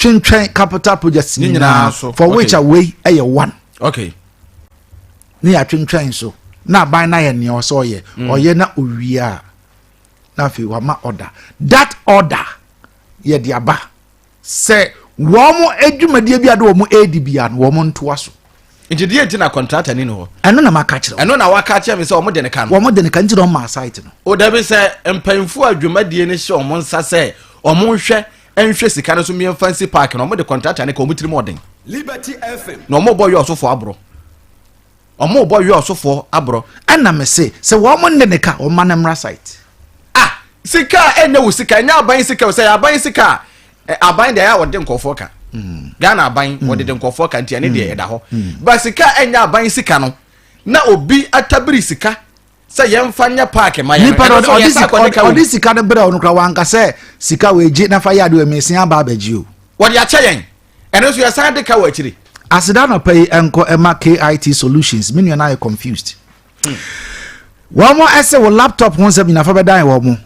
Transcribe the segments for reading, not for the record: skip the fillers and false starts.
twentwen capital projects ni nyina for which away eye one okay ni atwentwen so na ban na ye ne oso ye oye na owia na fi wa ma order that order ye de aba say wo mo adwumadie bia de wo mo adbia no wo mo ntoa so injidie nti na contractor ni no eno na maka kire eno na waka kire me say wo mo de ne kan wo mo de ne kan ti do ma site no o da be say empanfo adwumadie ne hye o mo nsa say o mo hwe enhwe sika no so me fancy park no mo de contractor ne ka o mutiri modern Liberty FM no mo boy osofo abro omo boy osofo abro ana me say wo mo de ne ka o ma na mra site sika enya wo sika nya aban sika wo say aban sika aban de ya wo de nkofo ka Ghana aban wo de nkofo ka ntia ne de eda ho ba sika enya aban sika no na obi atabiri sika say yemfa nya park ma ya odi sika de bra onu kra wanka say sika we ji na fa ya de mesin aba abaji o wo de ache yen eno so ya san de ka wa chiri asida no pay enko ema KIT solutions me na confused one more ese wo laptop won se bi na fa be dan wo mo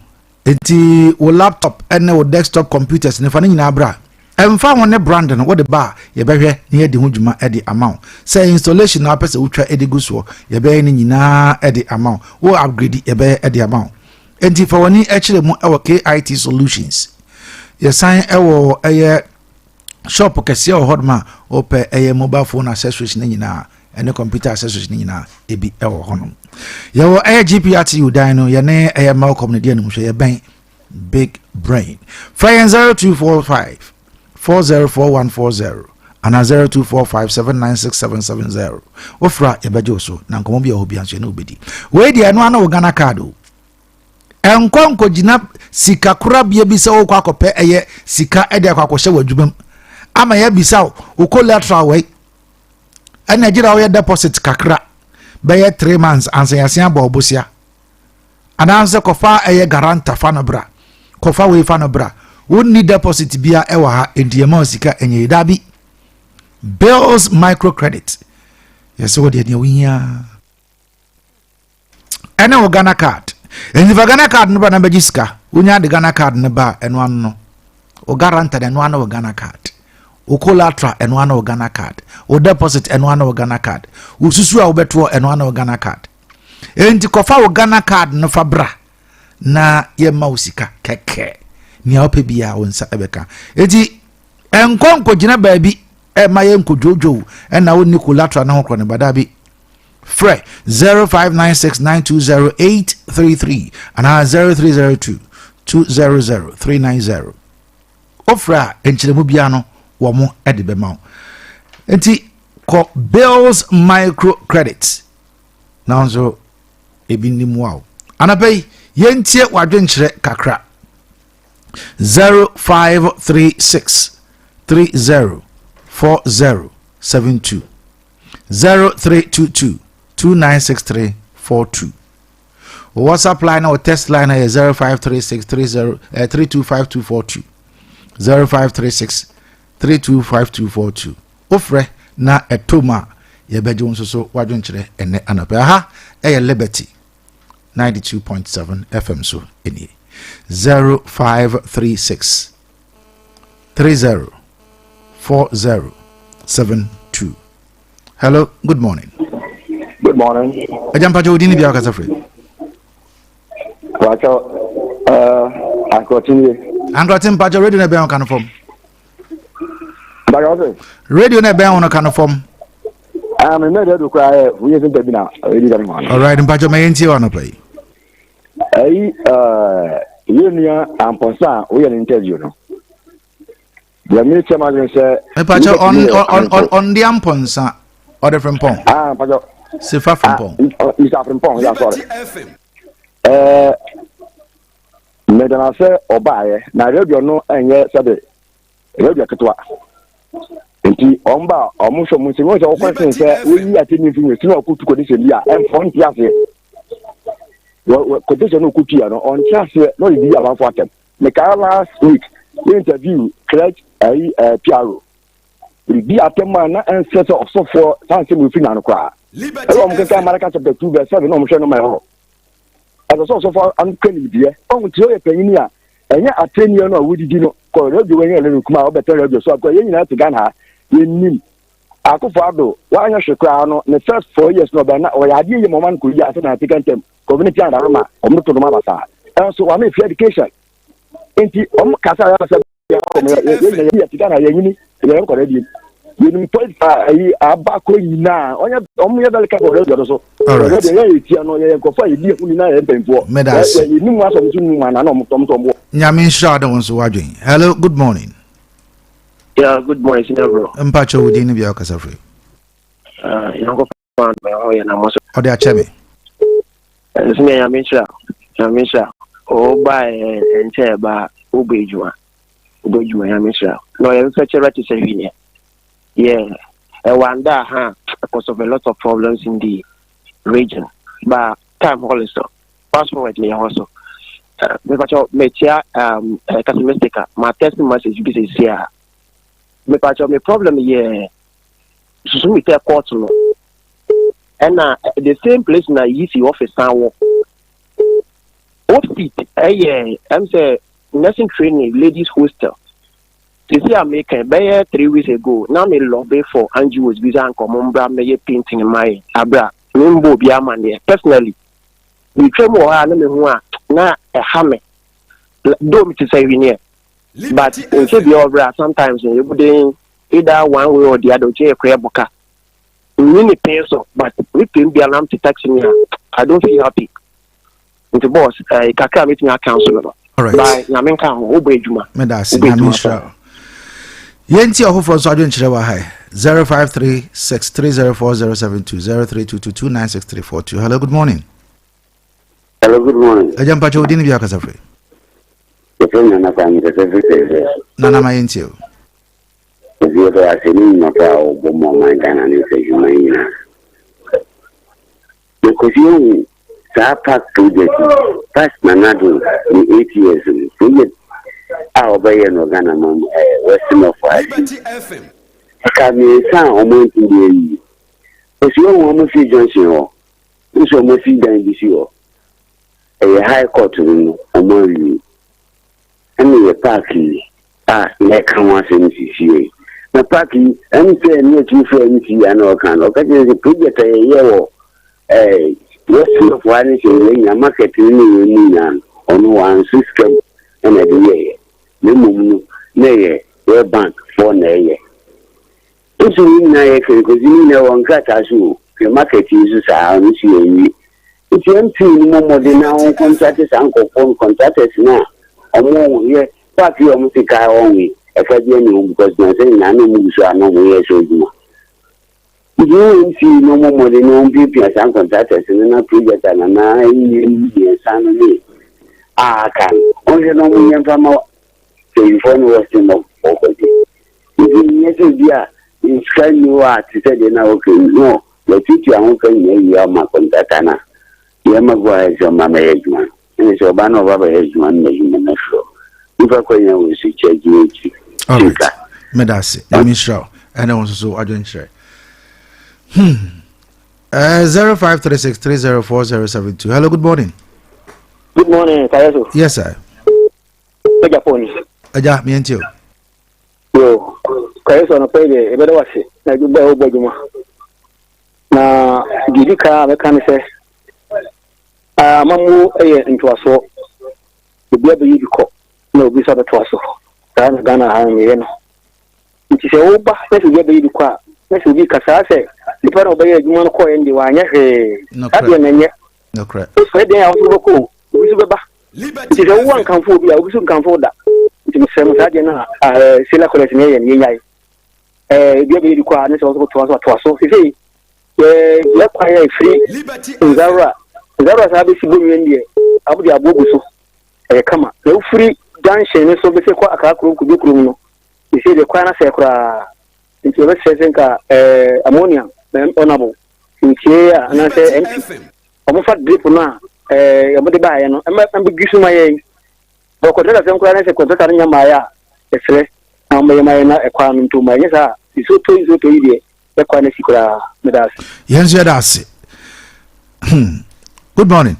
enti wo laptop ene wo desktop computers ne fa ne nyina bra emfa won ne brand no wo de ba ye behwe ne ye de ho djuma e de amount say installation na pese wo twa e de guso ye be ne nyina e de amount wo upgrade ye be e de amount enti fa woni e kire mu e wo KIT solutions ye sign e wo eye shop kese o hodma o pe eye mobile phone accessories ne nyina ene computer accessories ni nyina ebi ewo honom ye wo GPRTU dan no ye ne eye Malcolm ne de anum hwe ye ben big brain fire 0245 404140 ana 0245796770 ofra ye beje so na nkomo bia obi anso na obedi we de eno ana wo Ghana card o enkonko gina sika kura bia bi se wo kwa kope eye sika ede kwa kwhye wadwubam ama ya bisa o collateral we Nigeria we deposit kakra be 3 months ansa yasia ba obosia ananse kofa eye garanta fa no bra kofa we fa no bra wonni deposit bia e wa ha endiema sika enye dabi bills microcredit yes what dey wia ana o Ghana card enzi va Ghana card no ba na bejiska wonya de Ghana card ne ba eno anno o garanta de no anno o Ghana card o collateral eno ana o Ghana card o deposit eno ana o Ghana card o susu a obeto eno ana o Ghana card enti kofa o Ghana card no fa bra na ye ma usika keke ni ope bia o nsa ebeka enti enkonko gina baabi e ma ye nkodwojo e na oni collateral na hokro ne badabi fre 0596920833 ana 0302 200390 ofra enchiremu bia no womo ede be ma enti ko bills microcredit now so ebi nimu wa anapay yentie wadwenkyere kakra 0536 304072 0322 296342 WhatsApp line or text line is 0536 325242 0536 325242 ofre na etoma ye beje won so wadwenkyere ene anapa ha eye Liberty 92.7 FM so eni 0536 304072. Hello, good morning. Good morning. Ajampa jodini bia kasa free. Wacho Ankotin pacho radio na be on kan form. Radio na be on kan form. Me made do cry we yin be na radio that man. All right, pacho me enti on play. Yunia amposa we an interview no. The minister man say pacho on the amponsa or the from pong. Pacho Sifa from pong. Is from pong, yeah, sorry. Medana say obaye na radio no enye sabe radio ketwa enti omba omusho munsi mo se okwanse se we yi atemi fi we sino okutu kodise bia enfon ti ase we kodise no okutu ya no on ti ase no yi ya banfo atem me ka last week we interview correct PRO we bi atem na ense so for sanse mo fi na no kwa e wo mo ka Maraka chapter 2 verse 7 no mo hwe no mai ho as so far am kwani bie on ti o ye panyin a enye ateni no awudidi no ko radio when you kuma o better radio so ko yen na to Ghana yen akufo ado wanya hwekra no the first 4 years no be na o ya die mo man ko ya ase na tikantem community and arama omo to no ma basa so wa me free education enti kasa ya basa ya tigana ya yini ya ko radio yini point ayi abako yina onya omo ya dalika ko radio so radio ya etia no ya ko fa yidi hu ni na ya mpemfo yini mu aso mtu mu na no tom nyame nshra de wonso wadwen. Hello, good morning. Yeah, good morning, senior bro. Mpacho wudi ni bia kasa free. Yango fan me o ya na moso. Ode achebe. Senior ya misha. O ba enche ba ubejuma ya misha. No, you fetch right to say here. Yeah. Wanda because of a lot of problems in the region. But time also. Fast forward me also. Because metia casuistica, my text message be here. Because my problem here, so we take court no. And the same place na easy office now. What fit? I'm say nursing training ladies hostel. You see, I make a 3 weeks ago. Now me lobby for Angie was visa and common me painting in my Abia. Nimbo biaman there. Personally, we try more na a hammer. Don't to say we near. But in Abia, sometimes you would either one way or the other. Jay Boka. Many peso, but we can be alarmed to taxi me. I don't feel happy. The boss, I can't meet me a counselor. All right. By Namenka, Obejuma. Medasi, Namisha. Yenti oho from so adwen kire wa hai 0536304072 0322296342. Hello, good morning. Hello, good morning. Ajam pacho udini bia kasa free. Nana kwani kasa free. Nana ma yenti o. Zio to asini na pa obomo mangana ni se jumaina. Because sa pack project past manado ni 8 years project Abia no Ghana mom western of Liberty FM. Kami san omo ntindi. Osi o mo fi Johnson o. Osi o mo fi dan bisi o. High court no omo ri. Ani ye parki le kan wa se nsi. Na parki ani se ni tu fe nsi ya no kan. O ka je project ye wo western of one se le market ni na ono one system and the Memu neye we bank for neye. If you na because you know one cat as you the market is on see. If you empty no more than now contractors and contractors now. Omo here pack your musica only. Academy because na say na no mu so no we so you. If you see no more than no people and contractors na project na ye sanni. Can only no million from telephone was in the property. Yes, dear, in Sky you are to say now, okay, no, the teacher uncle, you are my contactana. Yamagua is your mamma Edgman, and it's your banner of our Edgman making the metro. If I can, will see Chaggy. All right, Medasi, let me show, and I want to so I don't share. 0536304072. Hello, good morning. Good morning, Kayaso. Yes, sir. Aja, me and you. Yo, Kayaso no pay the better was it. I do by Obajuma. Na Gidika, I can say, Mamu into a so. The baby you call no visa to us. Ghana, I'm in. It is a Oba, let me get the car. Let me be Casase. The part of the human coin in the one. No crap. It's ready out of the cool. It is a one can for be a whistle can for that. It is same as Silla collection and Yay. Give me the requirements also to us. So, if he let quiet free Zara Sabi Sibu India, Abu Abuso, come on, no free junction, so before a car could be criminal. You see the Quana Sacra into a Sesenka ammonia, honorable. In here, and I say empty. I'm a drip now. Abudi ba ya no embe gisu maye bo ko tela sem kwara se ko tata nya maya efre na maye na ekwa ntu maye sa iso to ide ekwa na sikura medas yes ya das. Good morning.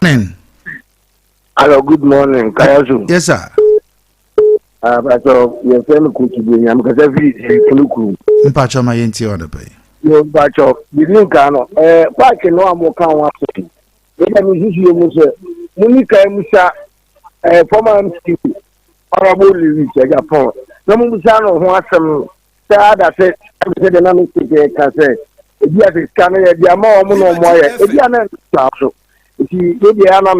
Good morning. Hello, good morning. Kayasu. Yes, sir. But your friend could be because every Kuluku. Mpacho ma yenti on the pay. You bacho. You didn't cano. Back in no more can one thing. When I miss you, Munika Musa, former MC, honorable Lewis, Japan. No Musano, who has some sad asset, the dynamic can say. If you have a scanner, the amount of more, if you are not so. If you are not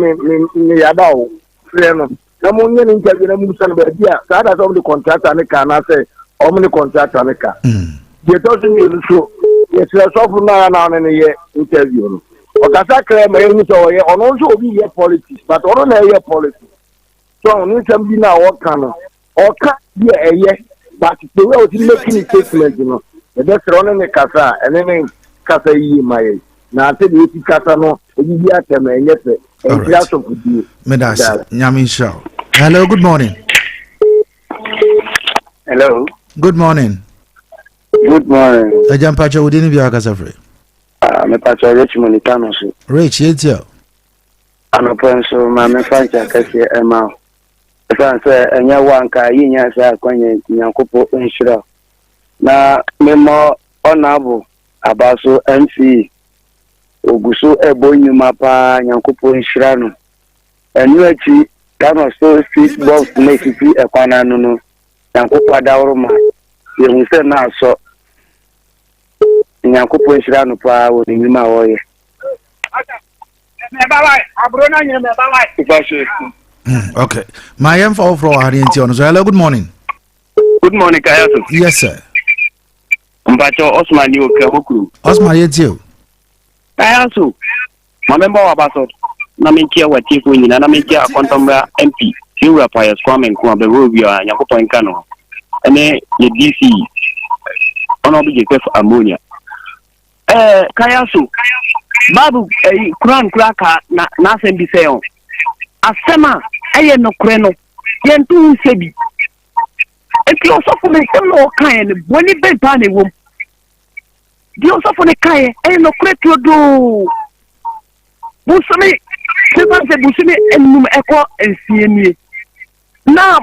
me about friend. Namunye interview na musa na bia sada so the contractor ne ka na say o me contractor ne ka je to so you so yes so for na ne ye interview no o ka sa kre ma yu so ye ono so obi ye politics but ono na ye politics so no sam bi na o ka no o ka ye eye but the way o ti make statement no e be sro ne kasa ene ne kasa yi ma ye na ate de ti kasa no obi bi atema enye pe. Right. Medas, Nyamin Show. Hello, good morning. Hello. Good morning. Good morning. Ajam Pacho, we didn't be a Casafre. Me Pacho Rich Monicano. Rich, it's you. I'm a pencil, my Fancha Cassia Emma. If I say, and your one car, you say, when you couple insurer. Now, me more honorable about so MC. Oguso ebo nyuma pa nyankopo nhira no enu achi kano so street box na fifi ekwana no nyankopo adawro ma ye hu se na so nyankopo nhira no pa wo nyuma wo ye okay, my am for Orientation. So hello, good morning. Good morning, Kayasu. Yes, sir. Mbacho Osman you Kehokuru. Osman, it's you. Kayasu, my member of Abasot, Namikia, what you win, and Namikia, Contombra MP, few rapires coming from the Rubia and Yakopo and Cano, and then the DC, honorable Joseph Ammonia. Kayasu, Babu, a crown cracker, nothing be sale. Asema, I am no creno, yen two sebi. If you also for me, no kind, when it be done, womb. The also for the Kaya, and no credit to do. Busumi, Busumi, and Echo and CME. Now,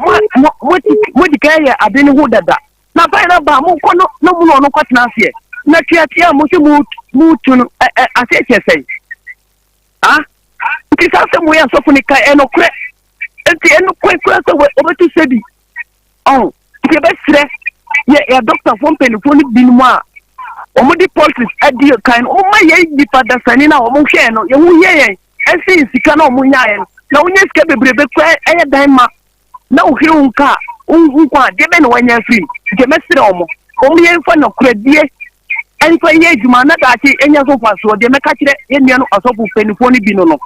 what the Kaya have been wood at that. Now, by the Bamu, no more, no cut now here. Not yet, move to a say. Ah, it is also way of Sofonica and no credit. And the end of quite over to Sebi. Oh, the best, yeah, Doctor Fontaine, only been more. Omudi politics adio kind o ma ye di pada sani na o mo hwe no ye hu ye ese sika na o mo nya ye na onye sika bebrebe kwa eye dan ma na o hwe unka unkwa de be no wanya free je mesire o mo ye fa na kradie enfa ye adwuma na da chi enya so faso de meka kire ye nua no asofo penifo ni bi no no.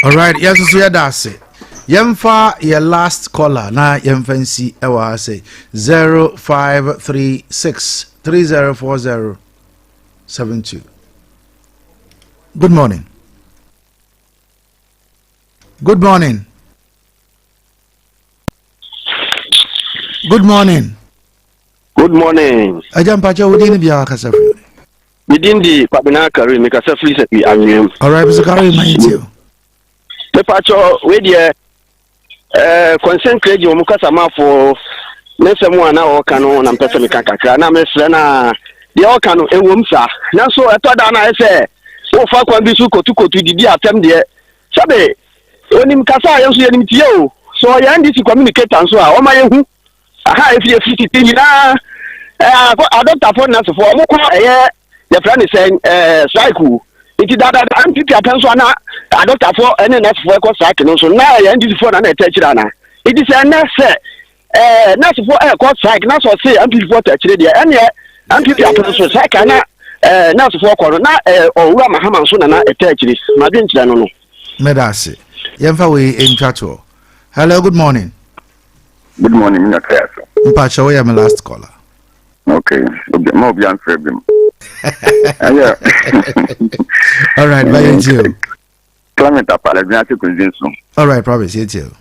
All right, yes so ya da se yemfa your last caller na yemfansi e wa say 0536 304072. Good morning. Good morning. Good morning. Good morning. Ajam Pacho, we didn't be a Casafri. Within the Pabina Kari, make a selfie set me. All right, Mr. Kari, mind you. The Pacho, wait there. Consent credit, Mukasama for. Nese mu ana o kanu na mpese me kakakra na mesre na de o kanu ewom sa na so etoda na ese o fa kwan bi su kotu didi atem de sabe onim kasa ye so ye nim tie o so ya ndi si communicator so a o ma ye hu aha e fi ti na adopter for na so for mo ko ye the friend is saying strike iti dada anti apen so na adopter for ene na so ko strike no so na ya ndi for na na etachira na it is na say nurse for court strike na so say ampi for tachire de ene ampi apen so strike na nurse for ko na owura mahama so na etachire ma bi nchira no no medase yemfa we entwato. Hello, good morning. Good morning, Mr. Kayaso. Mpacha, we are my last caller. Okay, more be answer them. Yeah. All right, bye you. Climate up ala biya ku jinsu. All right, promise you too.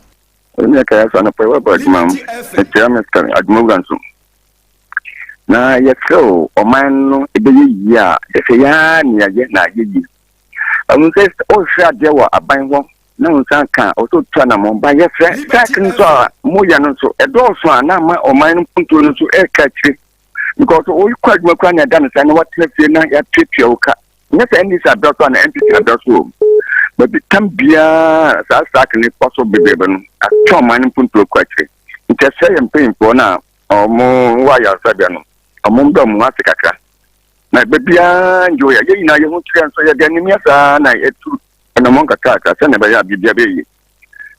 Mr. Kayaso na pewa ba mam. Etiam skan admogansu. Na yekso o man no ebeyi ya, efe ya ni aje na ajeji. Amun se o sha je wa aban wo no sanka oto twana mo ba ye fre takin so mo ya no so e do so na ma o man punto no so e ka chi because o kwadwa kwa na dan sa na what fe na ya twetwe o ka nya sa ndi sa do so na entity do so but the tambia sa ni possible bebe no atwa man punto kwa chi nte se yem pe impo na o mo wa ya sabia no o mo ndo mo asikaka na bebia njo ya ye na ye hu tren so ya ganimia sa na etu na monka kaka sana ba ya bibia be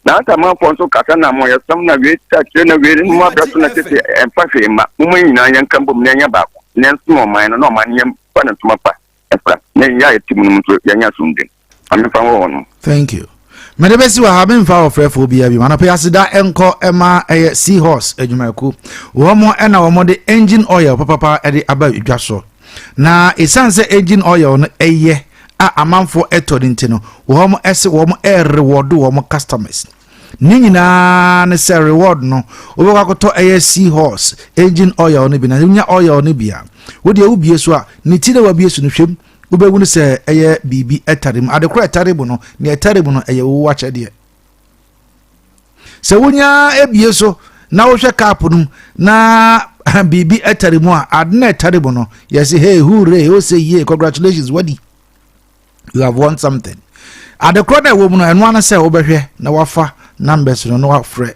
na ata ma fonso kaka na mo ya sam na we ta na we ni ma braso na tete emfa fe ma mo yin yan kan bom na nya ba ko ne nso man no man yam pa na tuma pa efra ne ya etimu no so ya nya sunde ami fa wo no. Thank you. Medebesi wa haben fa ofrefo bia bi mana pe asida enko ema seahorse adwumaku wo mo na wo mo de engine oil papa e de aba idwaso na esanse engine oil no eye a amanfo etodinti no wo mo ese wo mo reward wo mo customers ni nyina ne se reward no wo ba kwato seahorse engine oil no bi na nya oil no bia wo de ubie so a ni ti de wa bie so no hwem wo be wunu se bibi etarim adekro etaribu no ne etaribu no wo wache de se wonya ebie so na wo hwe cap no na bibi etarimu a adna etaribu no yes hey hooray o say yeah congratulations wadi you have won something adekro na wo mu no eno ana se wo behwe na wafa numbers no no afre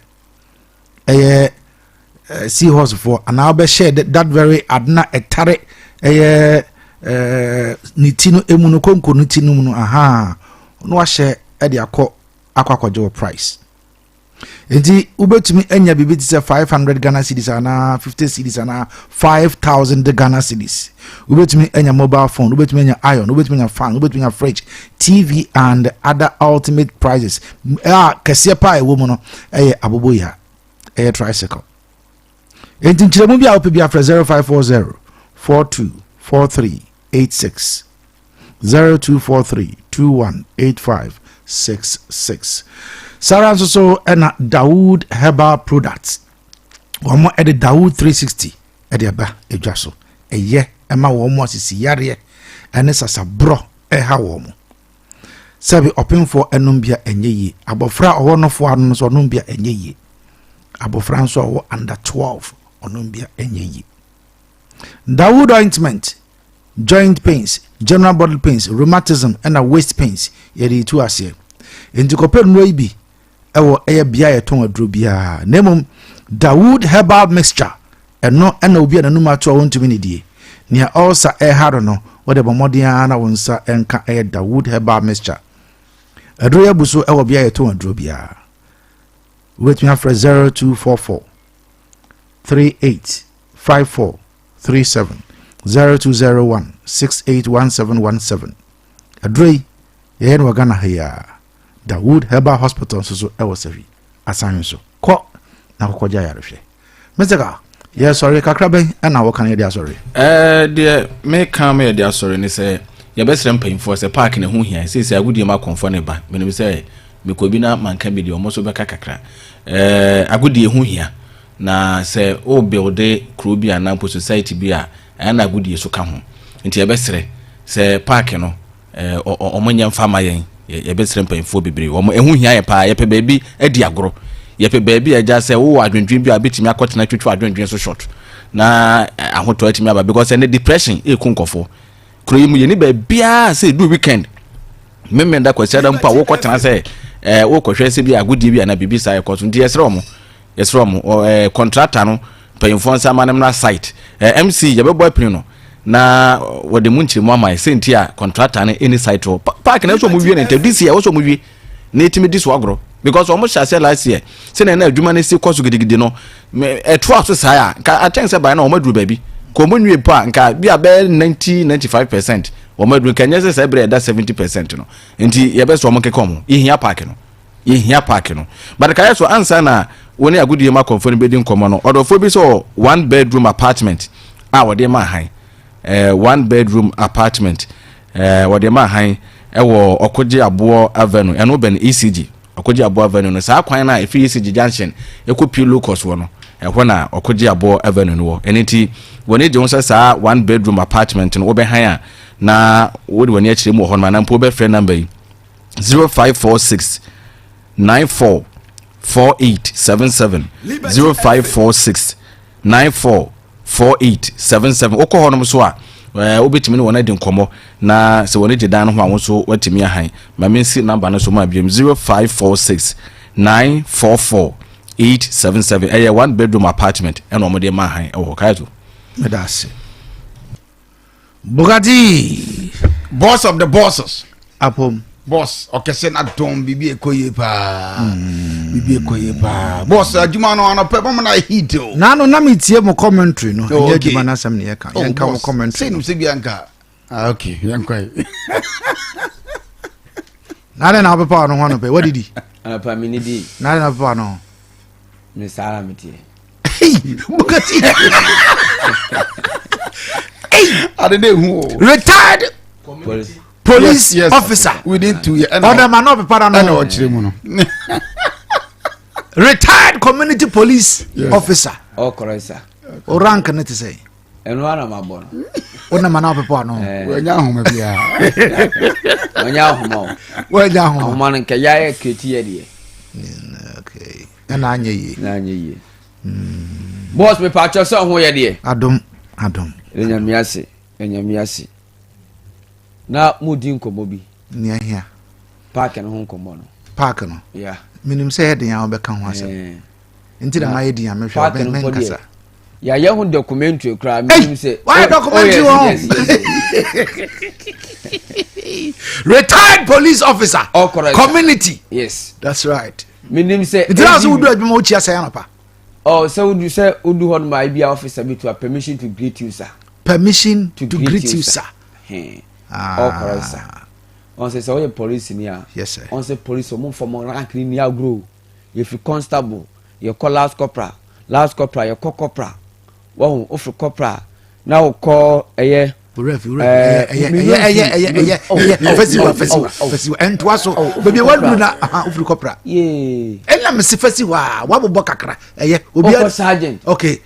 seahorse for and now be share that very adna etare nitino emuno konko nitino mu no aha no ahye e de akwakoje price enti ubetumi enya bibi ti se 500 Ghana cedis ana 50 cedis ana 5000 Ghana cedis ubetumi enya mobile phone ubetumi enya iron ubetumi enya fan ubetumi enya fridge TV and other ultimate prizes kese pa e wo mu no abobo ya tricycle enti nchiremu bia opebi afre 0540 424386 0243218566 Sarah so na Dawood Herbal Products womo e de Dawood 360 e de ba edwaso eye ema womo asisi yare ene sasabro ha womo sabi openfo enumbia enyeyi abofra owonofo anu so onumbia enyeyi abofra nso owo under 12 onumbia enyeyi Dawood ointment joint pains general body pains rheumatism and waist pains yedi tu ase enti kopel no ibi ewo bia yeton aduro bia nemum Dawood herbal mixture eno na obi ananum ato wontumi ne die nia ulcer haro no wode bomodian na wonsa enka Dawood herbal mixture aduro ya buso ewo bia yeton aduro bia wait me after 0244 385437 0201 681717 adrei yen wagana haya Dawood Herbal Hospital so ewo sevi asan so ko na kokoja ya rehwe mesega ye sorry kakraben na wo kan ye dia sorry de me kan me dia sorry ni say ye besrem painfo say park ne ho hia say agudie ma konfo ne ba me no say me ko bi na manka bi de omo so be kakakra agudie ho hia na say o build kro bi anampo society bi a na agudie so ka ho nti ye besre say park no omonya mfama yen ye besrem painfo bebre omo ehu hia ye pa ye pe baby adi agoro ye pe baby eja say wo adwendwen bi abetimi akotena twetwe adwendwen so short na ahoto atimi aba because any depression e kunkofo kro yimu ye ni ba bia say do weekend memenda kwasiada mpa wo kotena say wo kohwe se bi agudie bi na bibi sai ekoso nti yesro mo contractor no painfo nsa manem na site MC ye be boy pin no na wode munchiri mu amai senti a contractor ne any site ro park na so mu wie ne this year wo so mu wie na etimi dis wagro because almost share last year say na adwuma ne si koso gidigidi no eto aso sai a ka attense by na o maduru baby ko mo nwie pa nka bia be 90-95% o maduru kanya say bre da 70% no enti ye be so mo kekom ihia park no but ka yeso ansa na woni agudie ma konfo ne be din komo no odofo bi so one bedroom apartment wode ma han one bedroom apartment wode ma han ewo okoje abo avenue eno ben ECG okoje abo avenue no sa kwan na efi ECG junction ekopi locus wo no ehwo na okoje abo avenue no wo eniti woni je won sa one bedroom apartment no wo be han a na wodi woni akire mu ho no na mpo be free number 0546 944877 0546 944877 wokɔ hɔ nom so a wobɛtumi ne wɔn adi nkɔmmɔ na sɛ wɔn gye dan no ho a wɔn nso watumi ahan ma mensi number no so ma biam 0546 944877 ɛyɛ 1 bedroom apartment ɛna wɔn de ma ahan ɛwɔ kaito medase Bugatti boss of the bosses apom boss okese na don bibi ekoye pa bibi ekoye pa boss adwuma no anopɛ bom na hit o na no na metie mo commentary no nya adwuma na asɛm ne yɛka yɛnka mo commentary sei no se bianka okay yɛnka na na papa no ho no pɛ wadidi pa mi ni di na papa no ni sara metie Bugatti retired police officer within 2 years order man no papa no retired community police officer o correct sir o rank ne te say eno ana mabon ona man no papa no wanya homa bia wanya homa homa nke ya e kreti ye de okay na anye yi boss me pa cho so ho ye de adom enyamiase na mudi nkomo bi ni ahia park no ho nkomo no park no yeah minim say head yan obeka ho asem nti na ma yedi yan mehwe ben kasa ya ye ho documentary kra minim say why documentary one retired police officer community yes that's right minim say it is who do adwuma o chia say yan pa oh so would you say udu hon my Abia officer be to a permission to greet you sir permission to greet you sir oh correct sir on say so police ni a yes sir on say police mo from rank ni agro if you constable you call last corporal you call corporal wo of corporal now call festival and waso baby wadu na ofri corporal ena me se festival wa bobo kakra obi sergeant okay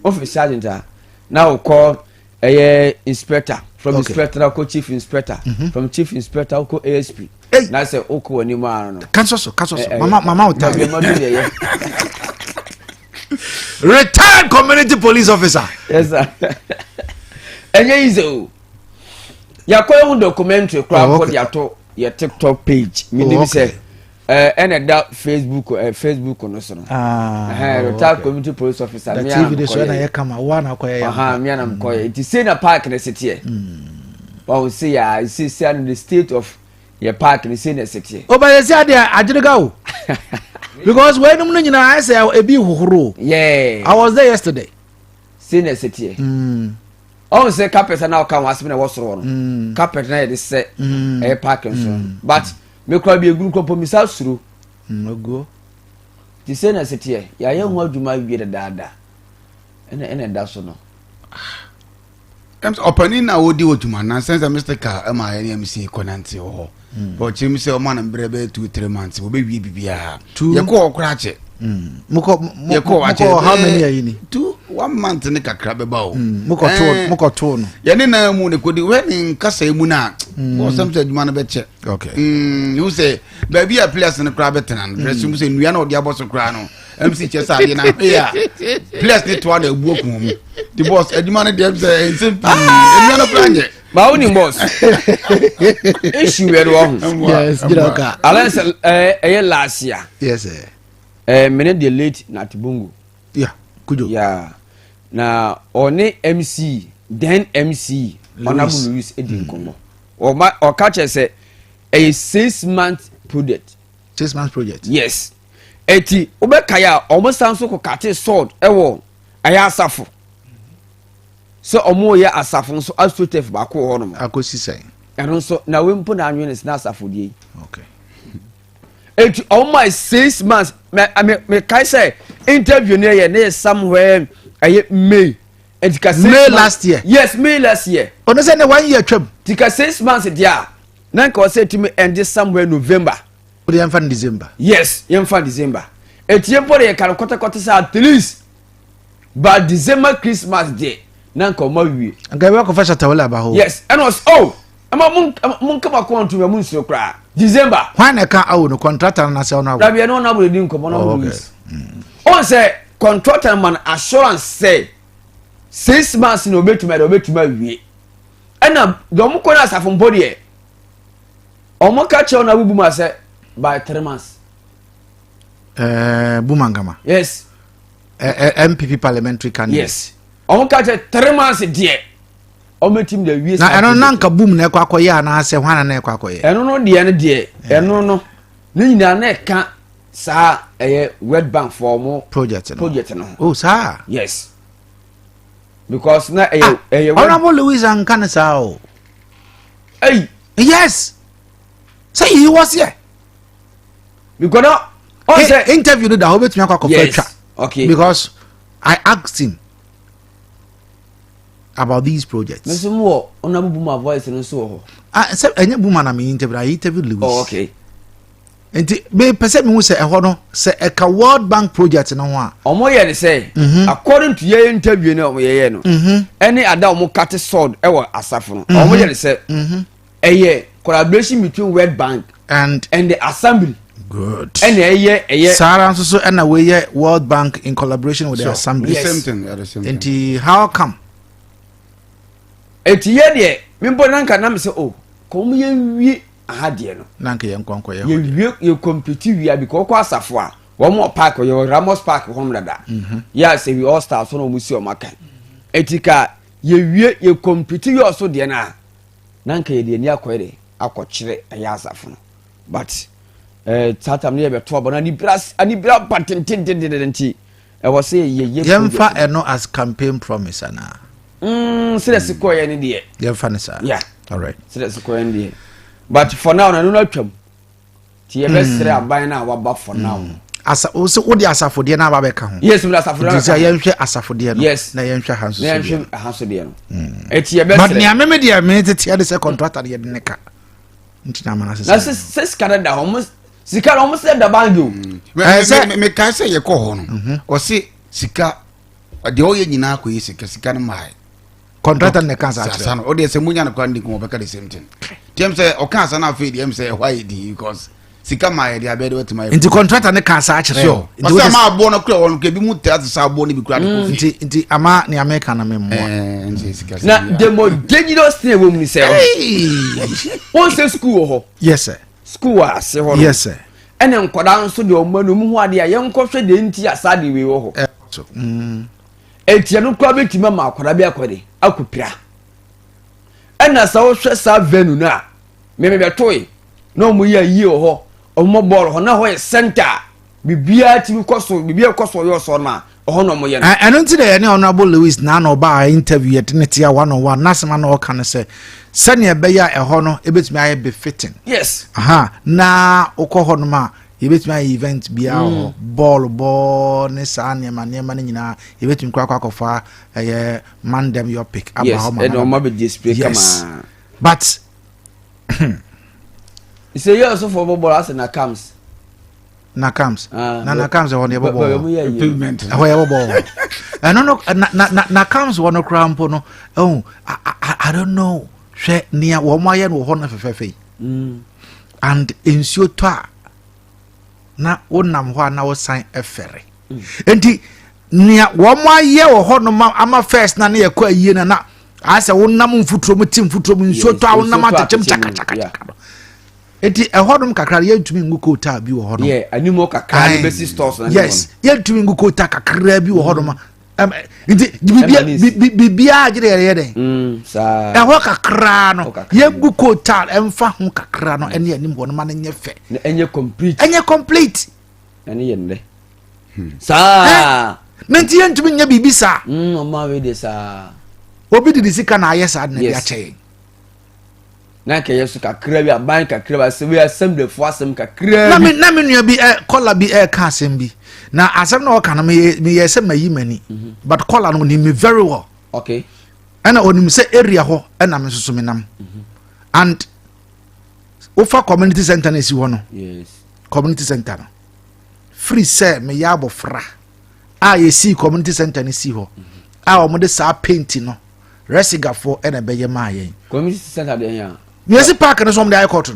officer sergeant now call inspector from inspector ko chief inspector from chief inspector ko ASP na say oko ani ma no kanso mama o tell retired community police officer yes sir enye izo ya ko ehun documentary crowd for dia to your TikTok page meaning say and that Facebook no so no retired community police officer me TV de so na ye kama wa na koye ya me na mkoye it say na park na city e we say ya see the state of your park na say na city o ba ye say ade ajiriga o because when no nyina I say e bi huhuru yeah I was there yesterday say na city oh say carpet na ka wasem na wosoro no carpet na ye de say e park so but me kwa bi eguru kropo misa suru ogo ti say na city ya ye ho adwuma wie de daada ene da so no opani na wodi odwuma na sense Mr. Ka ama ya MC konante ho but chim say o man brebe 2-3 months wo be wie bibia ye ko okra che muko how many are you 1 month ne kakra be ba o muko to no ye ne na mu ne kodi we ni nkasa emu na o samse adwuma no be che okay you say baby a place ne kra betena no dress mu say nua na odi aboso kra no MC chesa ye na ya place ne to na ebu okun mu the boss adwuma ne dem say simple nua no kra nye ba woni boss issue we do yes giroka alens last year yes mene the late Natibungu yeah kujo yeah na oni MC then MC Honorable Louis Edin Komo o catch say a 6-month project 6-month project yes eti obekaya omosan so ko kate sword ewo aya asafo so omo ye asafo so astrotef ba ko ho no akosi sai eno so na we mpo na anwene na asafo die okay eti almost 6 months me kai say interview ne somewhere May May last year yes May last year ono say na 1 year twam tika 6 months dia na nka say to me end somewhere November we am fan December yes yam fan December eti yem pore kan kotakota say at least by December Christmas day na nka ma wi nka we ko fasha tawala ba ho yes and was ama mun kama ko onto mun siro kra December why na ka awo no contractor na say ono Rabia no na bodi nkomo na Louis on say contractor man assurance say 6 months no betuma wie ena do mo ko na asafo mpodi e omo ka che na bubu ma say by 3 months Bumangama yes MPP parliamentary candidate yes omo ka che 3 months die omo team the wie na eno nanka boom na ekwakoye ana ase hwana na ekwakoye eno no die eno no ni nyina na ka sa World Bank for more project no oh sir yes because na Honorable Louis Ankane sa o hey yes say he was here because on say interview that how bet me akwa yes okay because I asked him about these projects me so Honorable Buma voice no so say enye Buma na me interview Louis oh okay enti be pese me hu se eho no se eka World Bank project no ho a omo ye ne say according to your interview na omo ye no any ada omo cut sword e wo asafo no omo ye ne say collaboration between World Bank and the assembly good and Sarah so and we World Bank in collaboration with the assembly same thing enti how come eti ye de me mpo nanka na me say oh kom ye wie ahade no nanka ye nkonko ye ye compete wia because kwa asafo a wo mo park yo Ramos Park home dada ya say we all stars so no musi o maka etika ye wie ye compete yo so de na nanka ye de ni akoyede akokyere ya asafo no but tatam ne ye beto abona ni bra patentententi e wo say ye yemfa eno as campaign promise ana seriously ko ye ni de yemfa ne sa yeah all right seriously ko ye ni de but for now na no atwam ti ye besre aban na waba for now asa o se wo de asafode na ba be ka ho yes we asafode na ya yenhwe asafode no yes na yenhwe hanso na yenhwe hanso de no eti ye besre but ni ameme de me tete ya de se contractor ye de ne ka ntina mana se na se Canada homo sika homo se da banjo me ka se ye ko ho no o se sika de o ye nyina ko ye sika no mai contractor ne kansa sa no o de se munya no kwa ndi ko be ka the same thing dem say o kansa na fe dem say why di because sika mai de abede what my nti contractor ne kansa a kire yo nti o ma abo no kura won ke bi mu teate sa abo no bi kura nti ama ni America na memo nti sika na the more dangerous thing we mu say won say school ho yes sir school a se ho yes sir ene nkoda nso de o manu mu ho ade a ye nkɔhwɛ de nti asade we wo ho etia no kwa betima ma akwara bi akwade akopira ena sa wo hwɛ sa venue na me betoy no mu ya yi ho omo ball ho na ho ye center bibia ti koso bibia koso yo so na ho no mo ye no eno nti de ne Honorable Louis na no ba interview yet ne tia 101 nasema na o kan se sane be ya ho no ebetumi aye befitting yes na okɔ no ma yebetumi aye event bia ho ball ne sa ne ma ne nyina yebetumi kwa akofa mandem your pick aba ho ma no ma be display kama but say you also for ball as na comes na comes ho ne ball pavement ho ye ball no na comes one crampo no oh I don't know hwe nia wo ma ye no ho na fefefe and ensure to na wonam ho na wo san efere enti nia wo ma ye wo ho no ama first na ye kwa yie na asa wonam mfuturo mu tim mfuturo mu ensure to wonam atechem chaka enti ehodum kakra ye ntumi ngu kota bi wo hodum animo kakra ne besi stores na yes ye ntumi ngu kota kakra bi wo hodum enti bibia agire ye den sa eho kakra no ye ngu kota emfa ho kakra no ene anim ho no ma nye fe enye complete ene ye nde sa menti ye ntumi nya bibisa mama we de sa obi didi sika na ayesa na bia che na ke yesu kakra bi aban kakra ba se we assembly fo asem kakra na me nua bi collar bi ka asem bi na asem na o kana me ye se mayi mani but collar no ni me very well okay ana onim se area ho ana me soso me nam and ofa community center na si ho no yes community center no free say me ya abofra a ye si community center ni si ho a o mo de sa paint no resigafo ena beye ma yen community center de yan Yes, park and some the court.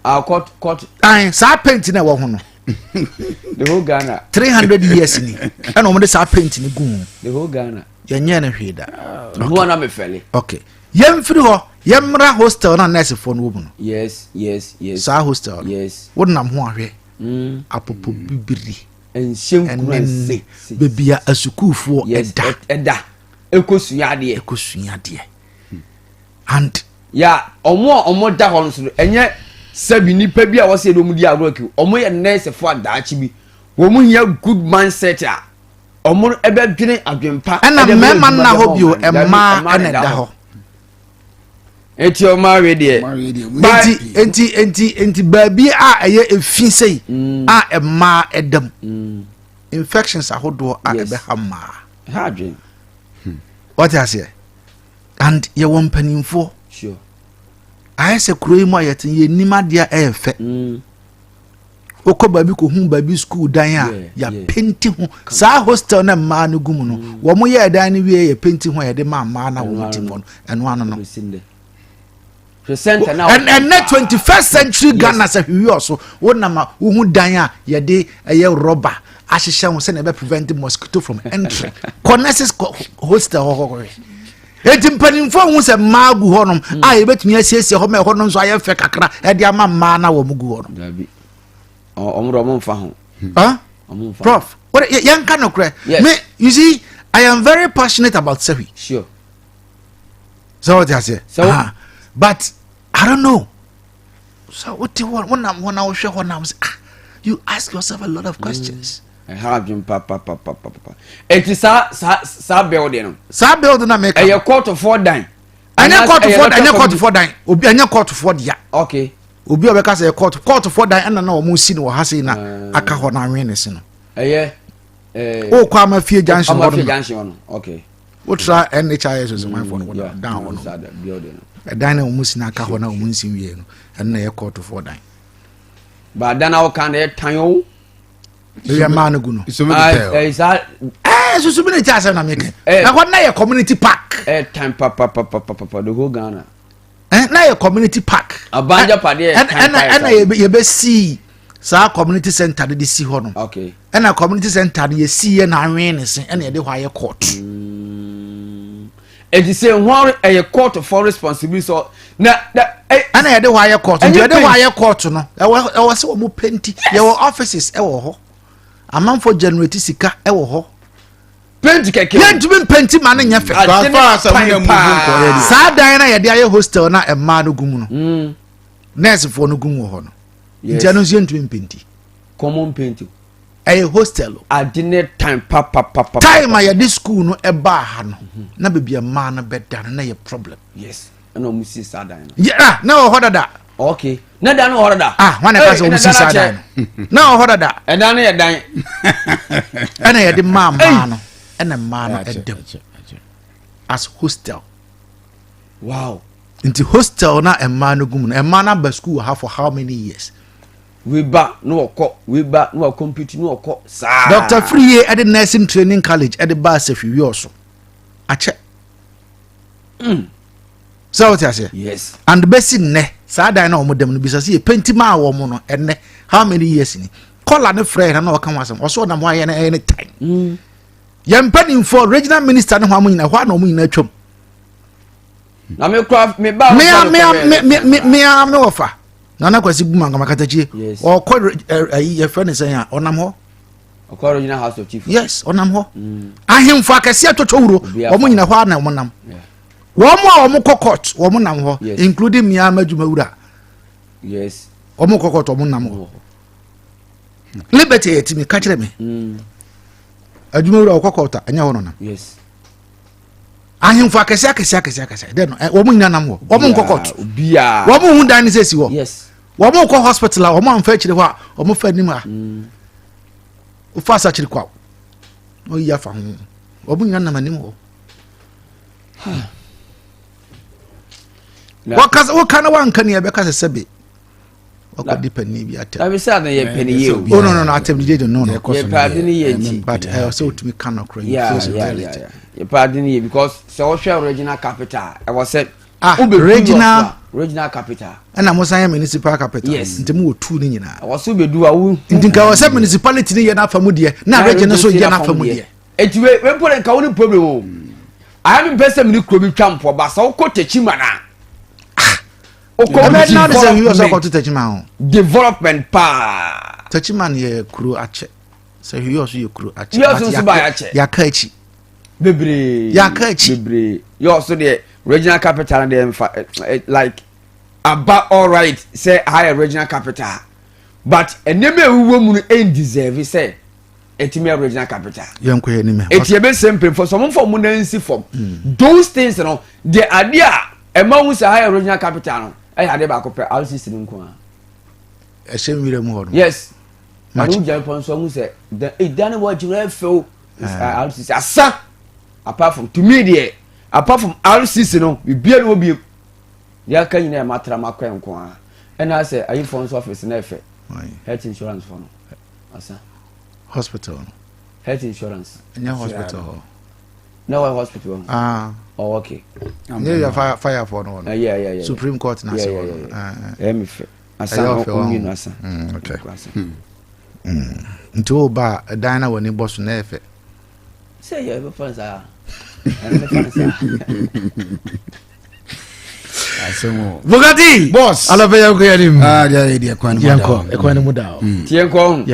Court. Aye, sa paint na wo ho no. The whole Ghana. 300 years ni. And omo de sa paint ni gu. The whole Ghana. Yenye na hweda. No na me fele. Okay. Yem free ho, yemra hostel na nurse for no bu no. Yes. Sa hostel. Yes. Wonam ho ahwe. Apopo bibiri. Enhyem kunanse. Bebia asukufo eda. Ekosua de. And ya omo da ho nso enye sabi nipa bi a wo se do mu di agro ki omo ye nurse for adaachi bi wo mu hia good mindset a omo ebe dwene adwempa ana mema na ho bio emma ana da ho eti o ma we de enti baabi a eye efi sei a emma edam infections ahodo a ebe hamma ha adwen what you say and ye won panimfo sure I say kuroi mo yetin ye nima dia efe okọ baabi ko hu baabi school dan ya penti ho sa hostel na ma no gum no wo mo ye dan ni wie ye penti ho ye de ma na wo muti mo eno ano no presenter now and na 21st century Ghana say hwi so wo na ma wo hu dan a ye de ye rubber ahihye ho se na be prevent mosquito from entering connects hostel ho eti mpanimfo hu se maagu honom a ye betumi asiesie ho ma honom so aye fe kakra e de ama ma na wo mugu honom dabi omro mfa ho prof what yan kan okre me you see I am very passionate about Sewi sure so what you say but I don't know so what do you want when I was sure when I was you ask yourself a lot of questions I have him papa it is sa building no sa building na make e court for dan anya court for dan obi anya court for dia okay obi obeka say court for dan na o mu si no ha sei na aka ho na anwe ne si no o kwa ma fie junction no okay what try NHIS was my phone down on that building dan na o mu si na aka ho na o mu si wie no na ye court for dan ba dan na o kan e tan o ya man gu no so me so me tell say na make na what na ye community park time papa the whole Ghana na ye community park abanja pade and ye be see sa community center de si ho no okay and na community center ye see ye na anwen ne se and ye de hwa ye court it is say one a court for responsibility so na and ye de hwa ye court ye de hwa ye court no e was wo penti ye wo offices e wo ho amanfo generate sika e wo ho penti keke penti bin penti man nya fe sa dan na ye de aye hostel na e ma no gum no nurse for no gum wo ho no nti anu nsi ntumi penti common penti aye hostel adine time papa time aye di school no e ba ha no na bebia ma no bedan na ye problem yes na mu si sa dan yeah na wo ho dada okay na dan wo ho dada wan e pass wo si sa dan na wo ho dada e dan ye dan ana ye di ma no ena ma no edem as hostel wow into hostel na emma no gum emma na ba school ha for how many years we ba no compute no okọ sa Dr. Free at the nursing training college at the Basefi we also ache so what you say yes and basin ne sa dan na omodem no bisa say penti ma wo mo no enne how many years ni call na friend na oka wasam oso na mo aye na any time yempani for regional minister no ho amuna ho na omuna atwom na me craft me ba me offer na kwasi buma ngama katachi o ko ye friend say ya onam ho o ko original house of chief yes onam ho ahemfo akase atotowuro o mo nyina ho na mo nam wo mo kokot wo mo nam ho including me amadwuma wura yes o mo kokot o mo nam ho liberty etimi ka kire me adwuma wura o kokota anya ho no nam yes ahemfo akase den wo mo nyina nam ho wo mo kokot obia wo mo hu dan ni sesi ho yes wo mo ko hospital wo mo amfa kire ho a wo mo fa nim a o fa sa kire kwa o ya fa ho wo mo nyina nam anim ho what kind of one can you be case sebe what depend ni bi atem I be say na ye penny ye oh no atem DJ no ye pardon ye but so to me cannot cry yeah ye pardon ye because so hwe original capital I was said regional capital ɛna mo san municipal capital yes nti mo tu ni nyina waso bedu a wo nti nka wo se municipality ni ye na afa mu de na region so ye na afa mu de enti we pole nka wo ni problem o I am person mini kro bi twampo ba sa wo ko techima na o ko na say you also go to techima ho development pa techima na ye kro ache say you also ye kro ache you also so ba ache ya ka achi bebre ya ka achi bebre you also the regional capital and like Aba all right say higher regional capital but eneme wuwo mu no en deserve say etime regional capital yanko ye ni me etiebe simple for some for mu na nsi form those things no the idea ema wu say higher regional capital no e ade ba ko pe RCC nko a e se nwire mu ho no yes anu jai pon so mu say the idane what you feel RCC asa apart from to me there apart from RCC no we bia no bi ya kan nyina matra makwa nko a ena say ayi phone office na efe health insurance for no asa hospital health insurance nya hospital no hospital oh okay yeah fire for no yeah supreme court na say me fe asa o no asa okay nto ba dan na woni boss na efe say you ever fans are Bugatti boss ala be yanko yanim dia kwani muda yanko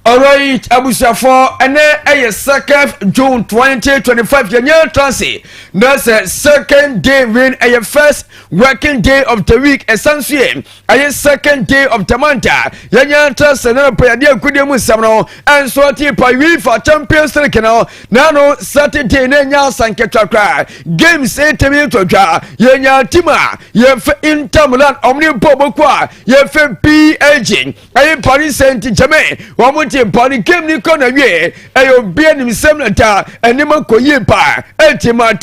Alright, Abusafo, and then a second June 2025, your transit. That's a second day when a first working day of the week, essentially, a second day of the month. Yan transit, and a prayer, dear Kudiamusano, and sortie by we for Champions League. Now, Saturday, Nanya Sankatra, games 8 minutes to draw. Yanya Tima, Yef Intermulan, Omni Bobokwa, Yef P. Aging, I Paris Saint Germain, one Body game ni kona wie ayo bia ni semleta enima koye pa etima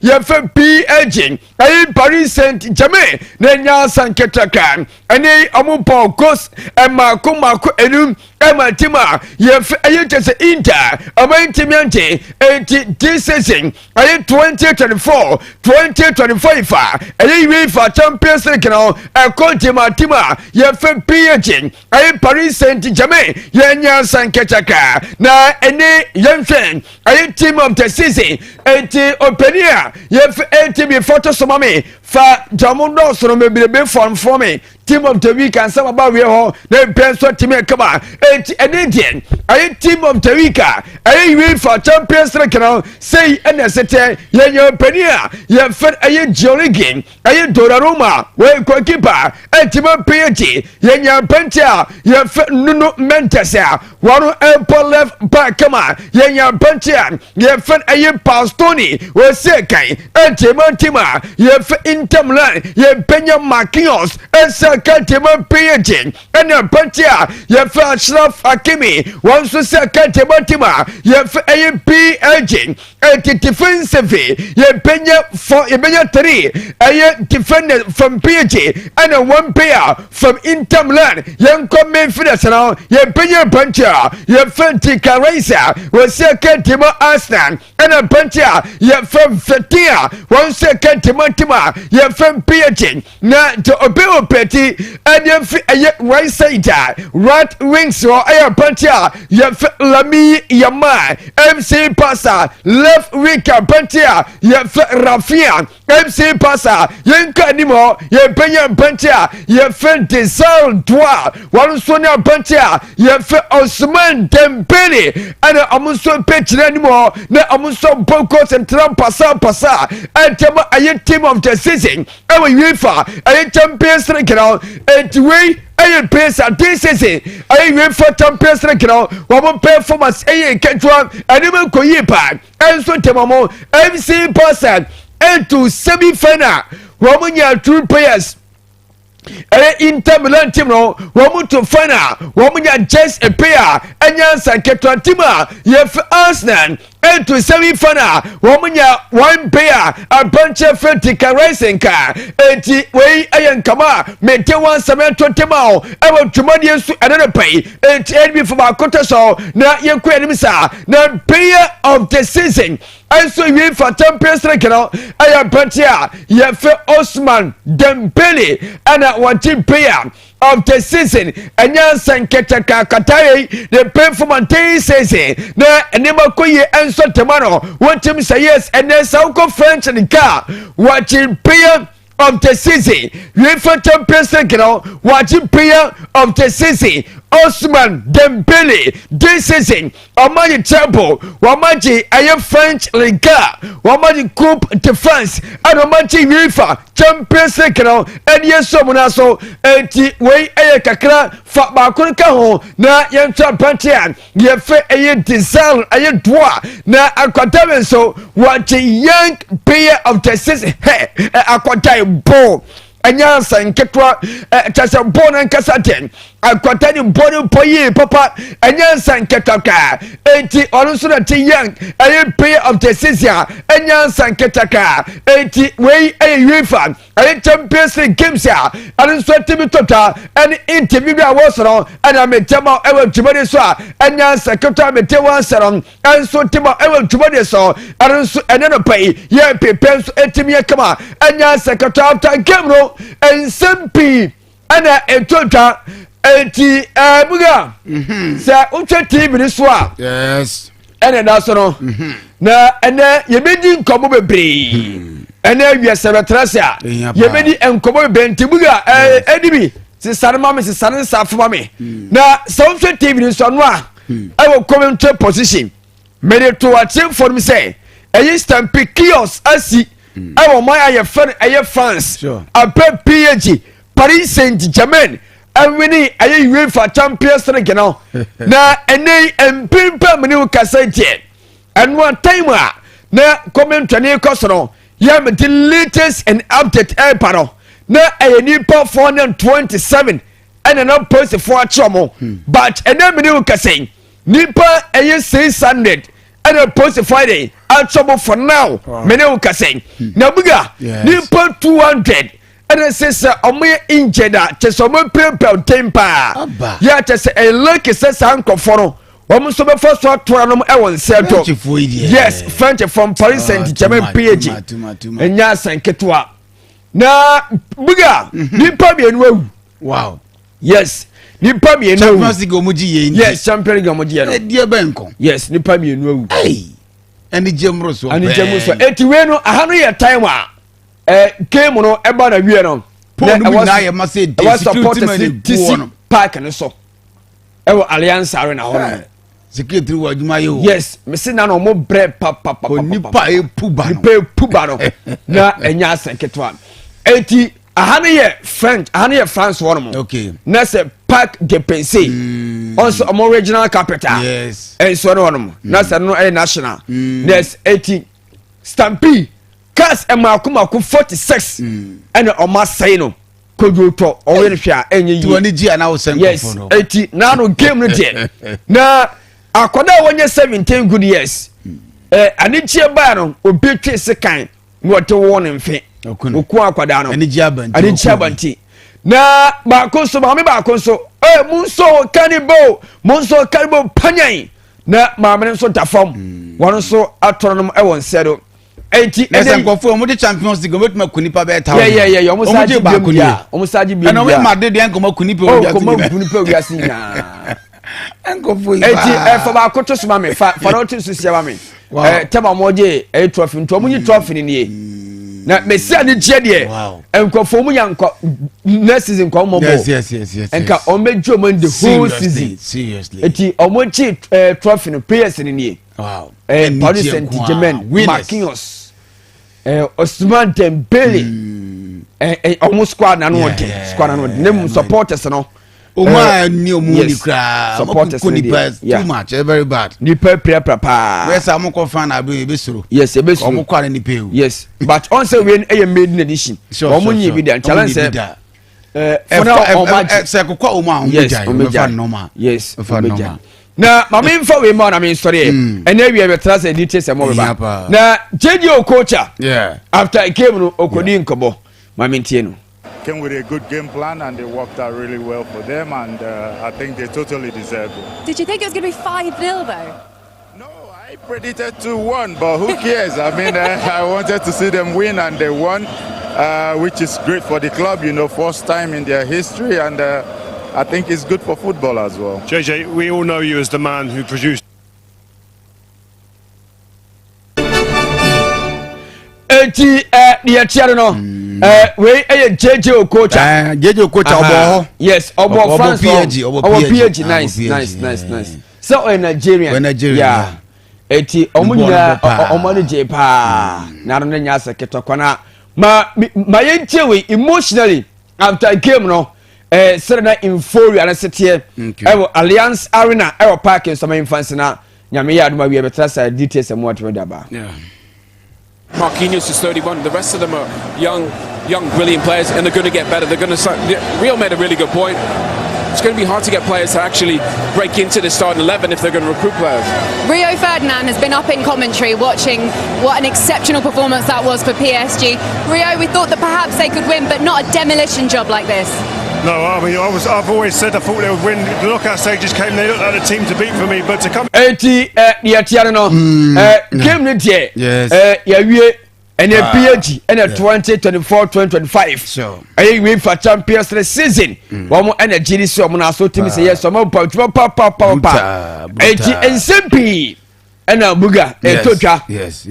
ye fe P aging ayi Paris Saint-Germain na nya sanketaka ene amupo ghost emako enum ematima ye fe ayi tese Inter amantimiante enti this season ayi 2024-2025 ayi UEFA Champions League no tima ye fe P aging ayi Paris Saint-Germain ye nya sanketaka na ene yenfen ayi team of the season enti openia ye fe team photo somame fa jamundo so mebrebe form for me team of the week and some about we ho na benso team kama enti ene den ayi team of the week ayi we for Champions League now say ene sete ye openia ye fe ayi Jorigin ayi Donnarumma we goalkeeper enti ma PG ye nya pentia ye fe Nuno Mendes one elbow left back kama ye nya pentia ye fe ayi Pastoni we say kai enti mantima ye fe Inter Milan ye Benya Marquinhos esa Kantema PG ena pentia ye fe Ashraf Hakimi one so say Kantema tima ye fe ayi PG enti defensive ye Benya 3 ayi defender from PG and one player from Inter Milan young midfielder now ye Benya pentia ye Fenti Carreza we say Kantema Arsenal ena pentia ye from Fetia one say Kantema tima ye from PG na to obey peti and ye right side right wings or air pentia ye Lami Yama MC Passa left wing pentia ye Rafia MC Passa yenka nimo ye Benya pentia ye Fenti Sal Dwa one Sonia pentia ye Osman Dembele and amuso peti anymore na amuso Bokos and Trump passa and tema a team of the season ewe UEFA aye Champions League now and we aye pace at this season aye UEFA Champions League now one performance aye ketwa anima koyipa enso temamo FC Barca into semi-final one nya two players Inter Milan team no womu to final womu nya just a pair enya sanketwa team ye Arsenal into semi-final. Womunya one pair a bunch of Tika racing car. Eti way ayan kama mente 170 temao. Ewa tumadi su another pay. Eti enemy from our quarter so na yenku enimisa na player of the season. Also we for Champions League no aya Pantia Yefe Osman Dembele and what player of the season enya sanketa kakataye the performance season na enema koye enso temano what team say yes and then sauko French and car watching player of the season UEFA Champions League no watching player of the season Osman Dembele this season Omagi Treble Wamaji aye French Liga Wamaji Coupe de France and Omagi UEFA Champions League no and yes so munaso enti we aye kakra fa ba kun ka ho na yentwa pantian ye fe aye design aye doa na akwatamen so watching young player of the season akwatai bo anya sanketwa tasa bona nkasa ten akwatani bonu poyi papa anya sanketwa ka enti onso na ti young aye player of the season anya sanketwa ka enti we aye UEFA aye Champions League games ya anso timi tota any interview was no ana metema ewe tumade so anya sanketwa mete wan seron anso timo ewe tumade so anso eneno pay ye pepenso etimi kama anya sanketwa after game no ensempi ana etota enti buga sa utwa TV ni so a yes ene da so no na ene yebedi nkomo bebre ene awia sebetrasia yebedi enkomo benti buga edibi si sarma me si sanin safuma me na sa utwa TV ni so no a I will commentary position made to achieve for me say e stampi kios asi I will my aye France a PSG Paris Saint-Germain and winning a UEFA Champions League now. Na ene empimpa mini ukasente and one time na commentary kosono ya me the latest and update airpano na a nipa 427 and an post for chomo but ene mini ukasente nipa aye 600 and a post Friday I'll trouble for now many ukasente na buga nipa 200 and I say sir omo injured just omo pepel temper yeah just a lucky says uncle for omo so be first to anom e won settle yes French from Paris Saint-Germain PSG enya sanketwa na buga nipa bi enu wow yes nipa bi enu Champions League omoji ye yes Champions League omoji ye no die benko yes nipa bi enu ani jemro so eti we no ahanu ye time a game no eba na wie no na ye ma say security park no so e wo Alliance Arena ho no security wo aduma ye o yes me se na no mo bre papa nipa e puba no na enya asenketwa eti ahanu ye France wo no okay na se Parc de Pensée also our regional capital yes and so on na se no national yes eti Stampede cars emakumaku 46 and o ma say no kojoto o we hwe a enye yi to ani ji ana wo sen yes eti na no game no de na akoda wonye 17 good years ani chi ba no obi twe sekan wote won mfe oku akoda no ani ji abanti na ba ko so ba ko so munso kanibo panyan na ma me so dafam won so atonom e won sedo enti esen kofo mo de Champions League mo tuma kunipa be tawo yeah omo saji bi na we ma de de enko kunipa o ya kunipa o ya sinya enkofo enti for ba ko to suma me fa no to susia ba me tema moje trophy nto mo nyi trophy ni na mesia ni je de enkofo mo yanko next season ko mo bo yes enka o mejo mo the whole season seriously enti o mo chi trophy no PS ni wow Paris Saint-Germain Marquinhos Osman Dembele almost squad na no name supporters no Oma ni omuni kra supporters too much very bad ni prepare papa yes am ko fan abi ebesoro yes ebesoro omo kware ni pe yes but on say we made edition omo nyi evidence challenge for now se kokwa omo a omo jai fan normal yes fan normal na mama info we ma na me story and then we have trust details and more ba na JJ Okocha after I came no okodi nkobo mama ntie no came with a good game plan and they worked out really well for them and I think they totally deserved it. Did you think it was going to be 5-0 though? No, I predicted 2-1, but who cares? I mean, I wanted to see them win and they won, which is great for the club, you know, first time in their history, and I think it's good for football as well. JJ, we all know you as the man who produced the Chiaro no we JJ Okocha Obo yes Obo France PhD nice so in Nigerian yeah eti omunya omani jepa na no nya seketokwana ma yentie we emotionally after game no serena inferior na setie Alliance Arena park in some infancy na nyame ya aduma we better say details and what we daba yeah. Marquinhos is 31. The rest of them are young, brilliant players, and they're going to get better. They're going to. Real made a really good point. It's going to be hard to get players to actually break into the starting 11 if they're going to recruit players. Rio Ferdinand has been up in commentary watching what an exceptional performance that was for PSG. Rio, we thought that perhaps they could win, but not a demolition job like this. No, I mean, I've always said I thought they would win. The knockout stages came, they looked like the team to beat for me, but to come... 80, no. Game this year. Yes. And a PSG and a 2024-2025. Sure. I win for Champions League season. One more energy, so I'm going to team say yes, some more power. 80 and Simpi and a Buga and Tocha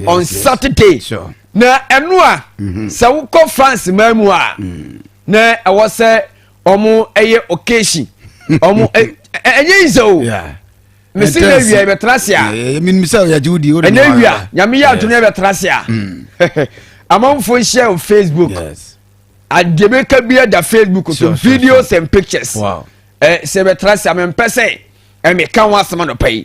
on Saturday. Sure. Na Enua, Sauko France memoir. Na I was say, Omo eye occasion. Omo enyizo. Yeah. Mesi na wi betrasia. Min misal ya judi o. Ena wi nyame ya to na betrasia. Amamfo share on Facebook. Yes. Adebeka bia da Facebook so videos and pictures. Wow. Se betrasia me mpese e me kan wasema no pai.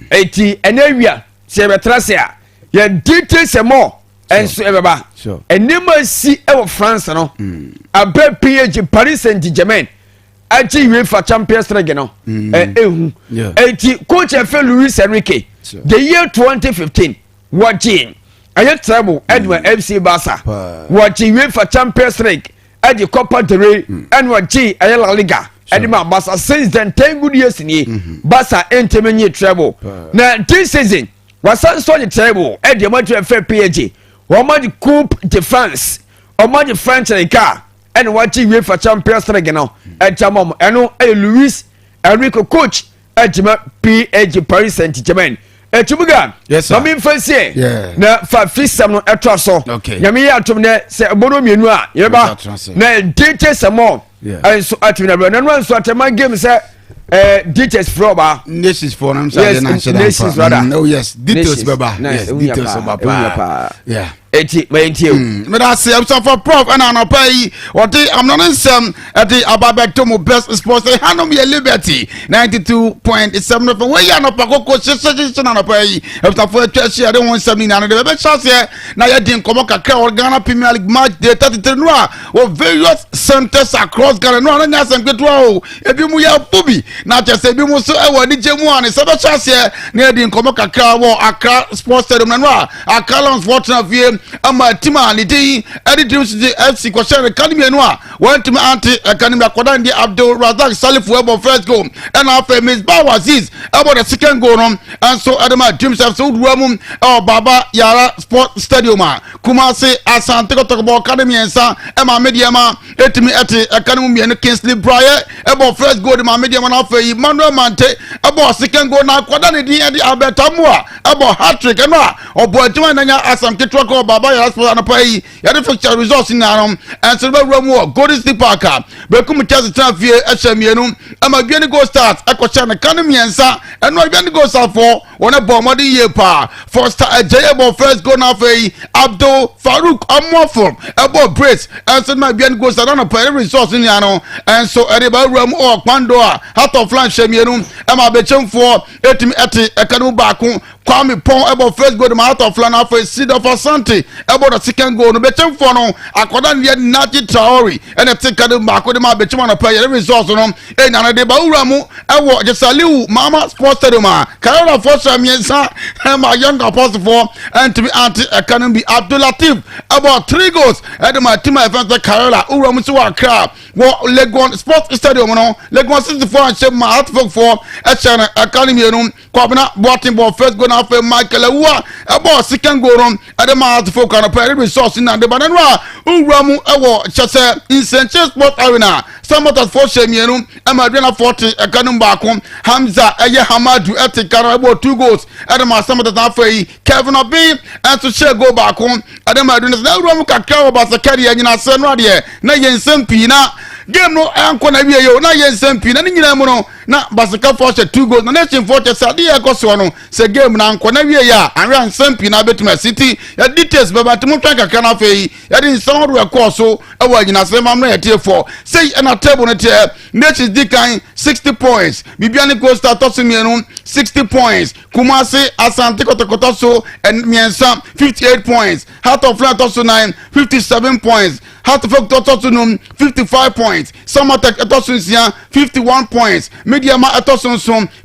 Eti ena wi se betrasia. Ya details more. Enso ebeba. Sure. Enema si e wo France no. Abia PSG Paris Saint-Germain. Achi UEFA Champions League no. Eti coach Efe Luis Enrique. Sure. The year 2015 watching aye treble Edwin FC Barca. Watching UEFA Champions League at the Copa del Rey and watching aye La Liga. Edima Barca since then 10 good years ni Barca enter many treble. Now this season was so the treble at the match of PSG. Wama the Coupe de France, wama the French car, and watching UEFA Champions League now. At Jamom, and Luis Enrique coach at PSG Paris Saint-Germain. At Chubuga, yes, sir. I mean, first year, yeah. Now, for fish some at Trasso. Okay. Yamia to me, say Bono Minua, Yaba, now details some more. Yeah. And so at me, and one so at my game, sir. Details from Nations for them. Yes, nations rather. Oh yes, details, Baba. Nice. Yes, details, Baba. Yeah. 80, but I say I'm so for prof and I don't pay what I'm not in some at the Abia best sports. They handle me a liberty 92.7 from where you are not Paco session on a pay. After for a I don't want something and the chance here. Now you didn't come back a Ghana Premier League match. They 33 or various centers across Ghana. No, and yes, and good row. If you move your booby, not just a bimu so I want DJ one is a chance here. Near the Komaka war Accra Sports Stadium and Accra Lons Water of you. Ama tima ni dey editors the FC Kwashan Academy no one team anti Academy Akodan di Abdul Razak Salif Webo first goal and after Miss Bawaziz about the second goal and so Adama James have so Ruamum Baba Yara Sport Stadium Kumasi Asante KOTOKO Academy and sa Emma Mediama etimi eti Academy and Kingsley Briar about first goal ma Mediama na for Emmanuel Mante about second goal na Akodan di Alberta Moa about hat-trick and obo adwuma nanya Asante KOTOKO Baba Yara Sport and pay ya fixture results in and so Romo Golden State Parker Bekum Chelsea transfer HMU Ama Biani go start Akoshan Academy and sa and no Biani go start for wɔne bɔ ɔmɔde yie paa Foster Ajayi bɔ first goal na afei Abdul Farouk Amofo ɛbɔ brace ɛnso na bia no goal sa na pɛre resource nia no ɛnso ɛde ba wura mu ɔkpando a heart of land hyɛmienu ɛma bɛkyɛmfoɔ ɛtumi ɛte ɛka no baako Kwame Pon ɛbɔ first goal ma heart of land afei Seed of Asante ɛbɔ the second goal no bɛkyɛmfoɔ no akɔda ne yɛ Nati Traore ɛna te ka no baako de ma bɛkyɛm na pɛre resource no ɛnya no de ba wura mu ɛwɔ Jesaliu Mama Sports Stadium a Carolina for Miensa ɛma young apostle for ɛntumi anti ɛka no bi Abdul Latif ɛbɔ 3 goals ɛde ma team ɛfɛn Carolina wura mu so wɔ Accra wɔ Legon Sports Stadium no Legon 64 anhyɛ ma Hartford for ɛhyɛ no ɛka no mienu Kwabena Boating ball first goal na afei Michael Awua ɛbɔ second goal no ɛde ma Hartford kan pɛ resource na de ba no a wura mu ɛwɔ kyɛsɛ Insenche Sport Arena Samotas for Shemienu ɛma Adriana 40 ɛka no baako Hamza ɛyɛ Hamadu ɛte kan ɛbɔ 2 goals ɛde ma Samotas na afei Kevin Obi ɛnso hyɛ goal baako ɛde ma Adriana na wura mu kakra wɔ Basakari ɛnyina sɛ no adeɛ na yɛn nsɛm pii na game no anko na wie yo na yɛn nsɛm pii na ne nyina mu no na Basaka for 2 goals na nation for sɛ ade yɛ kɔ so no sɛ game na anko na wie ya anwa nsɛm pii na betuma City ya details baba temu twan kakra na afei ya de nsɛm ho rekɔ so ɛwɔ anyina sɛ mam na yɛte for say ɛna table no te nations dikan 60 points Bibiani Costa toso mienu 60 points Kumasi Asante Kotoko so and miensa 58 points Heart of Flat toso 9 57 points Heart of Folk toso num 55 points Samatek toso nsia 51 points Mediama toso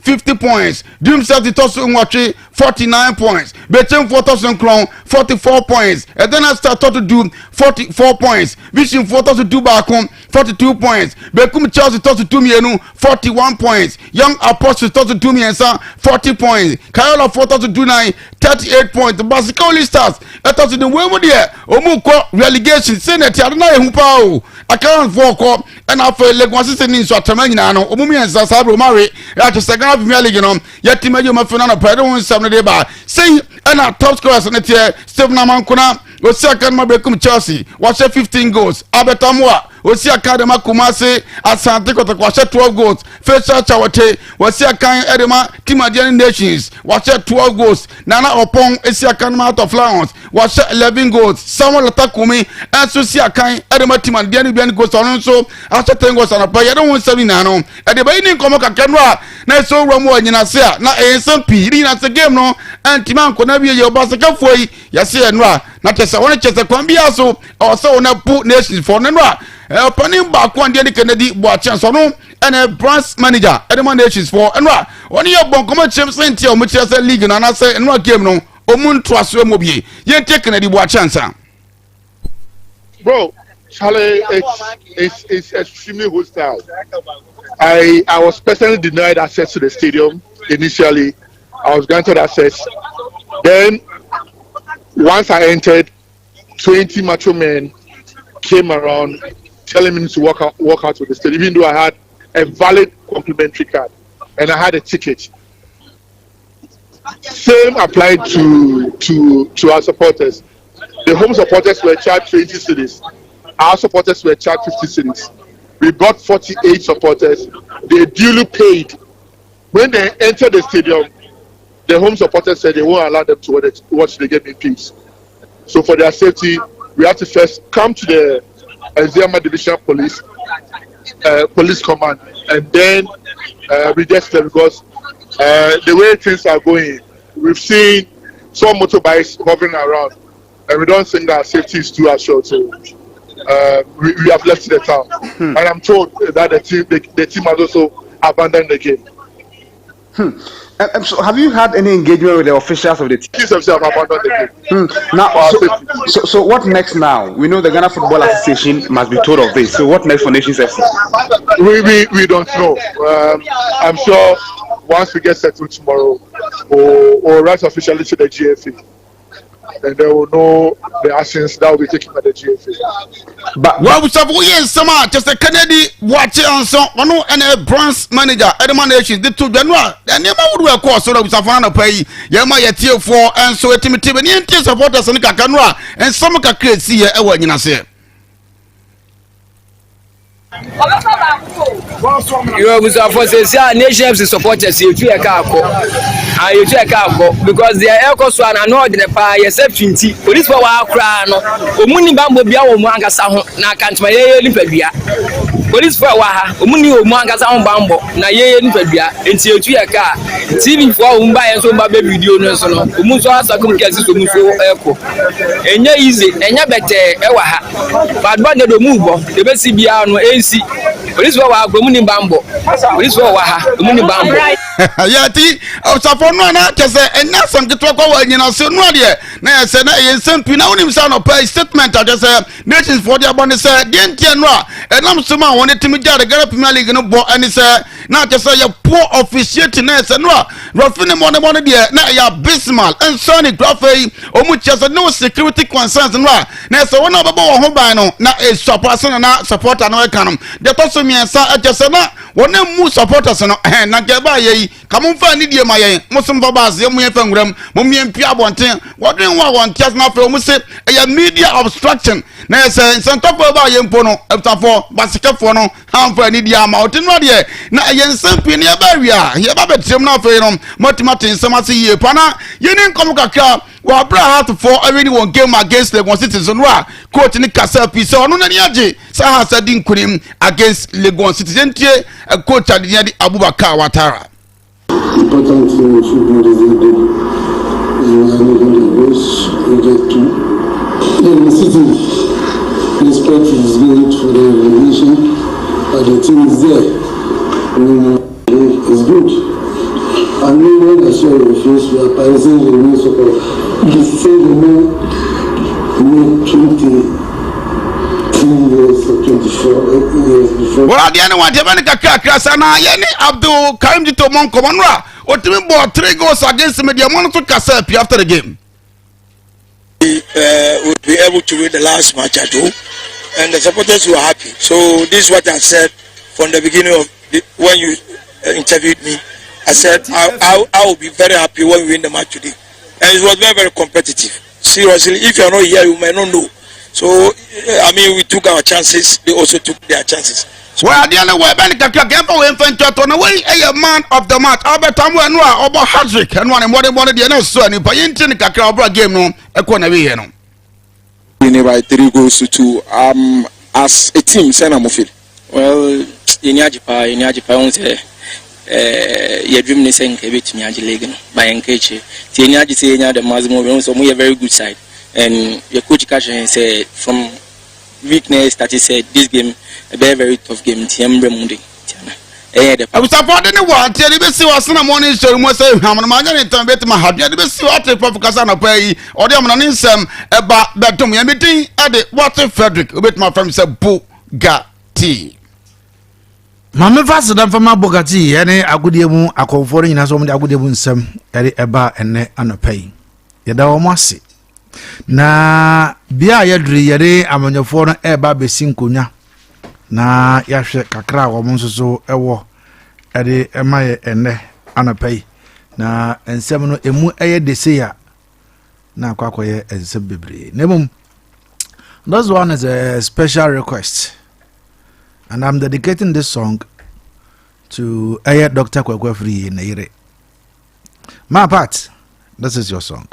50 points Dream City toso nwatwe 49 points Bechem for toso nkron 44 points Edena Star to do 44 points Vision for toso do back 42 points Bekum Chelsea toso 2 mienu 41 points Young Apostles toso 2 miensa 40 points Kayola for toso 29 38 points Basically Stars toso the way mu there omu ko relegation Senate adona ye hu pa o account for ko and after Lagos City ni so atama nyina no omu miensa sabro mare ya to second Premier League no yetima je ma fina na pɛde won sam ne de ba say and top scorers ne tie Stephen Amankuna Osiaka ma Bekum Chelsea was 15 goals Abetamwa Osiaka de Kumasi Asante Kotoko was 12 goals Faisal Chawate Osiaka Edema Team Adian Nations was 12 goals Nana Opong Osiaka out of Lions was 11 goals Samuel Takumi and Osiaka Edema Team Adian goals on so after 10 goals on a player don't want 7 nano at the beginning come Kanwa na so Romo nyina se na SMP na se game no and Timan Konabi your Basaka foi yase enwa na chese wona chese kwambia so o so na pu nations for nenwa opening back one dey Kennedy bo chance no and branch manager Edema Nations for enwa oni ye bon come champions o mo chese league na say enwa game no omuntu aso mobie ye take Kennedy bo chance. Bro, Charlie, it's extremely hostile. I was personally denied access to the stadium initially. I was granted access. Then, once I entered, 20 macho men came around telling me to walk out of the stadium, even though I had a valid complimentary card and I had a ticket. Same applied to our supporters. The home supporters were charged 20 cedis. Our supporters were charged 50 cedis. We brought 48 supporters. They duly paid. When they entered the stadium, the home supporters said they won't allow them to watch the game in peace. So for their safety, we have to first come to the Adeakyia Division Police Command, and then we just them because the way things are going, we've seen some motorbikes hovering around, and we don't think that safety is too assured. So we have left the town, and I'm told that the team has also abandoned the game. So have you had any engagement with the officials of the team? Teams themselves have abandoned the game. Now, so what next now? We know the Ghana Football Association must be told of this. So what next for Nations FC? We don't know. I'm sure once we get settled tomorrow, we'll write officially to the GFA. And they will know the actions that will be taken by the GFA. But what we have summer just a Kennedy watching on so one and a branch manager Edema Nations the two general and never would we call so that we have pay Yama Yatio for and so a timid and supporters and Kakanwa and some can see here. You was for say nations supporters you to a car and you to a car because they are echo so and no the pa yourself 20 police for our crown omuni bambo bia wo mu angasa ho na kantma ye nipadua police for wa omuni wo mu angasa ho bambo na ye nipadua enti you to a car TV for wo mba ye so mba be video no so no omu so asakum kesi so mu so echo enye easy enye bete e wa ha bad bad do mu bo de be si bia no ensi police for wa agbomu ni bambo police for wa ha omuni bambo yati osafo no na kese enya sanketwa kwa wa nyina so no de na yese na yensen pi na wonim sa no pay statement adese nations for the abon say de ntie no a enam soma won timi jare gara premier league no bo ani say na kese ya poor officiate na yese no a rofine mo de na ya bismal ensoni grafei omu kese no security concerns no a na yese wona bebo wo ho ban no na e support na supporter no e kanom de to so miensa akese na wona mu supporters no na geba ye kamun fa ni die ma ye musum fa bas ye mu ye fa nguram mu mie mpia abonten wodwen wa won ties na fa mu se ya media obstruction na ye se sentafo ba ye mpo no ebtafo basikafo no han fa ni die ama otin no de na ye nsampi ne ba wia ye ba betrem na fa no motimatin samase ye pana ye ni nkom kakra wa bra hat for already one game against Lagos Citizens wa coach ni kasa pisa onu na ni age sa ha sa din kunim against Lagos Citizens tie coach Adeakyia Abubakar Watara. Important thing we should do is we get to the city. Respect is good for the organization, but the team is there. It's good. And we want to show the face we are praising the new support. We say the new 23 years or 24 years before. Well, the other one, Jabanica Krasana, Yeni Abdul Karim Jito Monkomanra, or Timmy bought 3 goals against the media monitor Kasapi after the game. We would be able to win the last match at home, and the supporters were happy. So, this is what I said from the beginning of when you interviewed me. I said I will be very happy when we win the match today, and it was very, very competitive. Seriously, if you are not here, you may not know. So I mean, we took our chances. They also took their chances. Well, the other way, Ben Kaka, we infant on the way a man of the match. Albert Amwa Noa, Obo Hadrick, and one and one of the other son, if I intend Kaka game no, a corner we no. Winning by 3 goals to 2. As a team, Senamofil. Well, in Yajipa, on say. Your dream is saying a bit me by engaging. Tianya say the Mazmo, so we a very good side. And your coach catch and say from weakness that he said this game a very, very tough game. Tiambre Mundi. I was supporting the one. Tell you, see what's in the morning. So, must say, I'm a man and turn better my heart. You see what the Professor pay or the man in some about that to me. Everything at the water Frederick with my friend said Bugatti. Mama fast dan fama Bugatti ene agudie mu akonfo nyina so mo de agudie mu nsam ere eba ene anopai ye da wo ase na bia ye duri yere amanyofo no eba besi nkonya na yahwe kakra wo mo nsoso ewo ere emaye ene anopai na ensem no emu eye deseya na kwakoye ensem bebre nemum this one is a special request. And I'm dedicating this song to Dr. Kwakwafri Neire. My part, this is your song.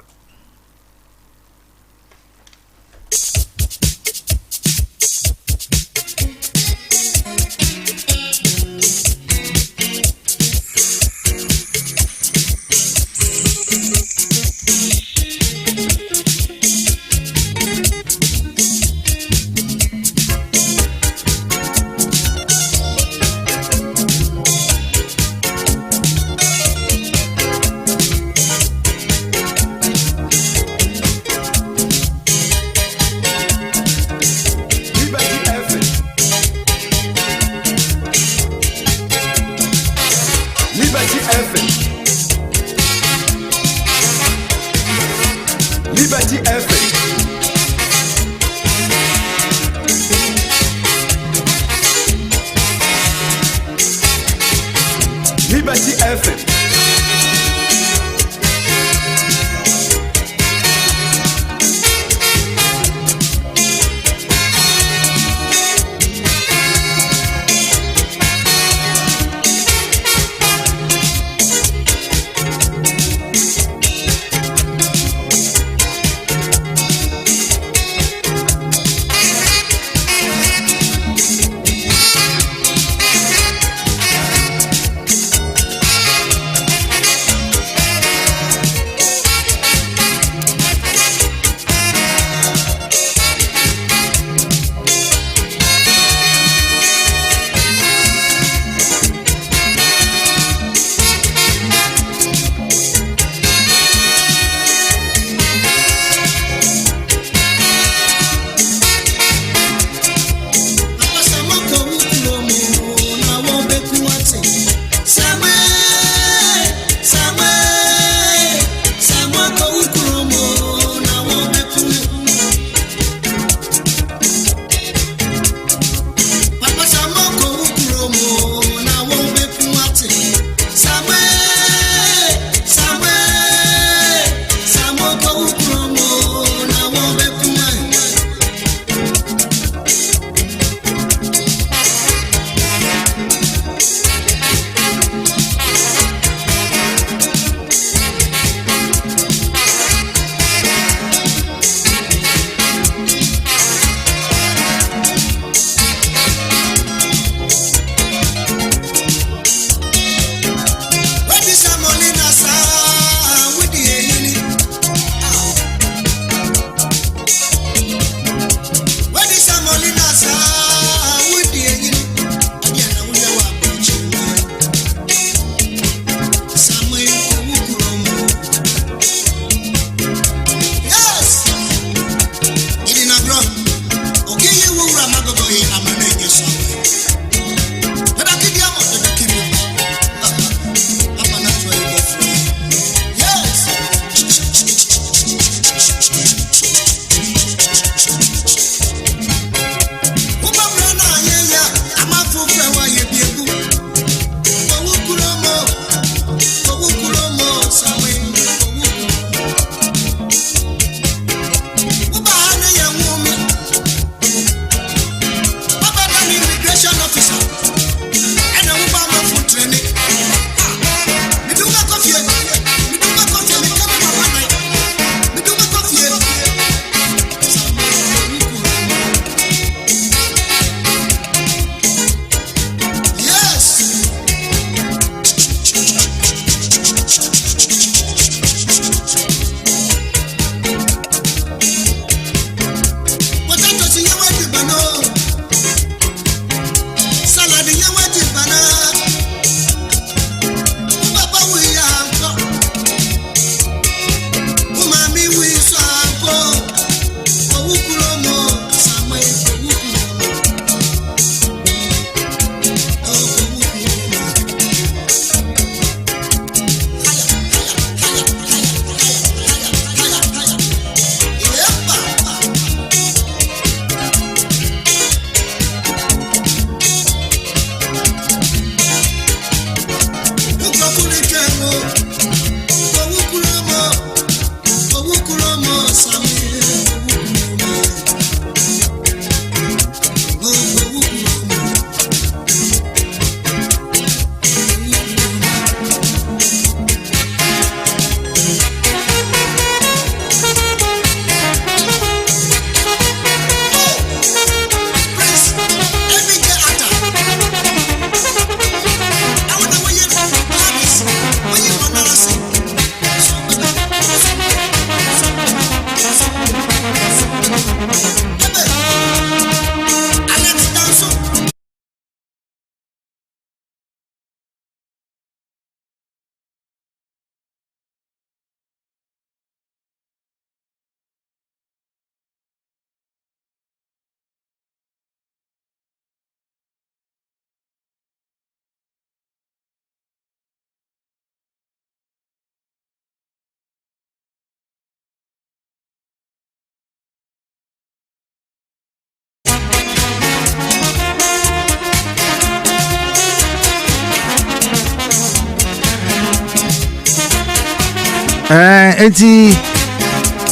Enti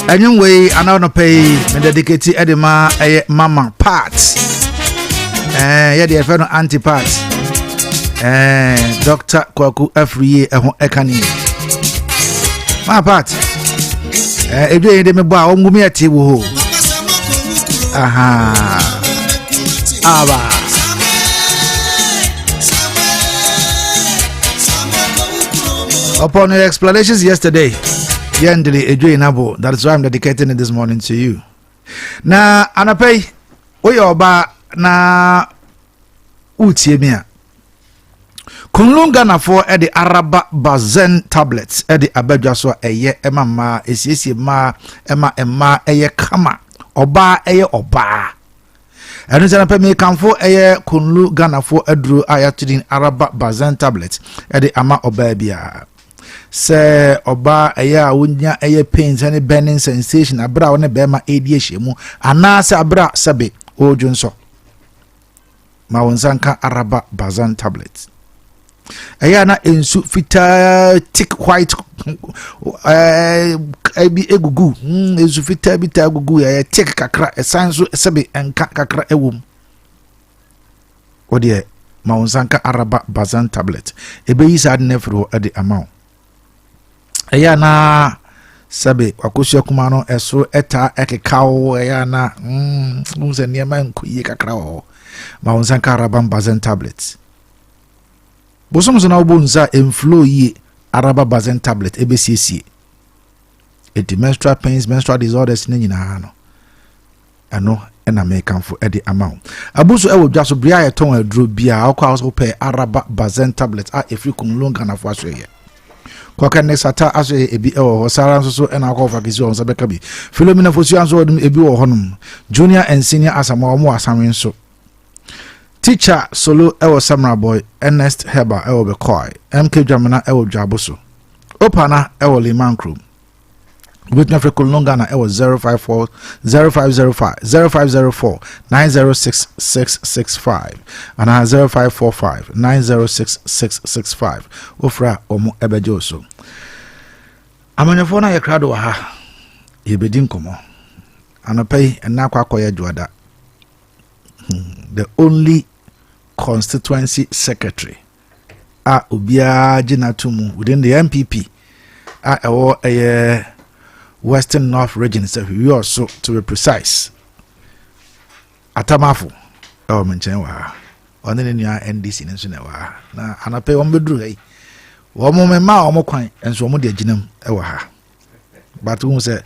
anyway, another pay me dedicate edema mama part. Yeah, the friend anti part. Dr. Kwaku Afriye ekani. My part. Ebi de me ba omgumi ati wo. Aha. Aba. Upon your explanations yesterday, that is why I'm dedicating it this morning to you. Na anapay oyoba na utiemia. Kunlunga na for the Araba Bazen tablets the Abia so eye emama esiesi ma ema eye kama oba eye oba. Enu sana pe me kanfo eye kunlu Ghana for adru ayatudin Araba Bazen tablets the ama oba bia. Se oba eye wonya eye pains and burning sensation abra one be ma edi ehemu ana se abra sabe ojunso. Ma wonsanka Araba Bazen tablets. Ayana ensu fita thick white ebi egugu ensu fita bita egugu ya thick kakra esanso sebe enka kakra ewom odie ma wonsanka Araba Bazen tablet ebe yi sad nefro ade amount ayana sebe akosua kuma no eso eta ekekawo ayana unse niema nkuye kakra wo ma wonsanka Araba Bazen tablets. Bosom na obunza inflow ye Araba Bazen tablet ebcc. It menstrual pains, menstrual disorders ni nyina no. Ano na make for the amount. Abuso e wo dwa so bria ye ton aduro bia akwa so pe Araba Bazen tablet a efri kunlonga na fo aso ye. Kwaka next ata aso ye ebi e wo sara so na akwa fa kisi on so beka bi. Philomena fosu anso odum ebi wo honum. Junior and senior asama omo asanwen so. Teacher Solo Ewo Samra Boy Ernest Heba Ewo Bekoi MK Jamana Ewo Jabuso Opana Ewo Limankrum with Africa Longana Ewo 0504 906 and 0545 906 665 Ofra Omo Ebejoso Amanyafona Yakrado ha Yebedin Komo Anapay and Nakwa Koya Juada. The only constituency secretary Ubia Jinatumu within the MPP a Western North region, so we also to be precise Atamafu Menchewa on the NDC National na anape ombedru womo mema omo kwan enso omo de ginam ewa but who say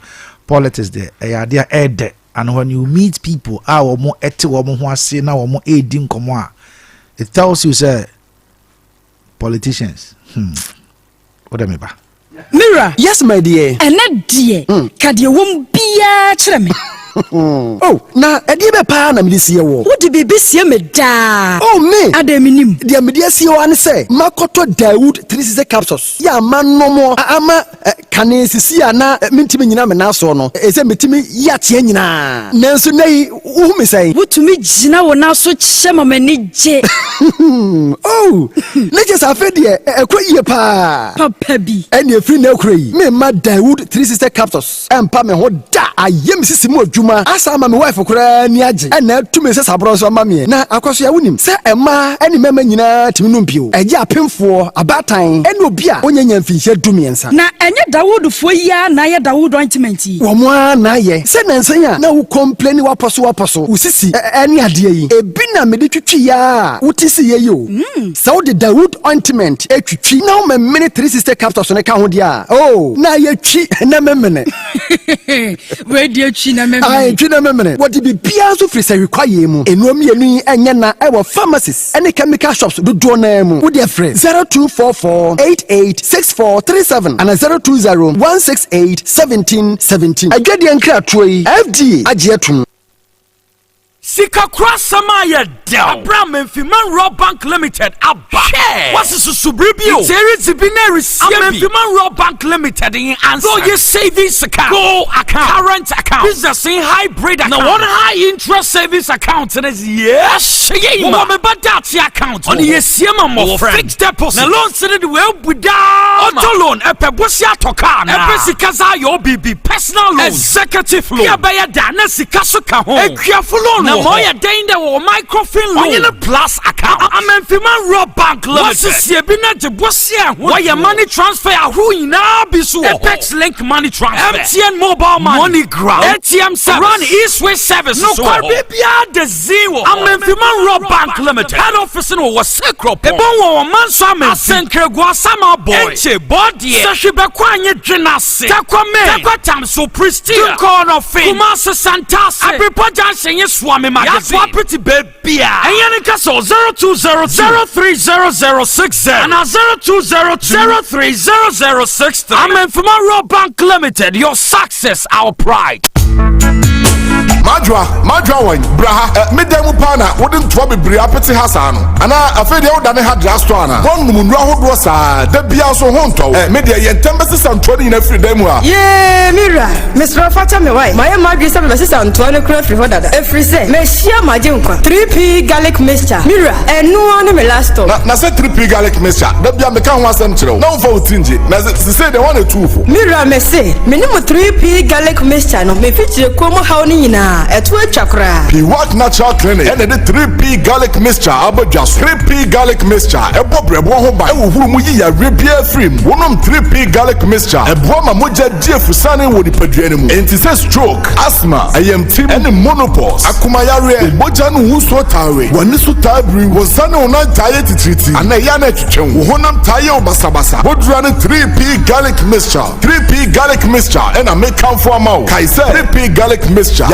politics there dia ede. And when you meet people, our more eti womo ho ase na womo edi nkomo a, it tells you say politicians. What am I ba? Mira, yes my dear. Ena dear. Kade wom bia kire me. Oh, na edi be pa na me sie wo. Wo de bebe sie me da. Oh me. Adaminim. De me de sie wo an say, makoto Dawood 360 capsules. Ya manomo ama kane sisi ana mentimi nyina me na so no. Ese metimi ya tie nyina. Nanso nei wo me say. Wotumi gina wo na so chema mani je. Oh, neje sa fe de ekwa iye pa. Papa bi. Eni efri na ekura yi. Me ma Dawood 360 capsules. Empa me ho da. Ayem sisi mo asa ma me wife kura ni age na tumi se sabro so ma me na akoso ya wonim se ema eni mema nyina timi no mpio eje apemfo abatan eni obi a onyanya mfinhye dumiensa na enye Dawood fo ya na ye Dawood ointment wo mo na ye se nansan ya na wo complain waposo usisi eni ade yi ebi na me de twitwi ya wutisi ye yo se wo de Dawood ointment etwitwi na wo me 360 capsules ne ka ho dia oh na ye twi na memene we de twi na memene ai twi na memene what be bia so free say require mu enuom yenu enye na e wo pharmacies any chemical shops do do na mu wo de free 0244886437 and 0201681717 adwade nkra toyi FD agye atum Sika Krasama ya down. Abraham and Fiman Raw Bank Limited. Abba. What's the Subribio? There is a binary Fiman Raw Bank Limited in answer. So you savings account, go account, current account, business in hybrid account. Now one high interest savings account and is yes. What about that account? On the Yesiama more fixed deposit. Now loan said it will be down. Auto loan, a Pebusia Tokana, a Pesikaza, your BB personal loan, executive loan. Yabaya Dana Sikasuka home. A careful loan. Now Moya Dana or microfilm loan. In a plus account. I'm in Fiman Raw Bank Limited. What's this Yabina de Bosia? Why your money transfer? Who in Abisu? Apex Link money transfer. MTN mobile money grab. ATM service. Run East West service. No Caribbean the zero. I'm in Fiman Raw Bank Limited. Head office in was sacred. The Bon Mansam Asenke Guasama boy. Enche body. Sashibakwanye Genasi. Takwame. Takwatam so pristine. Corner fame. Kumasa Santas. Abipa Jansen Swami Magazine. That's pretty baby. And Yanika so 020-030060 and 020-030063. I'm in Fiman Raw Bank Limited. Your success, our pride. Madra one, Braha, Midem Pana, wouldn't trouble Bria Petty Hassan, and I feel the old Dana Drastwana. One Munra was the Biaso Honto, Media Tempest and 20 in every demo. Yeah, Mira, Miss Rafata, my wife, my Margaret, my sister, and 20 crop for that. Every say, Messia Majunka, 3P Gallic Mixture, Mira, and no one in the last one. Now, say 3P Gallic Mixture, the Biamecan was central. No for Tingy, as it say they want a two. Mira, may say, minimum 3P Gallic Mixture, no, may feature Como Haunina. At work chakra. Piwak Natural Clinic and the 3P Garlic Mixture. Abia 3P Garlic Mixture. A bob reboba. A ribia frame. One 3P Garlic Mixture. A broma moja Jeff Sani would the pedrenum. And it says stroke, asthma, IMT, and monopause. Akumayare, Bojan Wuso Tawe. Wanisu Tabri was Sani on a diet treaty. And a yana chichen. Honam Tayo Basabasa. What ran 3P Garlic Mixture. 3P Garlic Mixture. And I make come for a mouth. Kaisa 3P Garlic Mixture.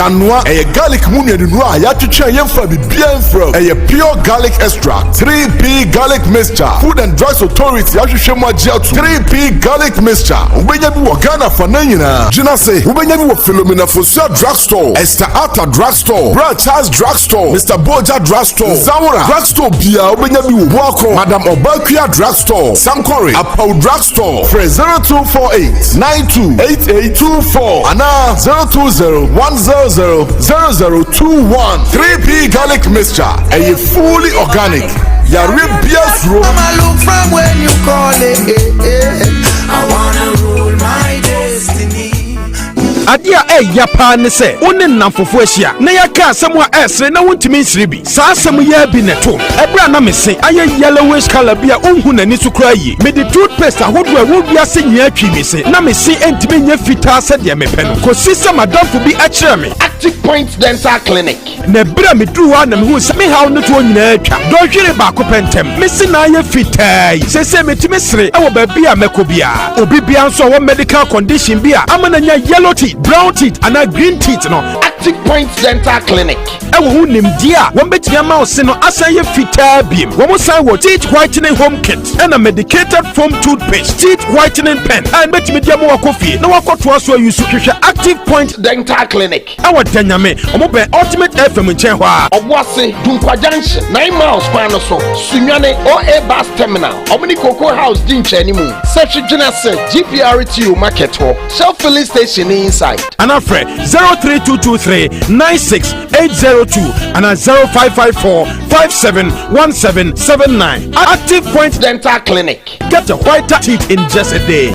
A garlic munia de noa ya to try for the bien from a pure garlic extract 3P garlic mixture Food and Drugs Authority ya hwehwe mo agye 3P garlic mixture ubenya bi wo Ghana fa na nyina gina say ubenya bi wo Philomena Fosia drugstore Esther Arthur drugstore Brad Charles drugstore Mr Boja drugstore Zawura drugstore bia ubenya bi wo Boako Madam Obakia drugstore Sankore Apau drugstore for 0248 928824 and 020 0021 3P garlic mixture a fully organic Yaribia's room. I'ma look from when you call it. I wanna rule my destiny. Adia yapa ne se woni namfofo ahia na yaka asɛm a ɛsere na wontumi nsere bi saa asɛm ya bi neto ɛbra na mese ayɛ yellowish color bi a onhu nani so kra yi me de toothpaste ahodo a wo bia se nyia twi mi se na mese entimi nya fitaa sɛ de mepɛ no ko sisa madamfo bi akyerɛ me Active Point Dental Clinic na bra me duru wa na me hu sɛ me haw no to nyina atwa do hwere ba ko pɛntɛm mese na ayɛ fitaa yi sɛ metimi sere ɛwɔ ba bia mɛkɔ bia obi bia nso wɔ medical condition bia amana nya yellow teeth brown teeth and a green teeth no Active Point Dental Clinic ewo hu nimdi a won betimi ama o se no asan ye fitaa biem wo mo san wo teeth whitening home kit and a medicated foam toothpaste teeth whitening pen and betimi dia mo wakofie na wakoto so use hwehwe Active Point Dental Clinic ewo danyame omo be Ultimate FM nchen ho a oboase Dunkwa Junction 9 miles kwan no so Sunwane OA bus terminal omni Cocoa House din chanimu search Genese GPRTU market ho Shell filling station inside and afre 03223-96802 and 0554-571779 Active Point Dental Clinic. Get a whiter teeth in just a day.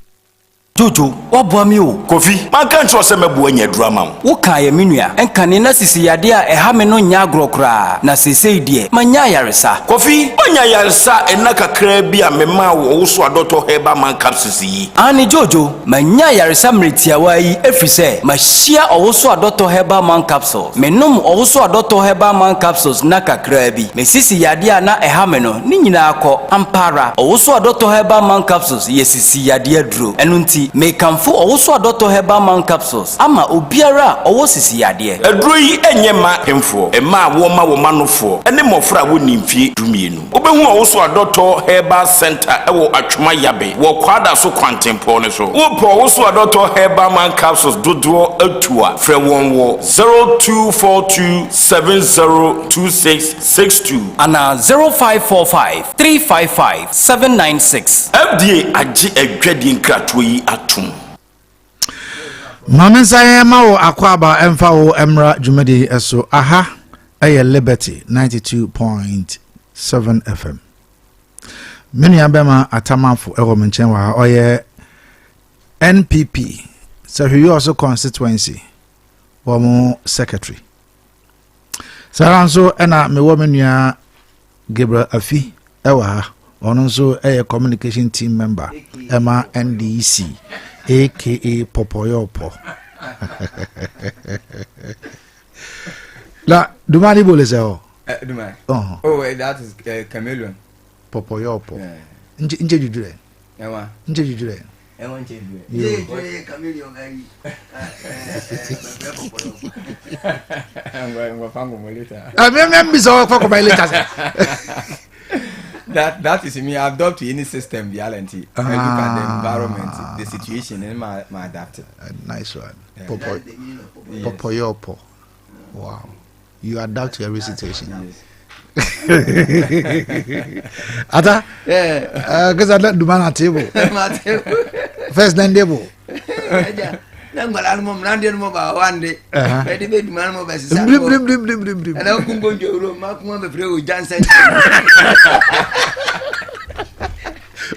Jojo, what boy o? Kofi, man can't trust him a boy in your drama. What can you mean? And can you not see idea a hameno nyagro kra? Na say dear, manya yaresa. Kofi, manya yaresa, and naka crabby and mema also a daughter heba man capsisi. Ani Jojo, manya yaresa mritia wai every say, my share also a daughter heba man capsule. Menum also a daughter heba man capsules naka crabby. Me sisi yadia na a hameno, nina ko ampara, also a daughter heba man capsules, yes, see yadia drew, and unti. enti mekamfo owoso adotto herbal man capsules ama obiara owo sisi yade aduro yi enye ma hemfo ema wo ma wo manofo ene mofra wo nimfie dumienu obehu owoso adotto herbal center ewo atwoma yabe wo kwada so kwantempo ne so wo po owoso adotto herbal man capsules dodo atua frɛ won wo 0242702662 ana 0545355796 FDA agi adwadi nkrato yi atum Mama say ma wo akwaba emfa wo emra dwumadi eso aha Liberty 92.7 FM. Many abema atamafo ewo menchen wa oye NPP so he also constituency wo secretary. Saranso ena mewo menua Gabriel Afi ewa ha ono so communication team member Emma NDC aka Popoyopo. La Dumani Boleseo. Dumani. Oh, that is chameleon. Popoyopo. Inje judule. Ewa. Inje judule. Ewa inje judule. Chameleon I'm fango molita. I'm bizarre for my later. That is me. I adopt to any system reality. I look at the environment, the situation, and my adapt it. Nice one. Popoyopo. Wow. You adapt to every situation. Ada? Yeah. Because I let do man at table. First then table. Nangala mo mnande mo ba wande. Edi be man mo ba sisa. Blim. Ala kungo joro ma kuma be free o Jansen.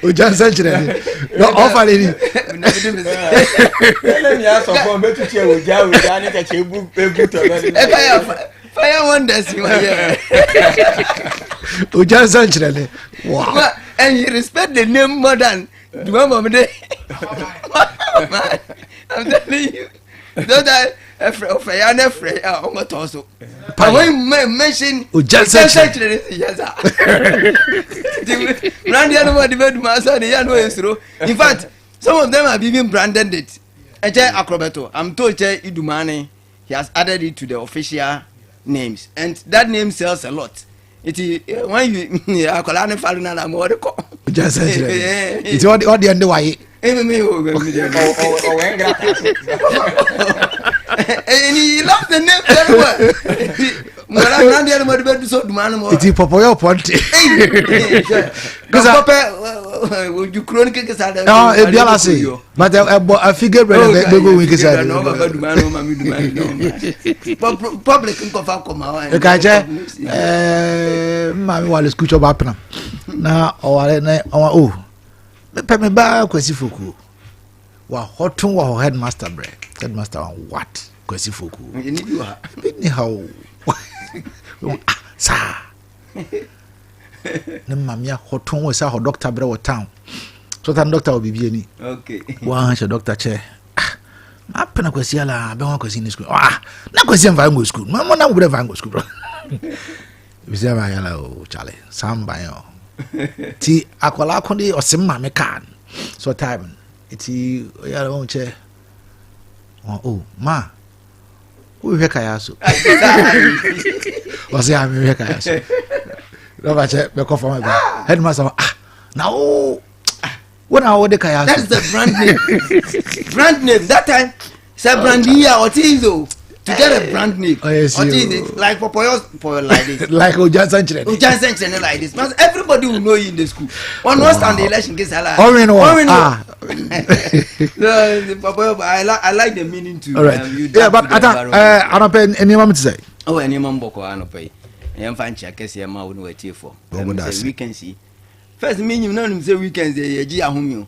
O Jansen chire. No offer ni. Let me ask for me to che o ja ni ta che bu to. Fire wonders you here. O Jansen chire. Wow. And you respect the name more than the mama me. I'm telling you. Don't I afraid on my torso. I won't mention just yes. In fact, some of them have even branded it. Acrobato. I'm told Idumane, he has added it to the official names, and that name sells a lot. It is when you are calling Faluna more. Just it's what the underway. And he loves the name very well. It's Popoyo Ponte. Would you chronic? No, a Bialasi, but a figure we can say. Public and Kofakoma. The Kaja, Mammy Wallace Kucho Bapna. Now, oh. Peme ba kwesi foku wa hotun wa headmaster bre headmaster what kwesi foku ni how sa ne mamia hotun wa sa ho doctor bre wa town so tan doctor will be ni okay wa ha doctor che ma pena kwesi ala be wa kwesi ni school na kwesi mva ngo school ma na wo mva ngo school bro bisa ba yala o chale samba yo ti akwala akonde osimma me kan so time iti ya won che oh ma wo hwe kaya so o se am hwe kaya so no ba che be ko fama ba headmaster na when I order kaya so that's the brand name that time say Brandia Otizo to get a brand name. Oh, yes, like for like this. Like Jansen like this. But everybody will know you in the school. One was on the election case. I like the meaning too. All right. Yeah, but I don't pay any moment to say. Oh, any man boko I don't pay. I am fine check case your mouth wait here for. We can see. First meaning none say weekends they G home you.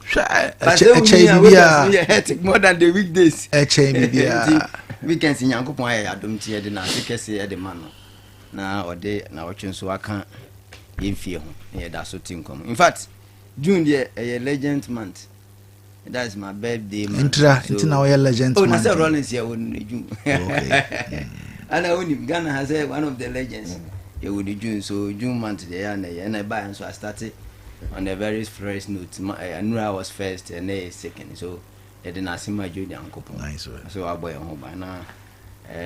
More than the weekdays. Weekends in Yanko Poy, I don't see the Nancy at the man. Now or day now watching so I can't in fear. Yeah, that's what thing come. In fact, June a legend month. That's my birthday. It's now a legend. Oh, I said Rollins here wouldn't June. And I only Ghana has one of the legends. It would be June, so June month there and I buy and so I started on the very first note. I knew I was first and they second. So e de na asema jodi ankopon nice so aboy ho ba na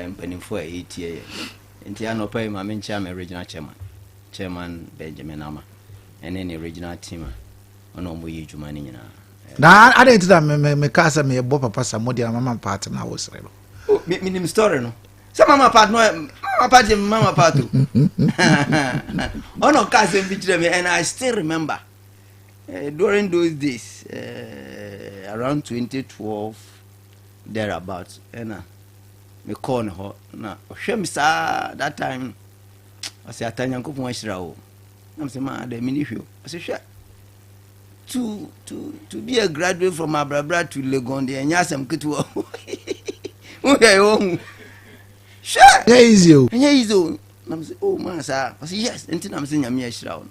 mpanimfo a etie nti anopa ma me ncha me regional chairman Benjamin Ama ene ne regional team ono mo yi juma ni nyina na ade nti da me kasa me bo papa samodi na mama part na wo sere no minim story no so mama part no mama part ono kasa mbichire me and I still remember during those days around 2012 thereabouts and me call no na ohwem sa that time I say atanya nkopon ahira o na me say ma da mini hweo I say hwe to be a graduate from Abia to Legon de enya asem ketewa okay oh sure easy na me say oh man sir I say yes enti na me say nyame ahira o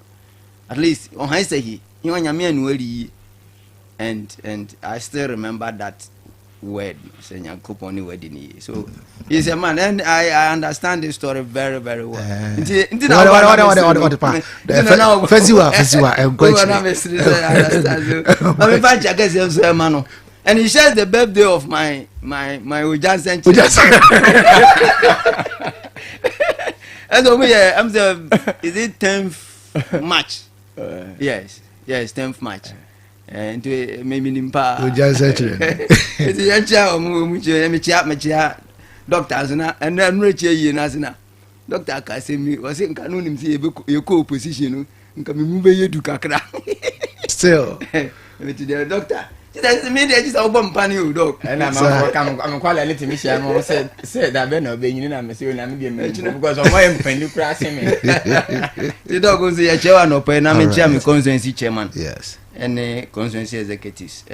at least on high say he nyame anu ari and I still remember that word saying Yakuponi wedding. So he's a man, and I understand this story very, very well. And he shares the birthday of my Ujansen. And so I'm the is it 10th March? Yes, 10th March. And maybe nimpa it's a yacha mucho doctors and then rich ye nazina doctor ka say me was in kanu nim say you co position nka me move ye du kakra still me to the doctor just me dey just obom pani o doc and I'm call a little mission mo say that be na be yin na me say na me be me because of my pen crash me the dog go say chairman no pe na me chairman constituency chairman yes and constituency executives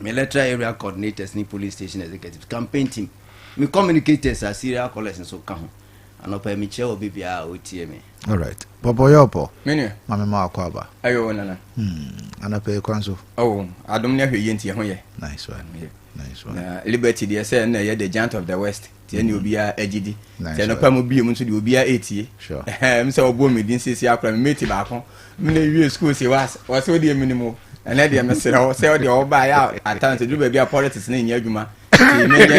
military area coordinators ni police station executives campaign team me communicators are serial callers so ka ho anopa me chair obi bia o tie me all right popo yopo menu mama ma akwaba ayo nana anopa e kwanso oh adom ne hwe yenti ho ye nice one liberty dey say na ye the giant of the west tie ni obi a agidi tie no pa mo bi mu so de obi a etie sure me say obo me din sisi akra me meti ba ko me na wie school say was o dey minimum and then me say o say o dey oba ya atante du ba bia politics na nya adwuma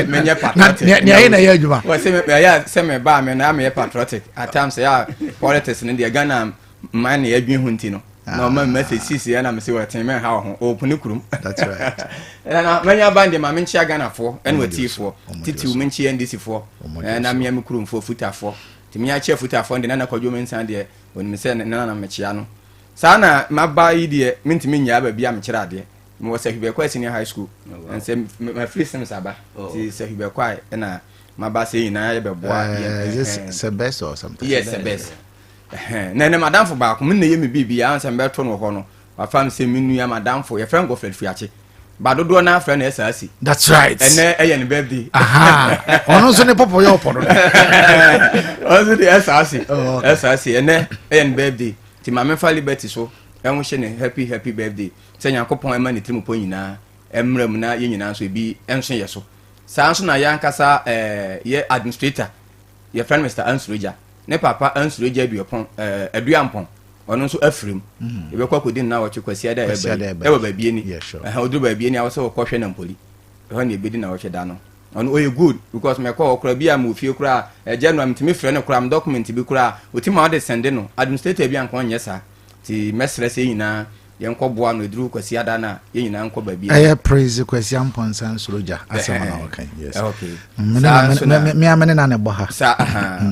menye patriotic na ya adwuma o say me ya say me ba me na me patriotic at times ya politics na dey Ghana man na adwin hu nti no na o ma message sisi ya na me say o ten me ha ho o puni kurum that's right na manya band ma me nchia Ghana fo ene watifo titi me nchia NDC fo na me am kurum fo futafo ti me achia futafo ndi na kwadwo me nsan de oni me say na me chia no sana maba yi de mintimi nya ba bia me kira de me was Sahibe Kwa senior high school and say my free sims aba ti Sahibe Kwa na maba say na ya be boa is the best or something yes the best na madam for ba ko me na ye me bibia ansem be to no ho no wa fam say me nua madam for your friend go friend fiache ba dodo na friend na SRC that's right and na birthday aha ono so ne popo yo podo also the SRC and na birthday ti ma me fa liberty so enwo hye ne happy birthday se Yakopon ema ne trimu po nyina emram na ye nyina so bi enso ye so saa nso na ya nkasa ye administrator ye friend Mr. Ansureja ne papa Ansureja aduapon aduampon ono nso afrim e be kwa kodin na wo kwasi ada e ba bie ni oduru ba bie ni awo se wo kwohwe na mpoli ho ne ebedi na wo hwe da no ono oye good because me kwa okra bia ma ofie kura January mtimi frɛ no kura am document bi kura otima wo de send no administrator bia nko nyɛ sa ti mesre se nyina ye nko boa no eduru kwasi ada na ye nyina nko ba bia eh praise kwasi amponsa Ansureja asema na okay yes okay me amene na ne bo ha sa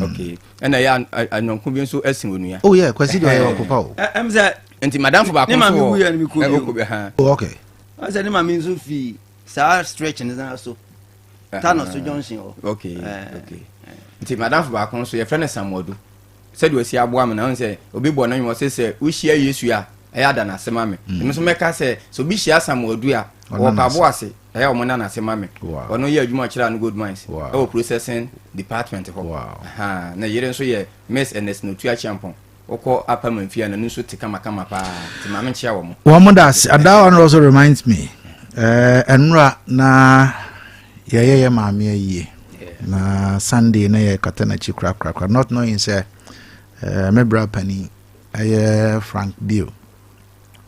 okay ena ya anonko bi nso asin onua oh yeah kwasi do ya okopa o em say enti madam for ba ko so okay I said ma me nso fi sa stretch na so Thanos Johnson okay nti madam for ba ko nso ye friend Samodu said we see aboa me na say obi bo na nwo say we share Yesu a eya da na asema me me so meka say so bi share Samodu a wo ka bo ase eya o mo na asema me ono ye adwuma kira no good minds e processing department ho ha na yere nso ye Miss NS no tua champion oko apa manfia na nso tikama kama pa ti ma me chia wo mo das that one also reminds me enra na ye maame ayi na Sunday na ye katana chi kra not knowing say me bra pani Frank Bill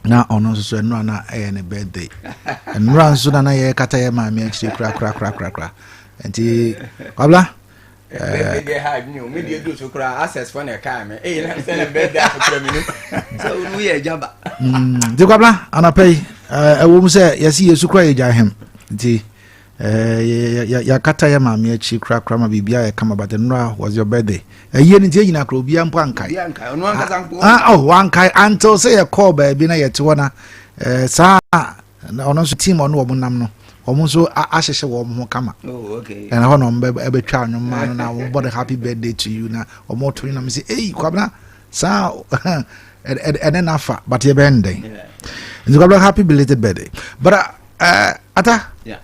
na ono so enura na ne birthday enura nso na ye kata ye ma me akire kra enti kwabla birthday hard new media do so kra access for na car me na say birthday for me so we e jaba di kwabla anapay ewo mu say yesi yesu kra ye jahem enti ya kata ye ma me akire kra ma bibia ye kama but enura was your birthday ye ni tie nyina kra obi ampo ankai ono anka sampo wankai until say a call baby na yete wona sa ono so team ono wo nam no omo so ahyehye wo mo kama okay and hono mbe betwa anwo ma no na wo body happy birthday to you na omo to na me say hey kwabna sa and afa but ye birthday kwabna happy belated birthday but ata yeah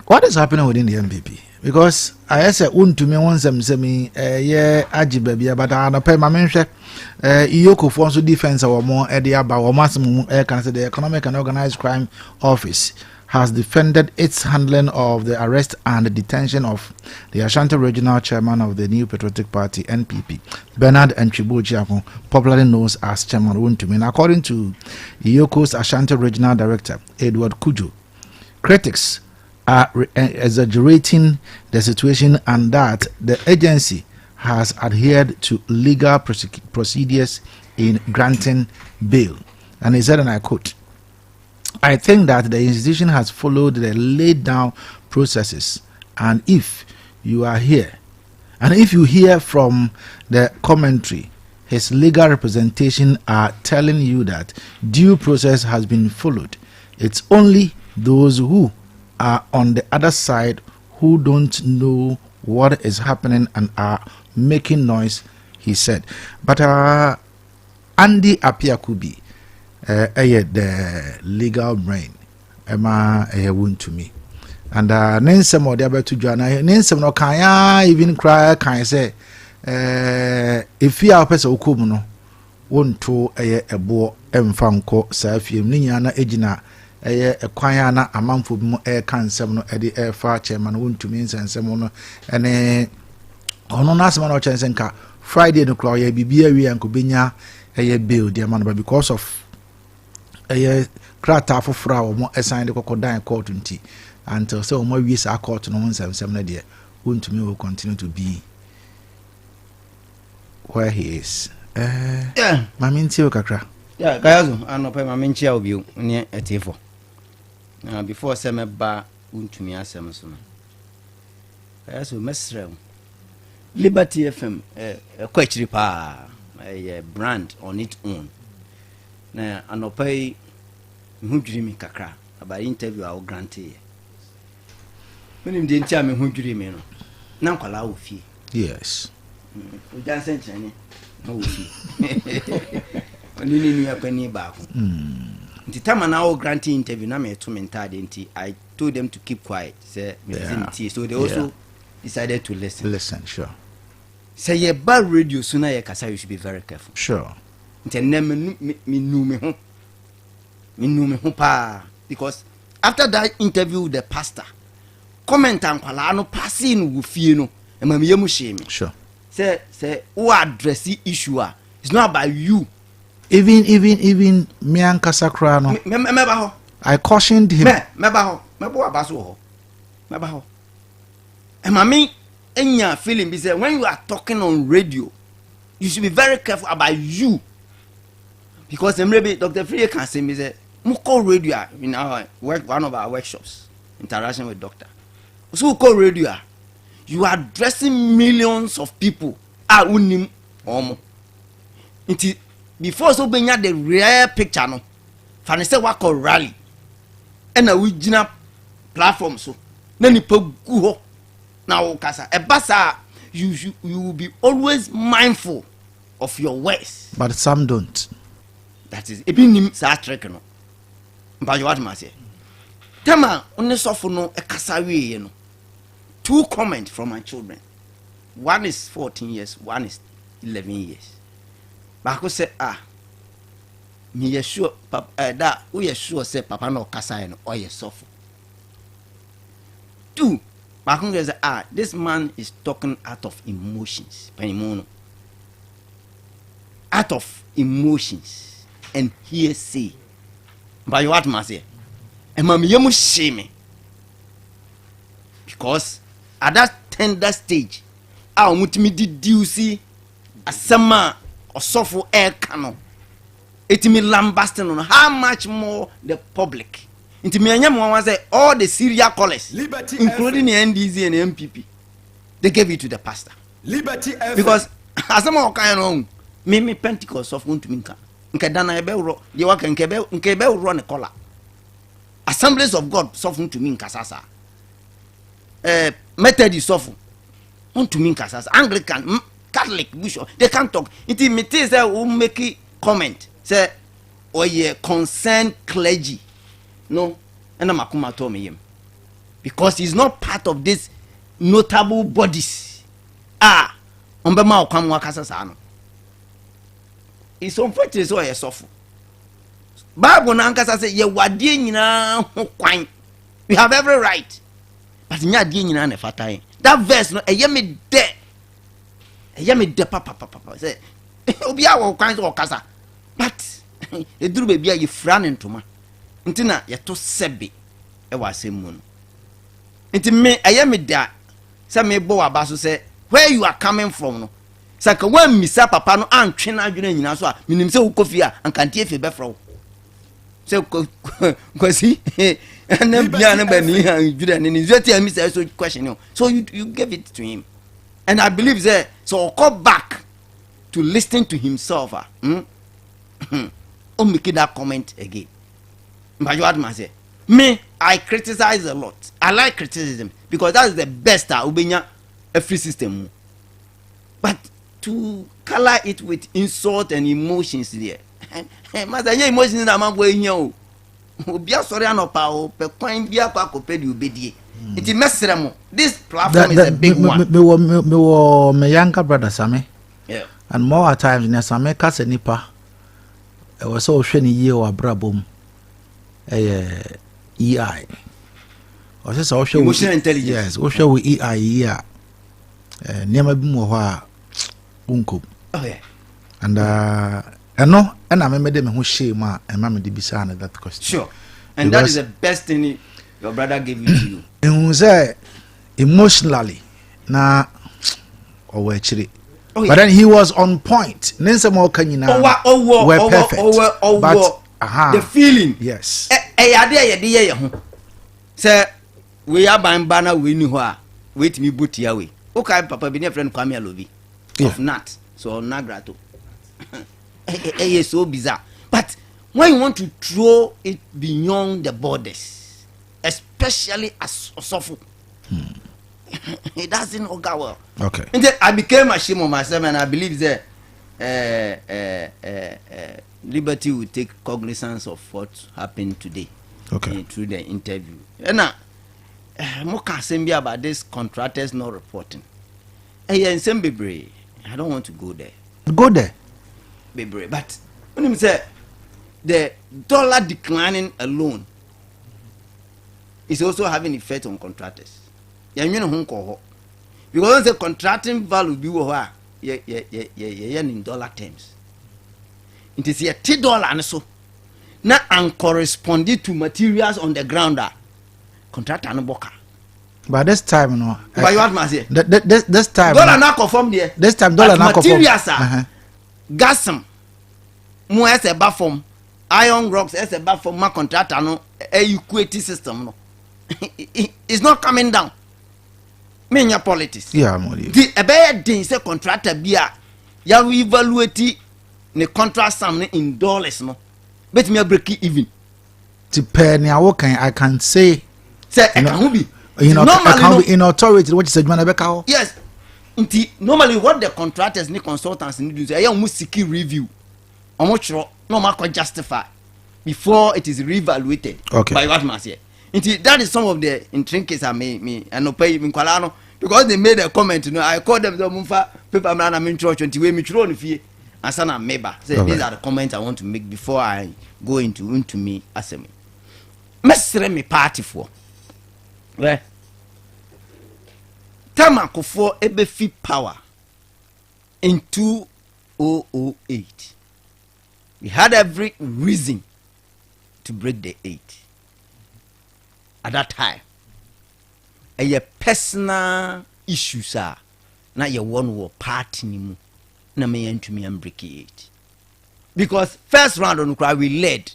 what is happening within the MPP? Because I said to me once me yeah ajibabi but I pay my mention Iyoko for so defense or more Ediaba or maximum can say the Economic and Organized Crime Office has defended its handling of the arrest and the detention of the Ashanti Regional Chairman of the New Patriotic Party (NPP), Bernard Enchibojiako, popularly known as Chairman Wontumi. And according to Iyoko's Ashanti Regional Director Edward Kujo, critics are exaggerating the situation and that the agency has adhered to legal procedures in granting bail. And he said, and I quote, "I think that the institution has followed the laid down processes, and if you hear from the commentary, his legal representation are telling you that due process has been followed. It's only those who are on the other side who don't know what is happening and are making noise," he said. But Andy Apia Kubi, the legal brain, Emma to me. And Nensem or the other to Joanna, Nensem no can even cry, can say, if you are person Okumuno, won't to a bo emfanko, Safi, Niniana Egina. A kwayana amanfo mu kan sem no e de fa chairman wontumi nsensem no ene ono na asema no chense nka Friday no kro ya bibia wi anko benya bill de man because of krata afofra wo mo assign de kokodan court nti until say o mo wi sa court no nsensem na de wontumi will continue to be where he is. Mami nti o kakra. Yeah, kayazo anope mami nchi obi ne etifo. Before some ba untumi asem so no. Kayazo mesrem. Liberty FM kwachiri pa a brand on its own. Na anope nhudwiri mi kakra about interview I grantee. When him dey ntia me nhudwiri mi no. Na nkwala ofie. Yes. O jansen chane. No ofie. Only new yapani back. The time an hour granting interview, na me to mentality. I told them to keep quiet. Say so they also decided to listen. Listen, sure. Say ye bad radio sooner ye kasa, you should be very careful. Sure. Me knew me pa because after that interview with the pastor, comment and kwala no passing with fear no, and me yemu shame. Sure. Say who address the issue it's not about you. Even me and Kasakra no. I cautioned him. Meba ho. And mami enya feeling be say when you are talking on radio, you should be very careful about you. Because maybe Dr. Free can say me say mo call radio in our work, one of our workshops, interaction with doctor. So call radio, you are addressing millions of people. Unim omo. Inti before so benya the rare picture no. Fane say wa call rally. And a original platform so. Na nipa gu ho. Na wo kasa. Ebasa you will be always mindful of your words. But some don't. That is ebi nim sa trick no. Mpa you what ma say. Tema onne sofo no e kasa we no. 2 comments from my children. One is 14 years, one is 11 years. Bako say me ye sure papa that we sure say papa no kasa no or ye suffer. 2 Bako say this man is talking out of emotions. Out of emotions and hearsay But you what must say? And mammy, you must shame me. Because at that tender stage, I want me did you see a summer or soft air cannon. It me lambasting on how much more the public. Into me and was all the serial callers, including the NDZ and MPP. They gave it to the pastor. Liberty because as some kind of me Pentecost of want to minka. Nkadana ebero, the work nkebe run a collar. Assemblies of God soften to minka sasa. Methodist soften. Want to minka sasa. Anglican, Catholic, Bishop, they can't talk. It imitates who make a comment. Say, oh yeah, concerned clergy. No, and I'm a told me him. Because he's not part of this notable bodies. Umbema okam wakasa no. It's unfortunate so you suffer. Bible na nkasa say ye wade nyina ho kwan. We have every right. But nya de nyina na fatai. That verse no eye me de papa say obi a wo kwan so okasa. But eduru be bia ye fra ne ntoma. Ntina ye to sebe e wa asemu no. Nti me eye me da say me bo aba so say where you are coming from no. Say ka wan misa papa no antwe na adwene nyina so a minim say wo kofi a ankante efe be fra wo. Say kwasi na bia na ba ni adwene ni zeti am say so question. So you give it to him. And I believe say so come back to listen to himself. Make that comment again. But you what say? Me, I criticize a lot. I like criticism because that is the best ubenya every system. But to color it with insult and emotions there. Master, your emotions na man go in you. Obia sorry anopa o pe kwan bia kwa kopedi obedie. It mesremo. This platform is a big one. Me younger brother Same. Yeah. And more at times in Same kase nipa. I was so shiny year or brabum. EI. Or just also emotional intelligence. Yes, also with EI yeah. Never be more unko. Oh yeah. And no, and I remember them who shame and mamma de Bisana that question. Sure. And because that is the best thing your brother gave it to you. And say emotionally na or actually. Oh, yeah. But then he was on point. Nense mo kanyina. Were perfect. But the feeling. Yes. Ye ho. Say we are bana we ni ho a wait me boot ya we. Okay papa bi ne friend Kwame Alobi of Nat. So Nagrato. It's so bizarre. But when you want to throw it beyond the borders, especially as Osofu, it doesn't go well. Okay. And then I became ashamed of myself, and I believe that Liberty will take cognizance of what happened today. Okay. Through the interview. And now, more can about this contractors not reporting. I don't want to go there. Go there. But when you say the dollar declining alone is also having effect on contractors. Because the contracting value be in dollar terms. It is $10 and so now and corresponding to materials on the ground contract and boka. But this time no. But you what must say? This time dollar not confirm there. This time dollar not confirm. Materials gasm mo as a bafom iron rocks as a bafom ma contractor no equity system no. It's not coming down. Menya politics. Yeah, mo. The ebe din say contractor bia ya evaluate the contract sum in dollars no. Bet me break even. To pay ni I can say can be. In authority what you said man yes. Normally what the contractors and consultants need to do is almost seek review. How much no matter justify before it is reevaluated. Okay. By what must say. That is some of the intricacies I me and no pay in Kualano because they made a comment. I called them the Mumfa paper man I'm in church until we meet on fee and son of Meba. These are the comments I want to make before I go into me assembly. Mestre me party for where Tamako for Ebefi power in 2008. We had every reason to break the 8 at that time. A personal issues are na ye one war party ni mu na me yen to me and break it. Because first round on cry we led.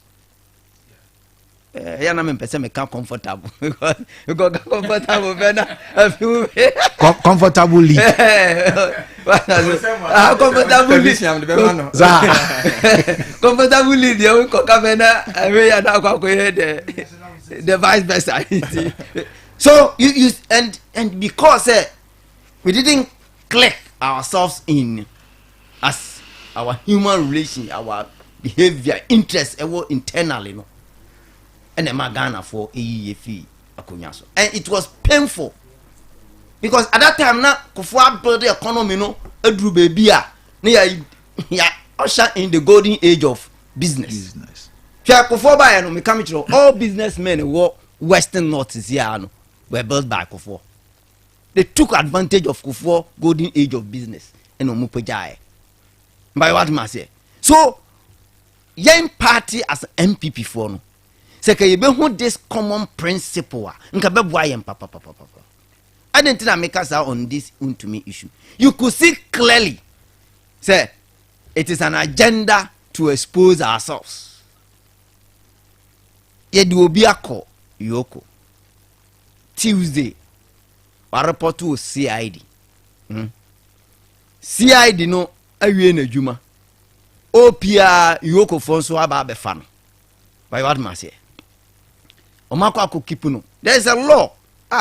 Yeah, na me pese me can comfortable because comfortable better comfortably. Comfortably the we ko kamena we ya na kwa the vice versa. So you and because we didn't click ourselves in as our human relation, our behavior, interest, internally, no. And the Magana for a year fee, and it was painful because at that time now, Kufwa build the economy, no, a drew baby, usher in the golden age of business. Kufwa by no, me come to all businessmen who Western North is here, no, were built by Kufwa. They took advantage of Kufwa golden age of business and Omupejai. By what must say? So, young party as MPP for no. Say you be hold this common principle. Nka be boy em papa. I didn't think I make us out on this to me issue. You could see clearly. Say it is an agenda to expose ourselves. Ye do Abia ko Yoko. Tuesday, I report to CID. CID no awie na juma. Opia Yoko fonso aba be fan. By what must say? Omako keep no. There is a law.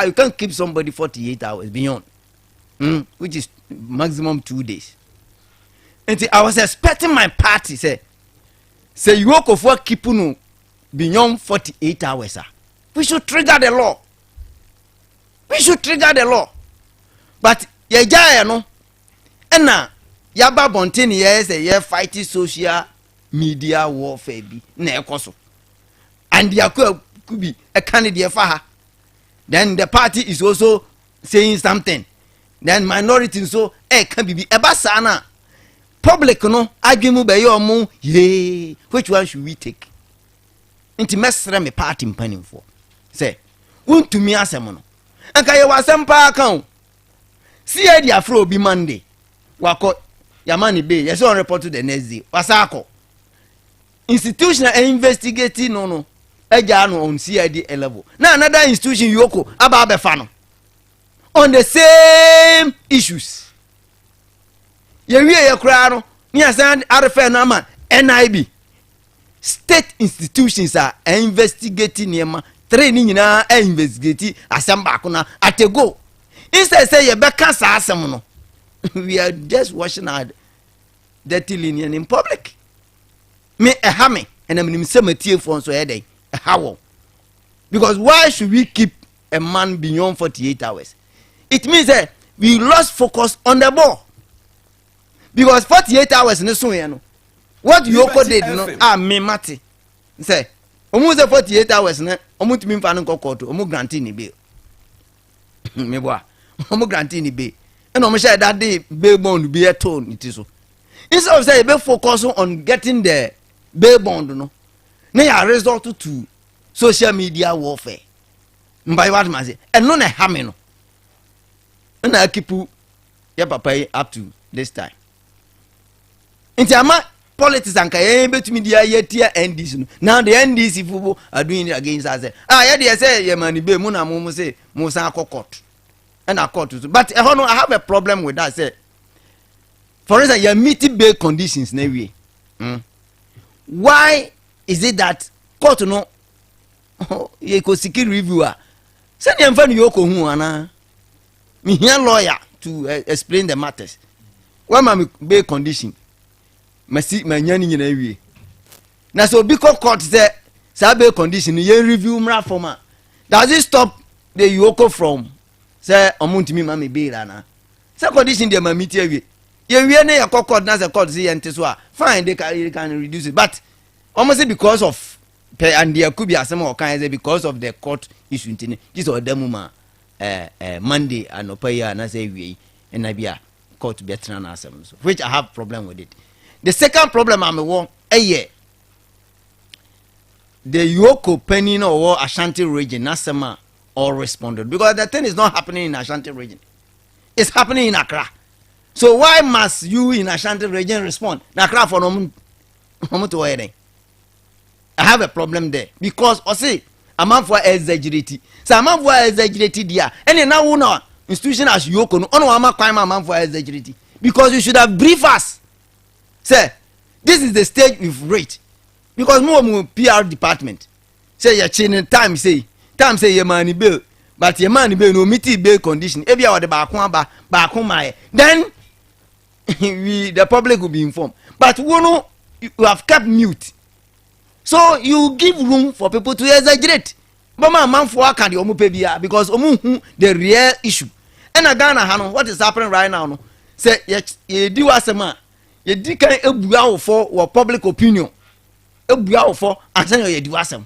You can't keep somebody 48 hours beyond, which is maximum 2 days. And I was expecting my party say you walk for keep no beyond 48 hours. We should trigger the law. But ye jaya no, and now yaba bontin yes ye fighting social media warfare bi na ekoso, and there could be a candidate for her. Then the party is also saying something. Then minority so can be ebasana. Public no argument by your mo ye. Which one should we take? Inti mesra me party planning for. Say, won't to me asemono. Anka ye wasempa account. See the afro be Monday. Wako yamani be. Yes on report to the next day. Wasako. Institutional investigating no. Ejano on CID level. Now another institution Yoko Ababe Fano on the same issues. Ye crown near San RFN Nama NIB. State institutions are investigating Yama, training na investigating Asambakuna at a go. Instead say ye beka sasamono. We are just washing our dirty linen in public. Me a hammy and I'm in cemetery for so headache. How? Because why should we keep a man beyond 48 hours? It means that we lost focus on the ball. Because 48 hours in the sun, what Yoko did, me mati. Say, almost 48 hours, almost me fan kokoto, almost granting bail. Me boy, almost granting bail. And almost that day, bail bond be a tone, it is so. Instead of saying, be focus on getting the bail bond, no. Now resort to social media warfare. By what man say, and none harming no. And I keep your papa up to this time. Into ama politics and able to media yet here NDC. Now the NDC people are doing it against us. Yeah, they say yeah man, be muna mumu say musa court. And I court too. But I have a problem with that. Say, for instance, you meeting bail conditions na way. Why is it that court no ye ko security reviewer send them fan Yoko hu ana me here lawyer to explain the matters. Why my bail condition masi manyani nyina wie na so because court say bail condition ye review mra forma. Does it stop the Yoko from say omuntimi ma me bail ana say condition dey ma meet wie ye wie na your court na say court say ente so fine they can reduce it, but almost because of and there could be some or kind because of the court issue. This or demuma Monday and Opaya and I say we and Abia court better than us, which I have problem with it. The second problem I'm a year the Yoko Penny or Ashanti region, Nasema, all responded because the thing is not happening in Ashanti region. It's happening in Accra. So why must you in Ashanti region respond? Accra for no to I have a problem there because I say a man for exaggerated. So a man for exaggerated there. And now no institution as Yoko no ama crime a man for exaggerated because you should have briefed us. Say this is the stage we've reached because more PR department say you're changing time say your money bill. But your man be no meet bail condition. If you are the back home, then the public will be informed. But you have kept mute. So you give room for people to exaggerate. But my man for can the pay because the real issue. And again, what is happening right now? Say you do as a man, you can't for public opinion. For and say you do as a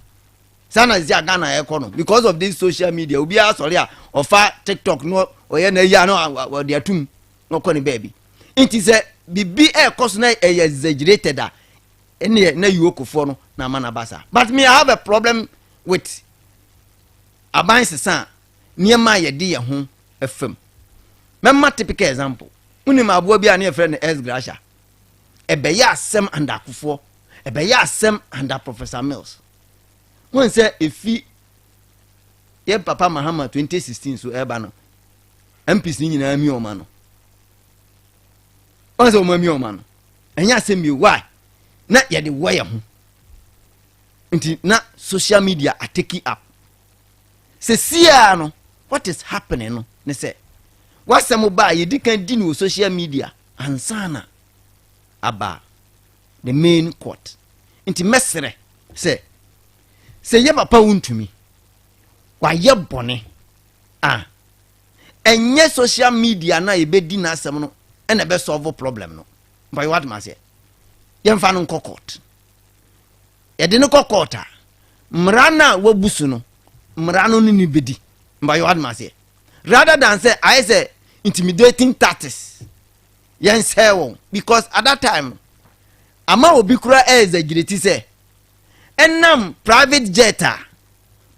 Sana is Ghana economy because of this social media. Ubi sorry or far TikTok no or ya no their tomb no koni baby. It is a be a cost na exaggerated that any na you for no na manabasa. But me I have a problem with Aban Sesan near my idea home a film. Memma typical example. Uni ma bo bia na friend S Gracia. E be ya sem under Akufo. E be ya sem under Professor Mills. When say if ye Papa Mahama 2016 so eba no MPs ni nyina mi o ma no once o ma mi o ma no enya say me why na ye de wire ho nti na social media are taking up se sia no what is happening no ne say wasem ba ye di kan di no social media ansana aba the main court nti mesere say ye papa wuntumi wa ye bone enye social media na ye be di na asem no e na be solve problem no but what ma say ye mfa no court ye de no court mrana wabusu no mrano ni bedi but what ma say rather than say I say intimidating tactics yen say won because at that time ama obi kura exaggerate say enam private jetter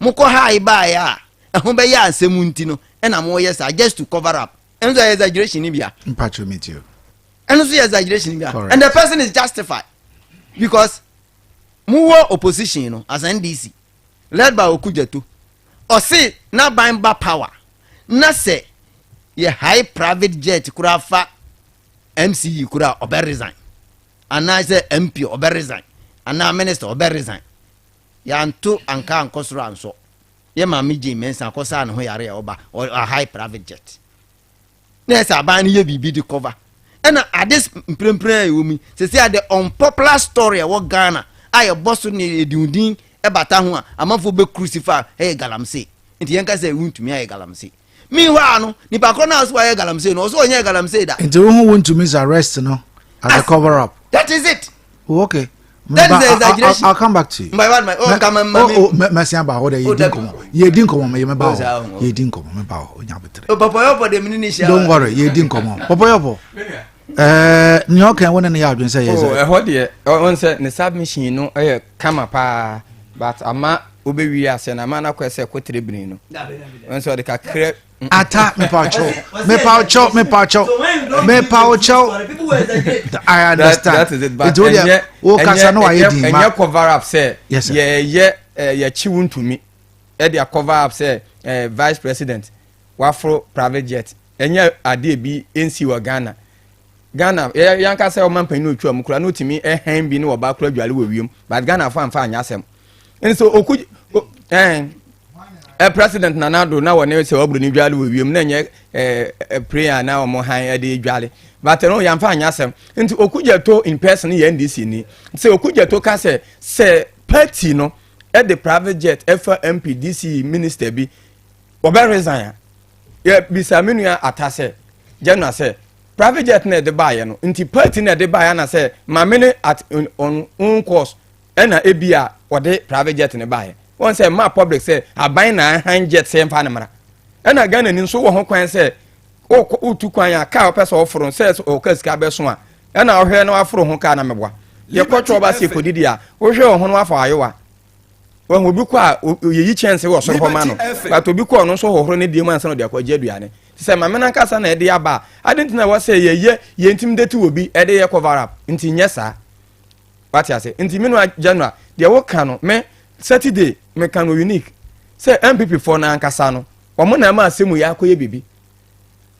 moko high buy ya ehun be ya asemunti no ena mo yes just to cover up enzo exaggeration ni bia mpacho meet you enzo exaggeration ni bia and the person is justified because muwo opposition no as NDC led by Okujeto or say na bamba power na say ye high private jet kura fa MCE kura obe resign and na say MP obe resign and now minister obe resign yanto anka ankosoro anso ye ma meji mensa akosa na ho yare oba or a high private jet na say aban ye bibi di cover and at this mprempren ewumi say the unpopular story e wo Ghana aye boss ni edundin e bata ho a amafo be crucify galamse nti yenka say wuntumi aye galamse meanwhile no ni pakro na so aye galamse no so onye galamse da nti wo wuntumi arrest no as a cover up. That is it. Okay. That is the exaggeration. I'll come back to you. Merci about what you didn't come. You didn't come on me about. You didn't come on about Yabetre. Papa the minister. Don't worry, you didn't come on. Papa New York one and the audience say yes. Oh, what dear. On say the submission no come pa but ama obewi ase na mana kwese kwetire no. When so the ka ata me paucho. I understand. That is it. But and cover up say yes, yeah chiwun to me. E dey cover up say vice president wafro private jet. Enye ade bi NC wa Ghana yanka say o man pan no twa mu kura no timi hen bi ne oba kura dwale wa wiem but Ghana fa anya asem. And so okuj president Nanado na wone say obru ni dwale wa wiem na nye prayer na o mo han de dwale but no yamfa anya asem nti okujeto in person ye NDC ni say okujeto ka say party no at the private jet FMP DC minister bi oba resign ya bisaminu ya atase general say private jet na de buy no nti party na de buy na say mamene at on course na ebia ode private jet na buy won say ma public say aban na han jet say mfa na mara na Ghana ni so wo ho kwan say o tu kwan ya ka opese oforo say o ka sika be so a na ohwe na aforo ho ka na meboa ye kwotro ba se kodidi a ohwe ho no afa ayowa wɔn obi kɔ a oyeyi kyɛnse wɔ soro hɔ ma no but obi kɔ ɔno nso hohoro ne die mu ansa na ɔde akɔgye aduane sɛ maame na nkasa na ɛde aba adentina wɔ sɛ yɛ intimidate obi ɛde yɛ cover up nti nyɛ saa wate ase nti me no January deɛ wɔka no me Saturday me kan unique sɛ MPP for na nkasa no wɔn na ma asɛm yɛ akɔyɛ bibi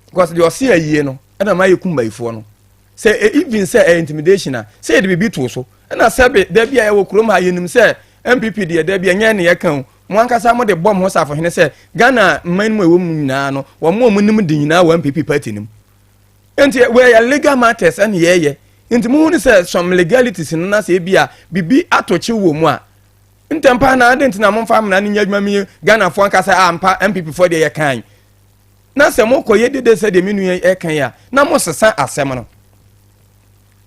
because deɛ ɔse ayie no ɛna ma yɛ kumbayifoɔ no sɛ even sɛ intimidation a sɛ yɛde bibi to so ɛna sɛ da bia yɛwɔ kurom ha yɛnim sɛ MPP deɛ da bia nyɛ ne yɛka mo ankasa mo de bom ho safo hene sɛ Ghana man mu ɛwɔ mu nyinaa no wɔn mo nim de nyinaa wɔ MPP party nim enti we are legal matters ɛne yɛyɛ enti mo hu sɛ some legalities no na sɛ bia bibi atoche wɔ mu a ntempa na ade ntina mo mfa amna ne nyadwuma mi Ghana fo ankasa ampa MPP fo de yɛ kan na sɛ mo kɔ yɛ dede sɛ de menu yɛ kan ya na mo sesa asɛm no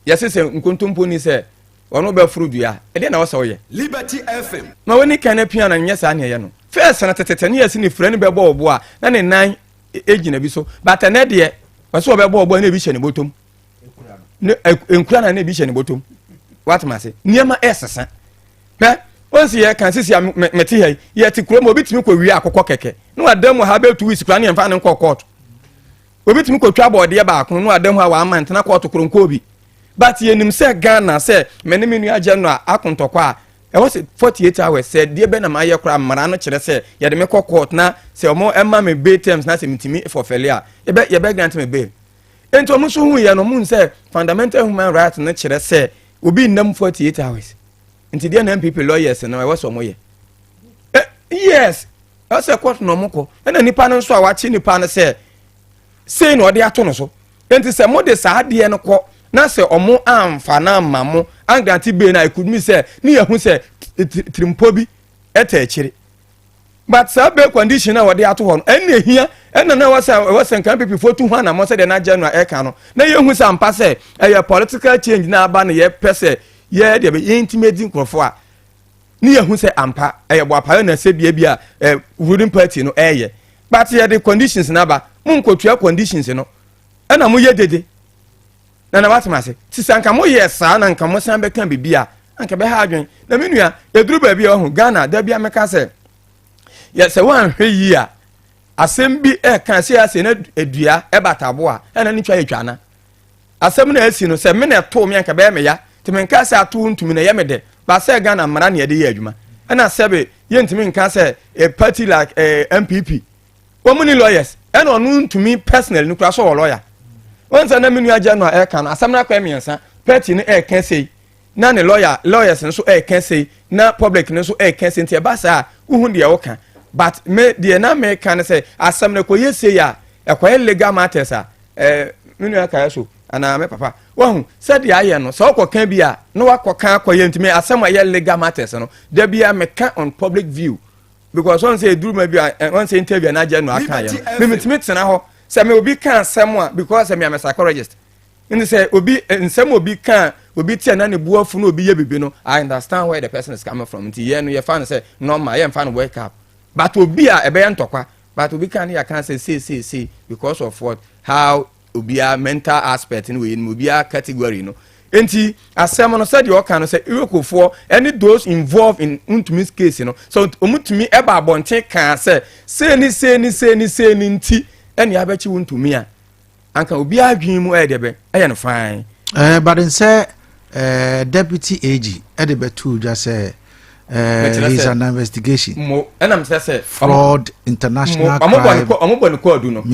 yɛsɛ sɛ nkontompo ni sɛ ono be furu dua ede na wo sɛ wo yɛ Liberty FM ma woni kan na pia na nyɛ saa ne yɛ no first na tetete ne yɛsi ne frɛ ne be bɔ obo a na ne nan egina bi so but na de wo sɛ wo be bɔ obo na bi hyɛ ne botom ne enkura na bi hyɛ ne botom what ma se niema esesa hɛ onsi yɛ kan sisi meti hɛ yɛ ti kuro mo obi timi kɔ wi akokɔ kɛkɛ no adam ha be 2 weeks kura ne mfa ne nkɔ court obi timi kɔ twa bɔde ba akon no adam ha wa amantena court kuro nkɔ obi but yenim sɛ Ghana sɛ mene me nua agya no a akontɔkɔ a ɛwɔ sɛ 48 hours sɛ die bɛ na ma yɛ kora mmara no kyerɛ sɛ yɛde me kɔ court na sɛ ɔmo ɛma me bail terms na sɛ mitimi for failure yɛbɛ grant me bail enti ɔmo so hu yɛ no mun sɛ fundamental human rights no kyerɛ sɛ obi nnam 48 hours enti die na MPP lawyers no ɛwɔ sɛ ɔmo yɛ yes ɛsɛ court no ɔmo kɔ ɛna nipa no nso a wachi nipa no sɛ sei na ɔde ato no so enti sɛ mo de saa deɛ no kɔ na se omo amfa na mamo angranti be na could me say ni yahu say trimpo bi eta akire but say be condition na wode ato ho no en ehia en na wasa kan people for 200 na mo say de na January e kan no na yehu say ampa say e political change na aba na ye pese ye de be intimate nkrofo a ni yahu say ampa e bo apa na se bia ruling party no eye but ye the conditions na ba mun kotua conditions no en na mo ye dede na wati mase ti sanka mo ye saa na nka mo san be kan bibia anka be ha adwen na menua eduru ba bia ho Ghana da bia meka se ye se wan hwe yi a asem bi kan se ase na edua e batabo a na ni twa yetwana asem na asi no se me na to me anka be me ya ti me nka se ato ntumi na ye me de ba se Ghana mara na ye de ye adwuma na sebe ye ntumi nka se a party like MPP womuni lawyers na onu ntumi personal ni kura so lawyer once na menu agya no a kan asam na kwa miensa party ni kan sei na ne lawyers nso kan sei na public nso kan sei ntia ba sa uhu de woka but me de na me kan say asam na koye sei ya ekwa legal matters a menu aka so ana me papa wahu said ya ye no so kwa kan bi a no wakwa akoye ntime asam ya legal matters no da bia me kan on public view because one say duru ma bi one say interview na agya no aka ye no me mitime tena ho say me obi kan asem because me am a psychologist in say obi nsem obi kan obi tia na ne buafu no obi ye bibi no I understand where the person is coming from nti ye no ye fan say normal ye fan wake up but obi a ebe ye ntokwa but obi kan ya kan say because of what how obi a mental aspect in we obi a category no enti asem no said you kan no say irokofo any those involved in untumi's case no so omutumi eba abonten kan say ni nti eni abechi wuntumi a anka obi adwin mu edebe eye no fine but in say deputy AG edebe too just say is an investigation mo enam say fraud international crime omo code no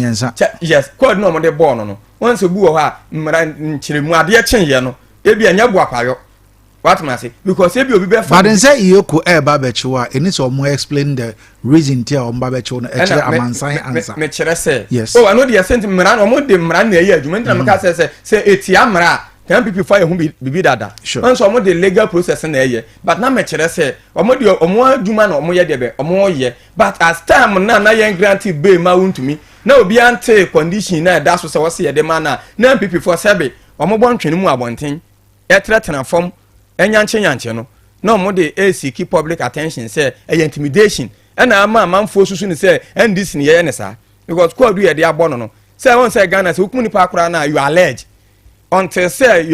yes code no mo de born no once obu wo ha mra nchiremu ade chenye no ebi anya bu apayo what man say because ebi obi be but in say iyoko eba bechiwa eni so mo explain the reason tia omba bechiwo no e kire amansan answer me kire say yes oh I know the sent mra no mo de mra na eyi adwuma ntina me ka say etia mra kan people fire hu bibi dada once omo de legal process na eye but na me kire say omo de omo adwuma na omo ye de be omo ye but as time na yen grant bail ma wuntumi na obi ante condition na da so say wo se ye de ma na people for sebe omo bon twene mu abonten e tretena form enyanche no no mo de seek public attention say intimidation na amanfo susu ni say ndis ni ye ne sa because code you dey abono no say won say Ghana say hukumu ni pa akura na you allege until say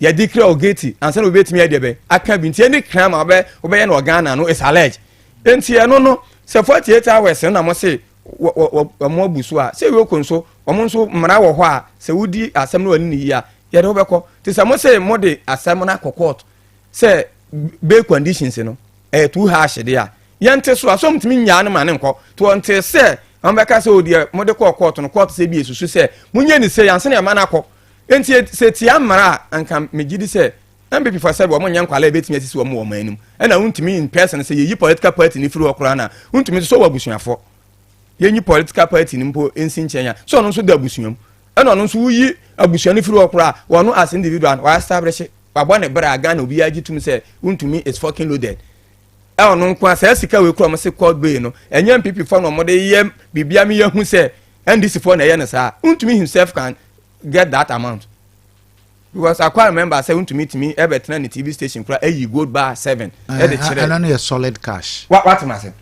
ya declare ogeti ansa no betimi ya debe aka bi nti any crime obeye no Ghana no is alleged enti eno no se 48 hours na mo se mo abusu a se we konso omo nso mra wo ho a se wudi asem no ani ni ya ye de obekọ ti se mo se mo de asem na court se bail conditions no too harsh de a yente so asom timi nya no mane nko to onte se ambeka se odi mo de court no court se bi esusu se munye ni se yanse na ma na akọ enti se ti amara anka megidi se MPP for said woman yan kwala betimi asisi wo mo manum na untimi in person se yi political party ni firi okra na untimi so wabusuafo yenyi political party ni mpo ensi nchenya so no so da abusuam na no so yi abusuan ni firi okra wono as individual wa establish babo ne bra Ghana obi agitum se untimi is fucking loaded no nkwa se sika we kro mo se court bay no enya MPP for no mo de ye bibia me yahu se NDC for na ye ne sa untimi himself can get that amount. Because I quite remember saying to me ever turn the TV station for a gold bar 7. I don't know a solid cash. What am I saying?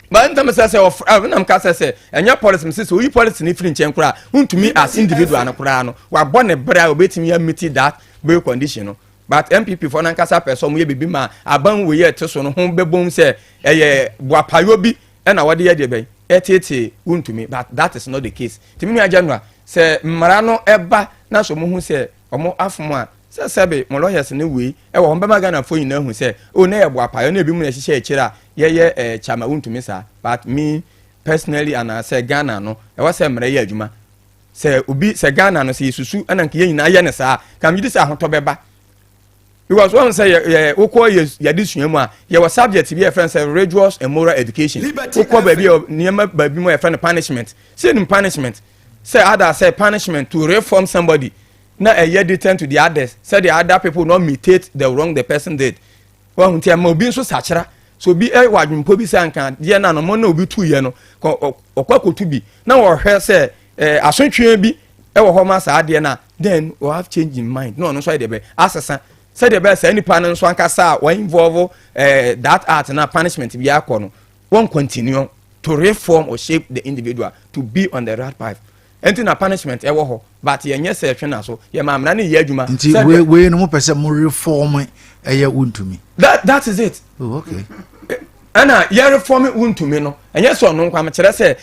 But in terms of I'm cast say and your policy says we policy in French and cry to me as individual and crano. We born a brother obeying me meet that bail condition. But MPP for Nankasa person we be ma aban we yet to son home be boom say Wapayobi and our dear debe. To me, but that is not the case. To me, January say Marano eba na so mu say omo afuma say sebe mo lawyers ne we e wo mbema Ghana fo yin hu say o na ebo apayo na ebi mu na hihye ekira ye chama untumi sa but me personally and I say Ghana no e was say mra ye adwuma say obi say Ghana no say susu ananka ye nyina ye ne sa kam yidi say ahoto beba because one say we call ye disuamu a ye was subject be a friend say religious and moral education we call baby niam baby mo a friend punishment say nim punishment say other say punishment to reform somebody na a year return to the others say the other people not imitate the wrong the person did one until mo bi so sachara so bi e wadwumpo bi say anka ye na no mo na obi tu ye no okwakotu bi na wo hwe say asontwe bi e wo ho ma sa ade na then we have change in mind no so dey be asesa say the best any panel so anka sa we involve that art na punishment bi akọ no won continue to reform or shape the individual to be on the right path. Enti na punishment ewo ho but ye nye se hwe so ye mamra ne ye adwuma nti we no mo pese mo reform eye untumi that is it. Oh, okay. Ana ye reform untumi no enye so no nkwa me kire se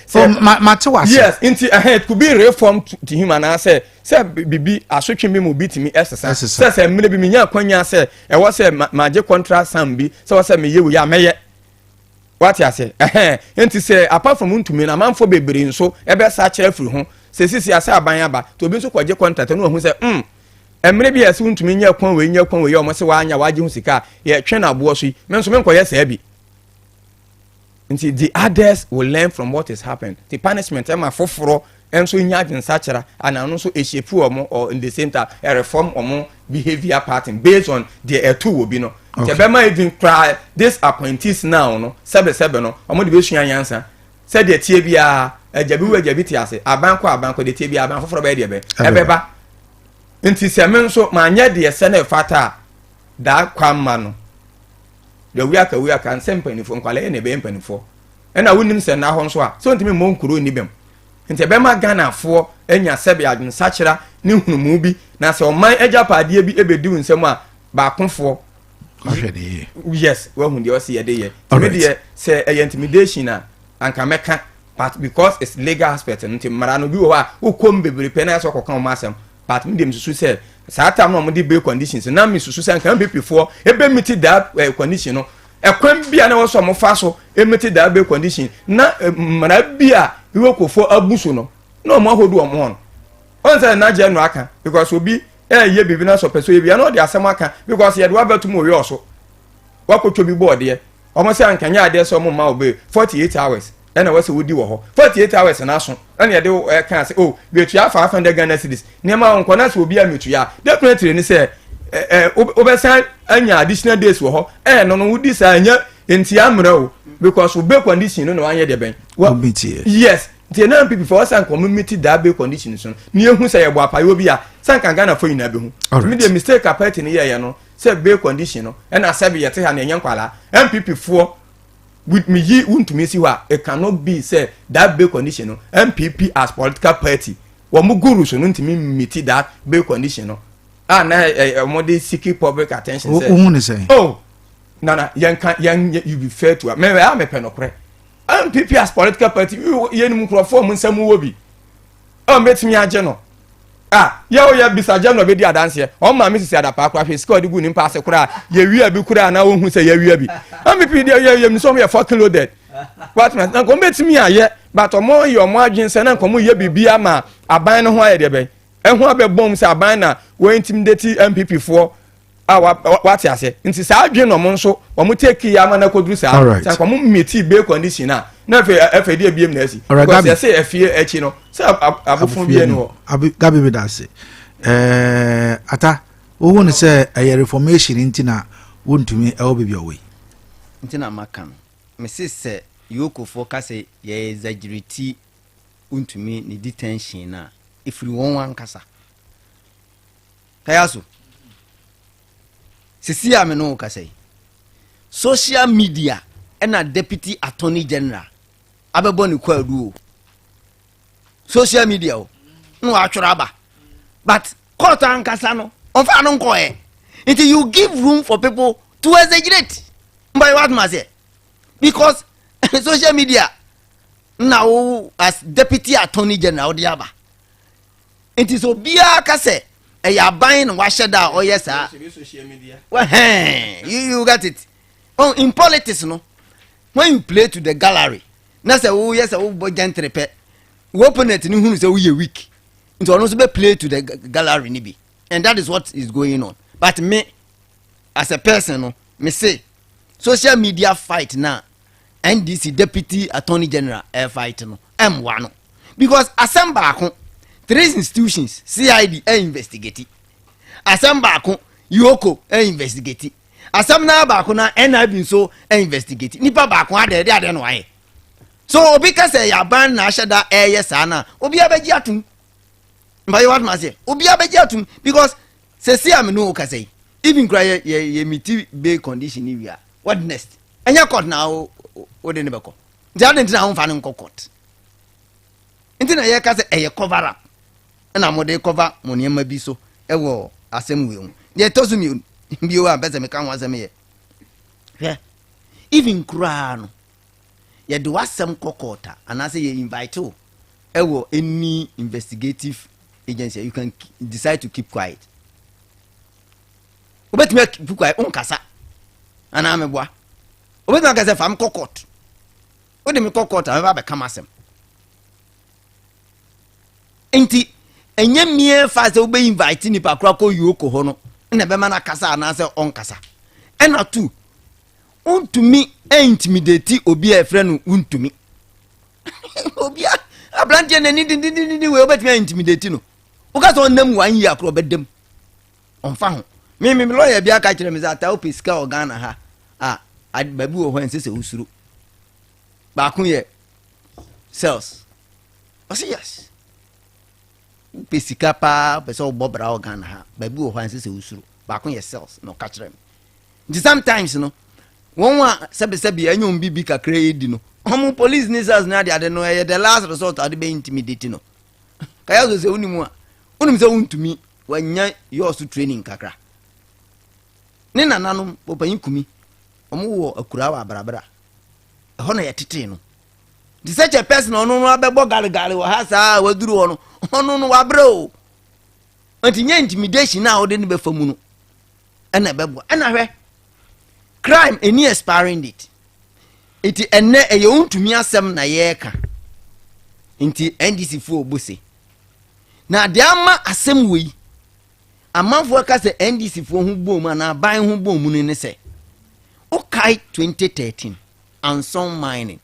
mate wase yes nti it could be reform to human and say bibi asotwe bi mo bitimi exercise say mele bi me nya kwanya say e wo say maje contract sam bi say wo say me ye wo ya meye what you say enti say apart from untumi na manfo bebre nso e be sa kire firi ho se sisi asa aban aba to obi nso kwaje contract no hu se emre bi ase untumi nya kwan we o mo se wa anya waje hu sika ye twe na bo so yi me nso me nkoye sa bi nti the others will learn from what has happened the punishment am afoforo enso nya adwen sachara ana no so eshepu omo or in the same time a reform omo behavior pattern based on the two will be no tebema even cry this appointees now no sebe no omo de be sua yansa said the tie bia ajabi ti ase abanko de tie bia aban foforo be de be ebeba nti se me nso ma nya de se na fata da kwamma no de we aka nsempani fo nkwale na be empani fo na wonim se na ho nso a so ntimi mo nkuro ni bem nti ebema Ghana fo enya sebe adwen sachira ne hunumu bi na se oman agyapaade bi ebedi nsem a ba konfo yes we hu de o se ye de ye me de se intimidation na anka meka but because it's legal aspect nti mara no bi wo a ukom bebre pe na so kokan o masem but me dem susu se sa time no mo de bail conditions na me susu se anka BP for ebe meet that condition no ekwem bia na wo so mo fa so emeti that bail condition na mara bia iwe kofo abuso no no mo hodu omo no on say na je no aka because obi ye bibi na so peso ye bia no de asem aka because ye de wa betu mo we oso wakotwo bi board ye omo say anka nya ade so mo ma obe 48 hours ena wase wodi wo ho 48 hours na so ena ye de kan say oh betu ya 500 Ghana cedis nema onko na so obi ametu ya definitely ni say obesan anya additional days wo ho no wodi sa anya enti amra o because we bail condition no anye de ben yes the nine people for us and community that bail condition so ni ehu say ye bo apayo bi a sanka Ghana fo nyina be hu me the mistake apart ni ye no say bail condition no and asabi ye te ha na enye nkwala MPP for with me yi untumi si wa it cannot be say that bail condition no MPP as political party wo mu guru so no ntimi meet that bail condition no ah na mode seeking public attention say who say oh nana you be fair to me am penokre MPP as political party yen mkrofo mu nsam wo bi o metimi age no ah ye o ya bisaje no be di adanse o ma me sisi adapa akwa hwe sika odigu ni pass kura ye wi bi kura na wo hu se ye wi bi MPP dey ye mi so me fucking loaded what man na ko metimi aye but omo ye omo adwen se na nkomo ye bibia ma aban no ho aye de be ehu abebom se aban na we intimidate MPP for what you say nti sa adwen no mo nso o mo take ya ma na koduru sa sa ko mo meti be condition na fe dey biem na asi because you say afie echi no say abofun bie no gabi be that say ata wo won say a reformation nti na wontumi e obi owe nti na makan me say yoko focus ye exaggerate wontumi ni detention na if you want kasa kayaso sisi ame no kasa social media na deputy attorney general abebo ni kwadu social media o no atwora ba but court an kasa no onfa no nko until you give room for people to exaggerate by what must say because social media now as deputy attorney general odiaba it is obia kase e ya ban wa sheda o yes social media well you got it oh in politics no when you play to the gallery na say oh yes oh bo gentrepe we opponent ni hunu say we ye weak into no so be play to the gallery ni bi and that is what is going on but me as a person no me say social media fight now NDC deputy attorney general fight no M1 no because assemble akon 3 institutions CID investigate assemble akon Yoko investigate asamna ba akon na NIB so investigate nipa ba akon ade no aye so obi ka say ya ban na ashada yes ana obi abeji atum mba you what ma say obi abeji atum because say see am no ka say even cry ye miti be condition ni wia what next enya court na o de ne beko ntia de na ho fa ne court ntina ye ka say e cover up na mo de cover mo ne ma bi so e wo asem we mu ye tozu mi bi o ambeze me kan wa asem ye even cry no ye do asem kokota and I say you invite you e wo any investigative agency you can decide to keep quiet obet me keep quiet on kasa ana me boa obet me kasa fam kokot o de me kokota me ba be kam asem enti enye mie fa se obe invite ni pa kra ko Yoko ho no na be ma na kasa na se on kasa ena tu untumi intimidate obi a friend untumi obi abrantie na ni we obetime intimidate no o ka so nam 1 year akro bedem on fa ho me lawyer bia ka kire me za ta opiska organa ha babu o ho nsese usuru ba kun ye sales o say yes pesika pa be so bobra organa ha babu o ho nsese usuru ba kun ye sales no ka kire me sometimes no wonwa sebi anyom bibi kakra edi no omo police nisas na ade no the last resort ade be intimidate no kaya zo se unimu a unim se untumi wanya your training kakra ne nananom popanyi kumi omo wo akura wa barabara ho na yetete no the such a person ono no abebo gale wo ha sa waduru wo no ono no wabre o antinya intimidation na ode ne be famu no ena bebo ena hwe crime any expiring date iti enne eye untumi asem na yeka nti NDC fu obose na de ama asem wei amanfo ka se NDC fu hu bom na ban hu bom ne se okai 2013 anson mining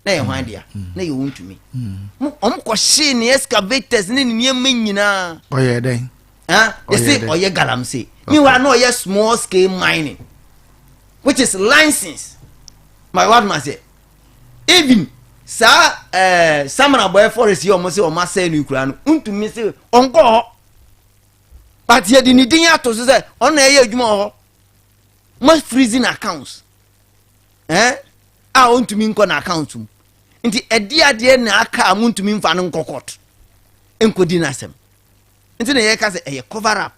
na ye hwan dia na ye untumi ko she ne excavators ne niam nyina oye den they say oye galamsey me wa no oye small scale mining which is license my word must say even samana boy forest yo mo say o ma say no kura no untumi say onko but ye di ni din ato so say on na ye adwuma ho mo freezing accounts untumi nko na account mu nti ade na aka untumi mfa no nkokot enkodi na asem nti na ye ka say e cover up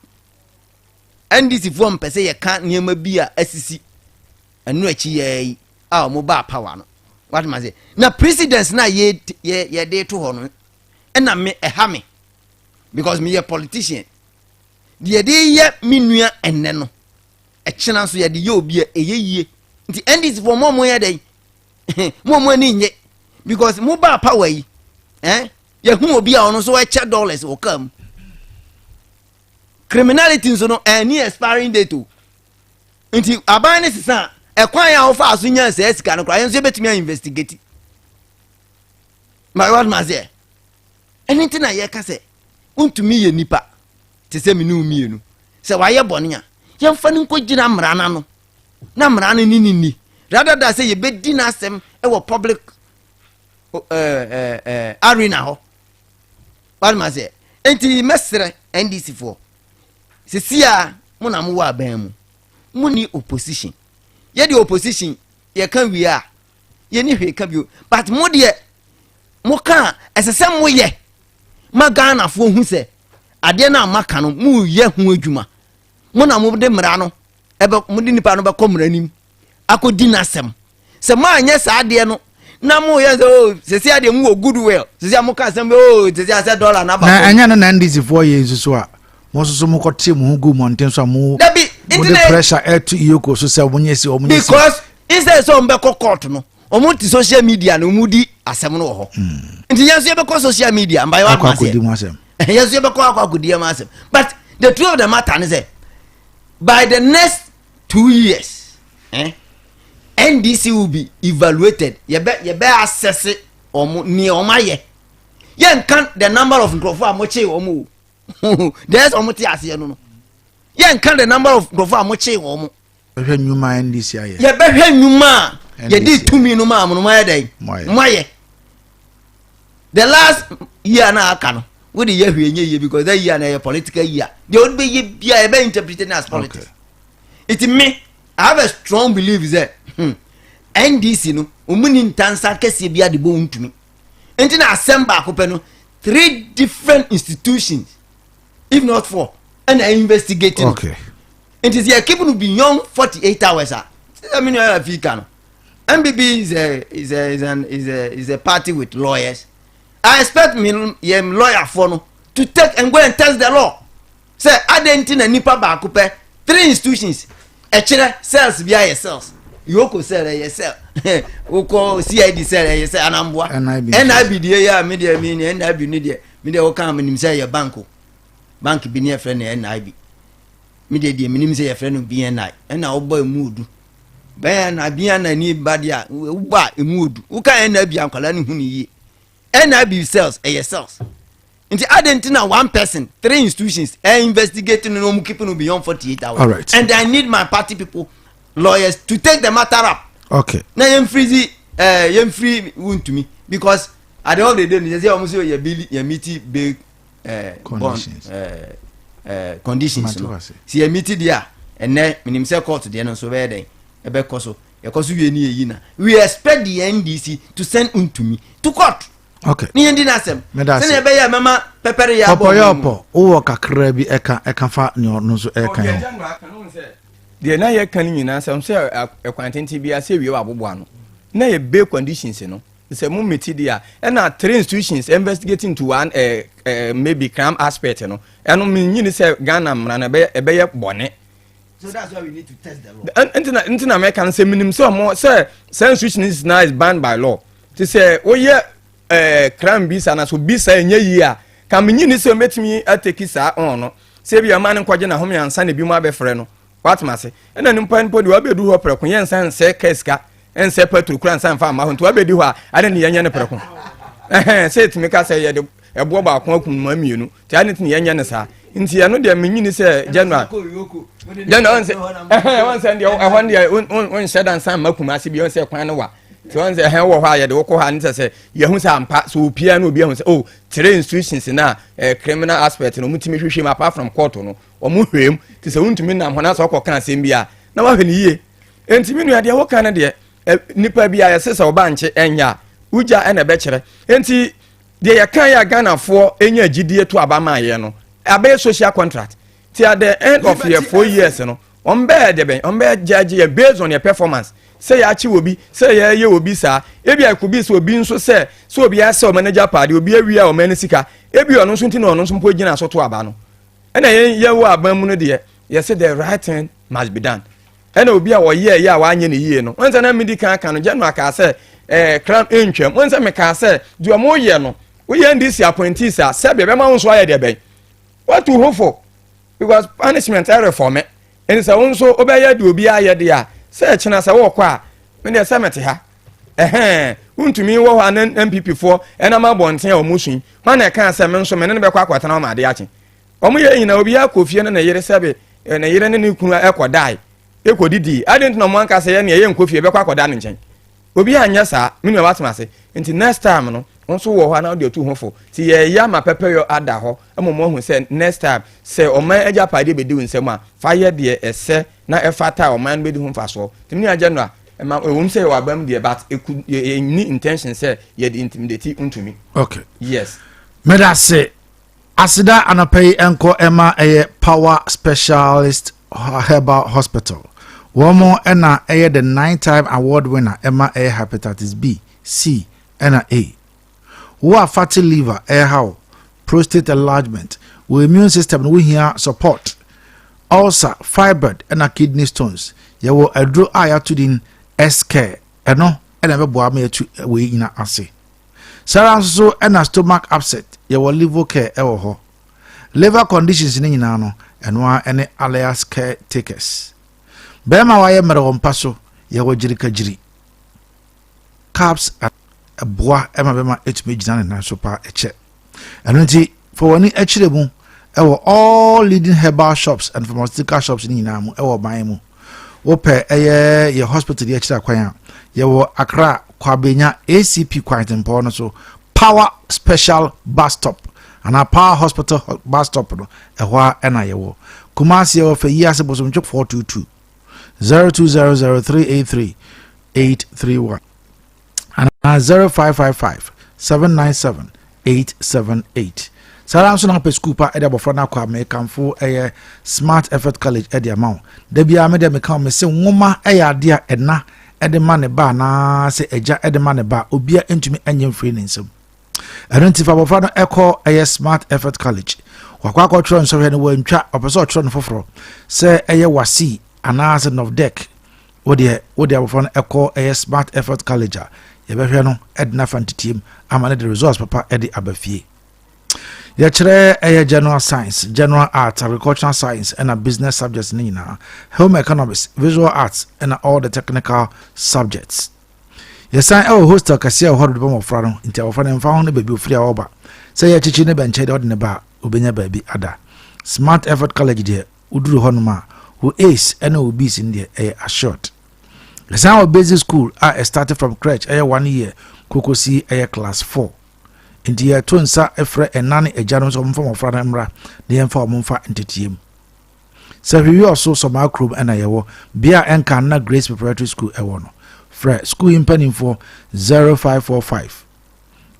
NDC form pese ye kan niema bi a asisi enu achi ye a mo ba power no what ma say na presidents na ye dey to ho no na me ha me because me a politician the dey ye minua enne no e chena so ye dey obi a eyeye nti NDC form mo ye dey mo ni nye because mo ba power yi ye hu obi a ono so we check dollars o kam criminality nso no any expiring date o nti aban ne sisa ekwan ya ofa aso nya se sika no kra yenso betumi investigate my what maze anything na ye ka se untumi ye nipa te se minu mienu se wa ye bone a ye mfa ni nko gina mrana no na mrana ni rather than say ye be di na asem e wo public arena ho what maze enti mesre NDC for Sisia muna mu wa ban mu muni opposition ye the opposition ye kan wi a ye ni hwe ka bio but mo de mo kan esesem mo ye magana fo hu se ade na maka no mu ye hu adwuma mo na mo de mra no ebe mo de nipa no be komra nim akodi nasem se mo anye sa ade no na mo ye sisia de mu goodwill sisia mo kan sem sisia se dollar na ba na anya no na ndisi 4 years so a so mo kote mo gu mountain so mo the pressure air to yoko so say omunyesi because instead so mbe court no omo ti social media no mudi asem no ho nti yeso be ko social media mba wa asem yeso be ko akodi am asem but the truth of the matter is by the next 2 years NDC will be evaluated ye be assess omo ni omaye ye can the number of growth amoche omo there's almost ase no yen kan the number of grofo amoche wo mo behwe nyuma NDC aye ye behwe nyuma ye di tumi no ma mo ma ye moye the last year na aka no we dey ye hwe nye because that year na ye political year they would be ye bia e be interpreted as politics it me I have a strong belief that NDC no omuni ntansa kese bia de bo ntumi enti na assemble akope no 3 different institutions if not 4 and investigating it is here keeping beyond 48 hours I mean MBB is a party with lawyers. I expect me lawyer for no to take and go and test the law say identity na nipa ba akupe 3 institutions echere cells bia yourselves yoko cell yourself oko CID cell yourself anambua NIB die ya media mean NIB ni die media o kan nim say your bank bi ne friend NIB media die nim say your friend BNI na obo emudu be na BNI ni badia uba emudu u kan NIB ankwala ni hu ni yi NIB cells yourselves into identity na one person 3 institutions investigating no mu keep no beyond 48 hours. All right. And I need my party people lawyers to take the matter up. Okay. Now you free wound to me because at the end of the day you say almost your bill your meeting big conditions conditions no. See you meeting there and then minim say court there no so where then e be koso e koso we ni eyi na we expect the NDC to send to me to court. Okay. Ni ndi nasem. Sene be ya mama pepere ya bo. Popo wo kakra bi eka fa ni no so eka yo. De na ye kan nyina sam se ekwantenti bia se wie wabobo ano. Na ye be conditions no. Se mu meti dia e na 3 institutions investigating to one maybe crime aspect no. Eno me nyini se Ghana mra na be ye bone. So that's why we need to test the law. Intina me kan se minim se mo se institutions now is banned by law. To say oh yeah crime bisa na so bisa enye yi a ka menyi ni se metimi ateki sa on no se bia man nkwaje na home ansa na bi mu abefre no watmase ena ni mpan podi wa bedu ho preko yensa nse keska ense patru kura nsa mfa ma ho to wa bedi ho a ade ne yenye ne preko se etimi ka se ye de ebo ba akon akun ma mienu ti ane tin yenye ne sa nti ya no de menyi ni se January onse ndi ehon de on shedan san makum ase bi onse kwan no wa so once a hen wo ha ye de wo ha nta se ye hu sa ampa so opia na obi hu se oh 3 institutions na criminal aspect no mutimi hwehwe apart from court no omo hwem ti se untumi na hona so ko kan asem bia na wa hwene yie entimi nu ade wo kan na de nipa bia ye sesa oba nche enya uja ena be kire enti de ye kan ya Ghana fo enya gidie to abama ye no abe social contract at the end of your 4 years no on bed on bed judge based on your performance say achi obi say ye obi sa ebi akubi so obi nso say so obi ase o manager party obi awia o manisika ebi ono nso nti na ono nso mpo gina so to aba no ena ye wo aba mu no de ye say the right thing must be done ena obi a wo ye a wa anye ne yie no wonsa na medical kan no general ka say cram entwem wonsa me ka say do mo ye no we ye ndisi appointees a say be ma won so aye de ben what to hope for because punishment are reform and so wonso obeye de obi aye de a say china say wo kwa me de say mete ha untumi wo ha na MPP for ena ma bonten a omusun ma na kan say me nso me ne be kwa akwata na o ma de ache omo ye yin na obi akofie na yere sebe na yere ne kunu ekodai ekodidi adent na mo anka say na ye nkofie be kwa akoda ne nchen obi anya sa me no watma say nti next time no nso wo ha na de otu hofo ti ye ya ma pepe yo ada ho amomo hu say next time say o man eja pade be di nsem a fa ye de ese na efata o man be di hu mfaso ti ni aja no a ma won say wa bam de but ni intention say ye de intimidate untumi okay yes meda say asida anapay enko ema power specialist herbal hospital womo ena the 9-time award winner ema hepatitis B C and A who fatty liver how prostate enlargement we immune system we here support ulcer fibroid and kidney stones ye wo adro aya to din SK eno ena be boa me tu we ina ase sara so ena stomach upset ye wo liver care ewo ho liver conditions ni nyina no eno ene alias care takers bema wa ye mere won so ye wo jirika jiri caps boa ema bema etumi gina na so pa eche eno nti for woni echire mu ewo all leading herbal shops and pharmaceutical shops ni nyina mu ewo ban mu wope ye hospital ye echira kwan ye wo Accra Kwabenya ACP Kwantempo no so power special bus stop and a power hospital bus stop no ehwa ena ye wo Kumasi ye wo fe yi asebo so 422 0200383831 and 0555 797 878 Salam so na pe school pa ede bofra na kwa me kamfo smart effort college ede amount da bia me de me kan me se nwoma ade a ena ede ma ne ba na se eja ede ma ne ba obia entumi anyem free nsem identify bofra no smart effort college wakwa ko tron so he ne wantwa opeso tron foforo se wasi anase of deck wode bofra no smart effort college ye behwe no edna fantitiem amane the results papa ede abafie ye chere general science, general arts, agricultural science and a business subjects nina, home economics, visual arts and all the technical subjects. Ye sign hostel kasia ho do bom frano nti awofana mfa ho ne baby free oba. Say ye chichi ne benche de odne ba obenya baby ada. Smart effort college de uduru honoma who ace and obese in the assured. The sign of basic school are started from crèche 1 year kokosi class 4. Inti ya tunsa efre enani ejano so mfa mofra mra de mfa mfa ntetiem so we also some acrob na yewo bia enka na Grace Preparatory School ewo no fre school impening for 0545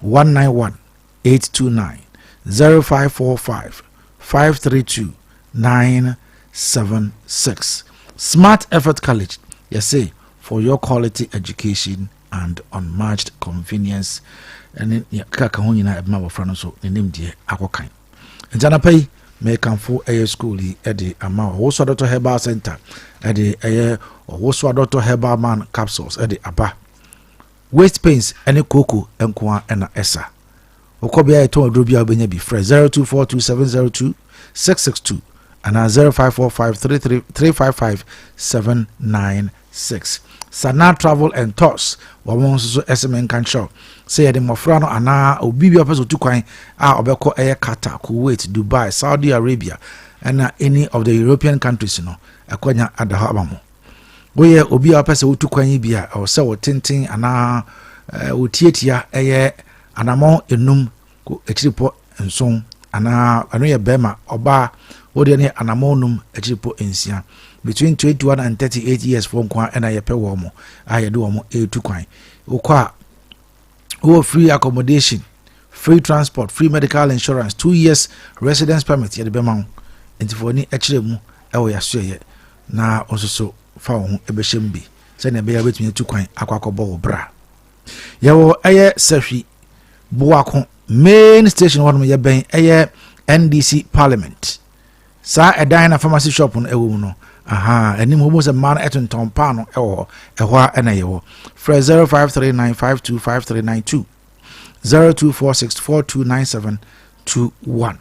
191 829 0545 532 976 Smart Effort College say for your quality education and unmatched convenience and kaka ho nyina ebma bofra no so nenim de akokan njana pay me kanfo school yi ede ama wo so Dr. Herbal Center ede wo so Dr. Herbal Man capsules ede aba waist pains ene koko enkoa ena esa okobia eton odrobia obenya bi fresh 0242702662 and 054533355796 Sana Travel and Tours wamon so SMN can show say the mofrano ana obibi opeso tukwan obeko Qatar, Kuwait, Dubai, Saudi Arabia and any of the European countries no akwanya adaha abamo we obi opeso tukwan bia o se wo tintin ana otietia anamo enum ko echiripo enson ana anu ye bema oba wode ne anamo num echiripo ensia between 21 and 38 years for kwa and I pay womo I do womo to kwan okwa free accommodation, free transport, free medical insurance, 2 years residence permit ye be man entifoni ekyere mu ewo yaso ye na onsoso fa wo ho ebehye bi se na be ya betumi tu kwan akwakobo wo bra yewo eye sahwi buwako main station won ye ben eye NDC Parliament sa edan na pharmacy shop no ewo mu no aha enim homo se man etonton pa no ewo ehwa ena yewo fra 0539525392 0246429721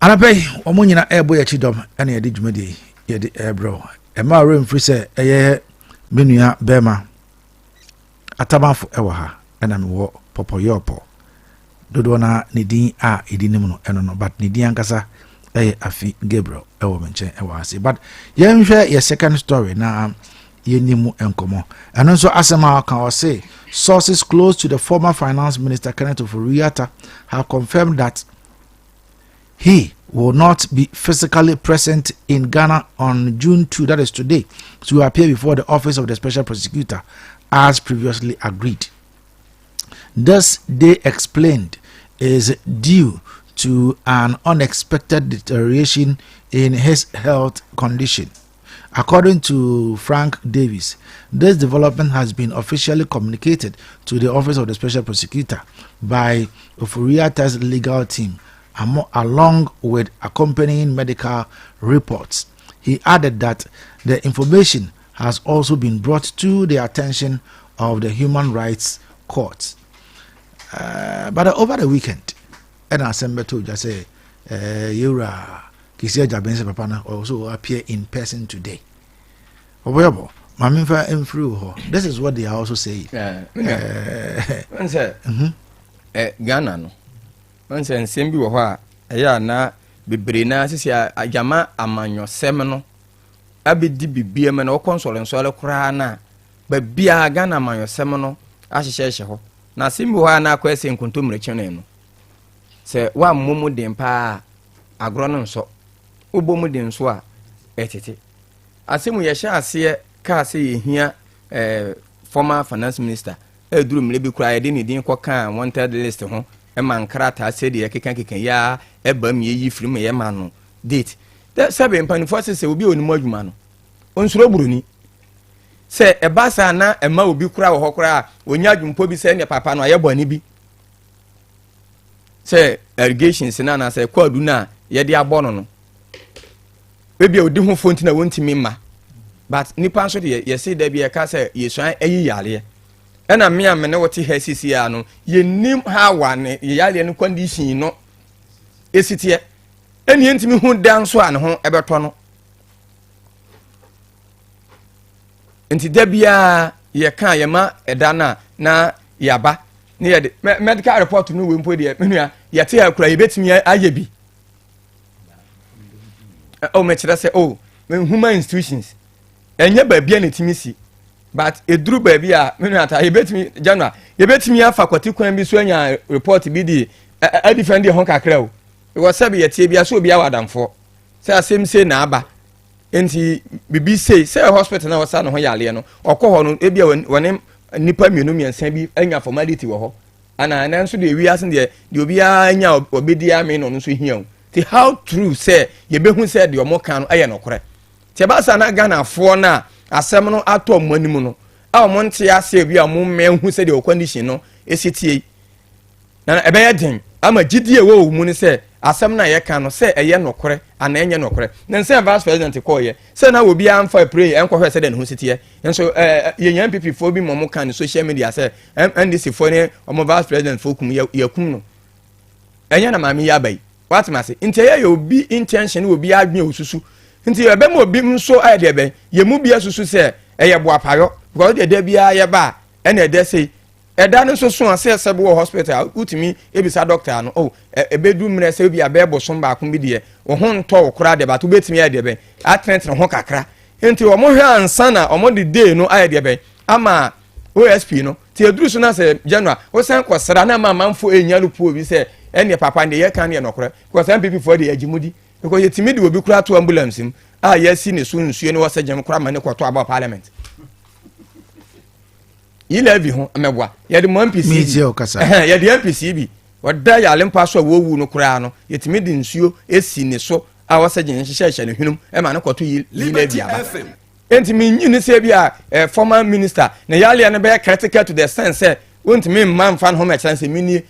anapay omunyina ebo ya chidom ena ye di dwumade ye di ebro ema remfri se eye menua bema atabanfo ewo ha ena me wo popoyopo dodo na nidin a edinim no eno no but nidin ankasa afi Gabriel ewo menche ewo ase but yenhwe ye second story na yenimu enkomo and also asema kan o say sources close to the former finance minister Kenneth Oforiatta have confirmed that he will not be physically present in Ghana on June 2, that is today, to appear before the office of the special prosecutor as previously agreed. Thus, they explained, is due to an unexpected deterioration in his health condition. According to Frank Davis, this development has been officially communicated to the office of the special prosecutor by Oforiatta's legal team, along with accompanying medical reports. He added that the information has also been brought to the attention of the Human Rights Court. But over the weekend, and Assembly told just say, Yura Kisia Jabense Papana also appear in person today. However, this is what they are also saying. Ghana no. Onse nsem bi wo ho a eya na bebre na sisi agama amanyo sem no abedi bibie me na wo konsole nsole kura na ba bia Ghana amanyo sem no ahyehye ho na sem bi ho na akwese nkontomre chene no se wa momu den pa agro no nso obomu den so a etete asemu ye hye ase ka se yehia former finance minister eduru mle bi kura ye de ne din koka wanted list ho man krata said the kekan ya ebam ye from ye man date that seven panifo se obi onimo adwuma no onsuro buruni se ebasa na ema obi kura wo hokura onya adwumpo bi se ne papa no aye boni bi se irrigation se na se kwadu na ye de abono no bebi odi ho fonti na wontimi ma but nipa so de ye se da bi ye ka se ye swan ayi yale ena me amene wote HCC ya no yenim ha wane yale no condition no esitie eni entimi hu dan so an ho ebeto no enti da bia ye kan ye ma eda na yaba ne ye medical report no we mpo de menua ye te akura ye betimi aye bi o me kire se o human institutions enye ba bia ne timisi but eduru baby a menu ata yebetimi January yebetimi afa kwati kwan bi so anya report bi di a defend ho kakra o because sabe yetie bia so obi awadamfo say asem say na aba enti bibi say hospital na wasa no ho yale no okọ no ebia wone nipa mienu miensan bi anya formality wo ho ana nan so de wi asen de obi anya obedi ame no so hia o ti how true say yebehu say de omokan no aye no kore ti ba sa na Ghana fo na asem no ato manimu no a omonte ase bi amumme hu se de condition no esitie na ebe ye den ama gidie wo mu ni se asem na ye kan no se eye nokore ana enye nokore na se vice president call ye se na obi amfa pray enko hwe se de hu sitie enso ye yan pp fo bi momo kan social media se ndc fo ne omo vice president fo kum yakum no enye na mami ya bai what ma se ntie ye obi intention obi adwen osusu nti ebe mo bi nso ayede be ye mu bia susu se eye bo apayo because de da bia ye ba ene ede sei eda no so so ase sebe wo hospital utimi ebisa doctor no oh ebedu mre se bia be bo so ba ko bi de wo ho nto wo kura de ba to betimi ayede be atrent no ho kakra nti wo mo hwe ansa na o mo de day no ayede be ama OSP no ti eduru so na se January wo san kwasra na ma manfo enyalu pu obi se ene papa de ye kan de no kura because MPP for de agimudi because you timid will be cry to ambulance him. Yes, in a soon, you know, was a gem cram and a quarter about parliament. You love you, Mewa. You had the MPC, you had the MPCB. wada ya lempa so wo wu no kura no yetimi di nsuo esi ne so a wasa gyen hyehyɛ ne hwenum e ma ne kɔto yi na biaba enti mi nyini se bia former minister na yale ne be critical to the sense say wontimi man fan home chance mini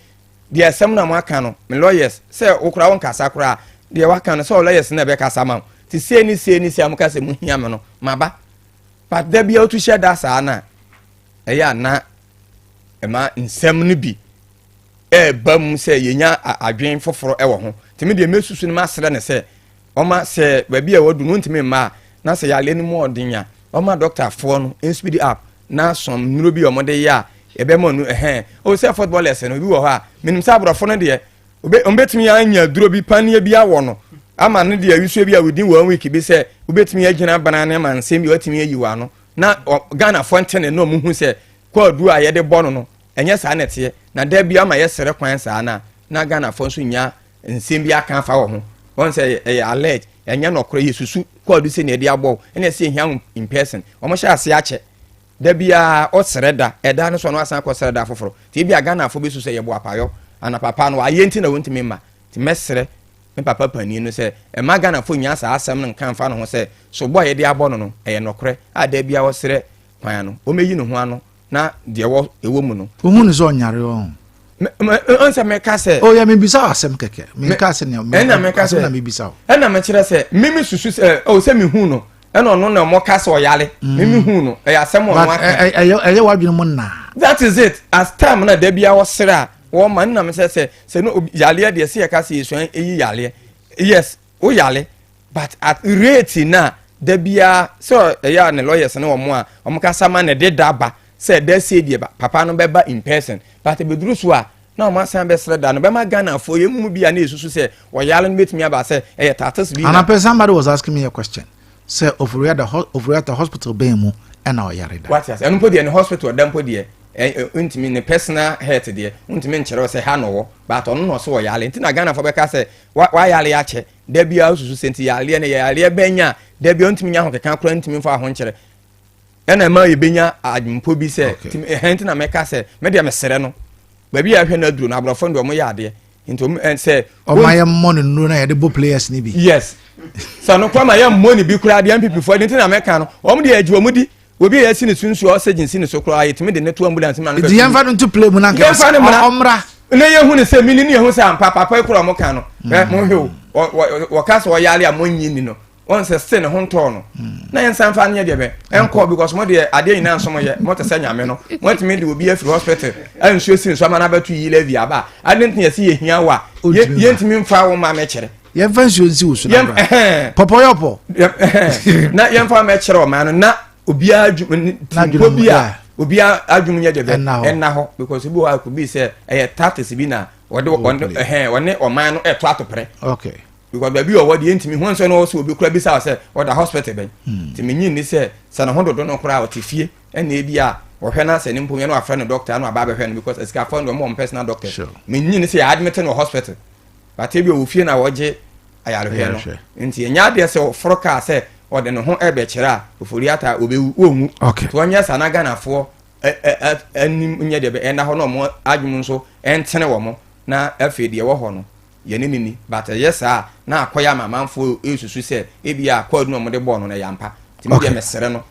de asem na mo aka no me lawyers say okura won kasa kura de waka no say lawyers na be kasa ma ti se ni am kasa mu hia me no maba but there be out to share that sa na eya na e ma nsem no bi bam say yenya adwen foforo e wo ho timi de mesusu no ma sere ne say oma say ba bia wadu no ntimi ma na say yale ni mo odinya oma doctor fo no speed up na som nuro bi omode ya ebe mo no o say footballers no bi wo ha minim say abrofo no de ombetimi anya duro bi panie bi awo no ama no de awiso bi a within 1 week bi say obetimi agina banana man nsem bi otimi ayiwa no na Ghana fonten no mu hu say kwa du a ye de bono no enye sa na tie na da bi ama ye sere kwan sa na Ghana fon so nya nsem bi aka fa wo ho won say alert enye no kro yesusu kwa du se ne de abo ene se hia in person omo sha ase ache da bia o sereda eda no so no asan ko sereda foforo ti bia Ghana fo be su se ye bo apayo ana papa no ayenti na wontimi ma ti mesere me papa pani no se e ma Ghana fo nya sa asem no nkan fa no ho se so bo ye de abo no eye nokre a da bia wo sere kwan no o meyi no ho ano na de wo ewo mu no o hu no so nyare o onse me ka se o ya me bisa asem keke me ka se ne na me ka se na me bisa na me kire se mimi susu se o se me hu no eno no na mo ka se o yale mimi hu no e asem o no aka eye wadwene mo na that is it as time na da bia wo sere a wo man na me se no yale de se ka se yesu eyi yale yes o yale but at rate na da bia so ya ne lawyers ne wo mo a o mo ka sama na de daba say that say the papa no beba in person but be duru so a na o ma san be sre da no be ma Ghana for ye mu bia na esusu say wo yale no betimi aba say e tatus bi and somebody was asking me a question say over the hospital be mu e na o yare da what yes enu podi ne hospital da podi untimi ne personal health de untimi nkyere say ha no wo but ono no so wo yale nti na Ghana for be ka say wa yale ya che da bia osusu senti yale ne yale benya da bia untimi nya ho keka kura untimi fa ho nkyere ena ma yebenya adimpo bi se henti na meka se me de mesere no ba bi ahwe na duro na abrofo ndo mo yade into se o ma ye money no na ye de bo players ni bi yes so no kwa ma ye money bi kura de MPP for henti na meka no o mo de ajuo mu di obi ye si ne sunsu o se jinsi ne so kura yetime de neto ambulance ma no de yemfa no to play mu na nke omra ne ye hu ne se mini ne ye hu se ampa papa kura mo ka no mo hwe o ka so yale a mo nyini no on se stay ne honto no na yen san fa ne de be enko because mo de ade yin nan so mo ye mo te se nyame no mo te me de obi afri hospital ansuo sin so ma na batu yi la via ba ade ntin ye se ye hia wa ye ntimi mfa wo ma me kere ye fa nsuo nsi wo so na popoyopo na ye mfa me kere o ma no na obi adwum nye de be enna ho because obi wa ko bi se e tatis bi na wode wone o man no eto atopre okay because baby o wodi entimi ho nso no so obi kura bi sa say o da hospital ben timi nyin ni say sana hondo no kura o tifie ena e bi a o hwe na say ni mpom ye no afra no doctor no aba be hwe no because esika found mo personal doctor me nyin ni say admit no hospital but e bi o fie na woje ayaro hwe no enti enya de say fro ka say o de no ho e be kira ofori ata obewu onwu to anya sana Ghana fo anim nya de be ena ho no mo adwum nso entene wo mo na afi de wo ho no yene nini but yes na akoya mamanfo esusu se ebia kwadu no mo de ball no na yampa timi de mesere no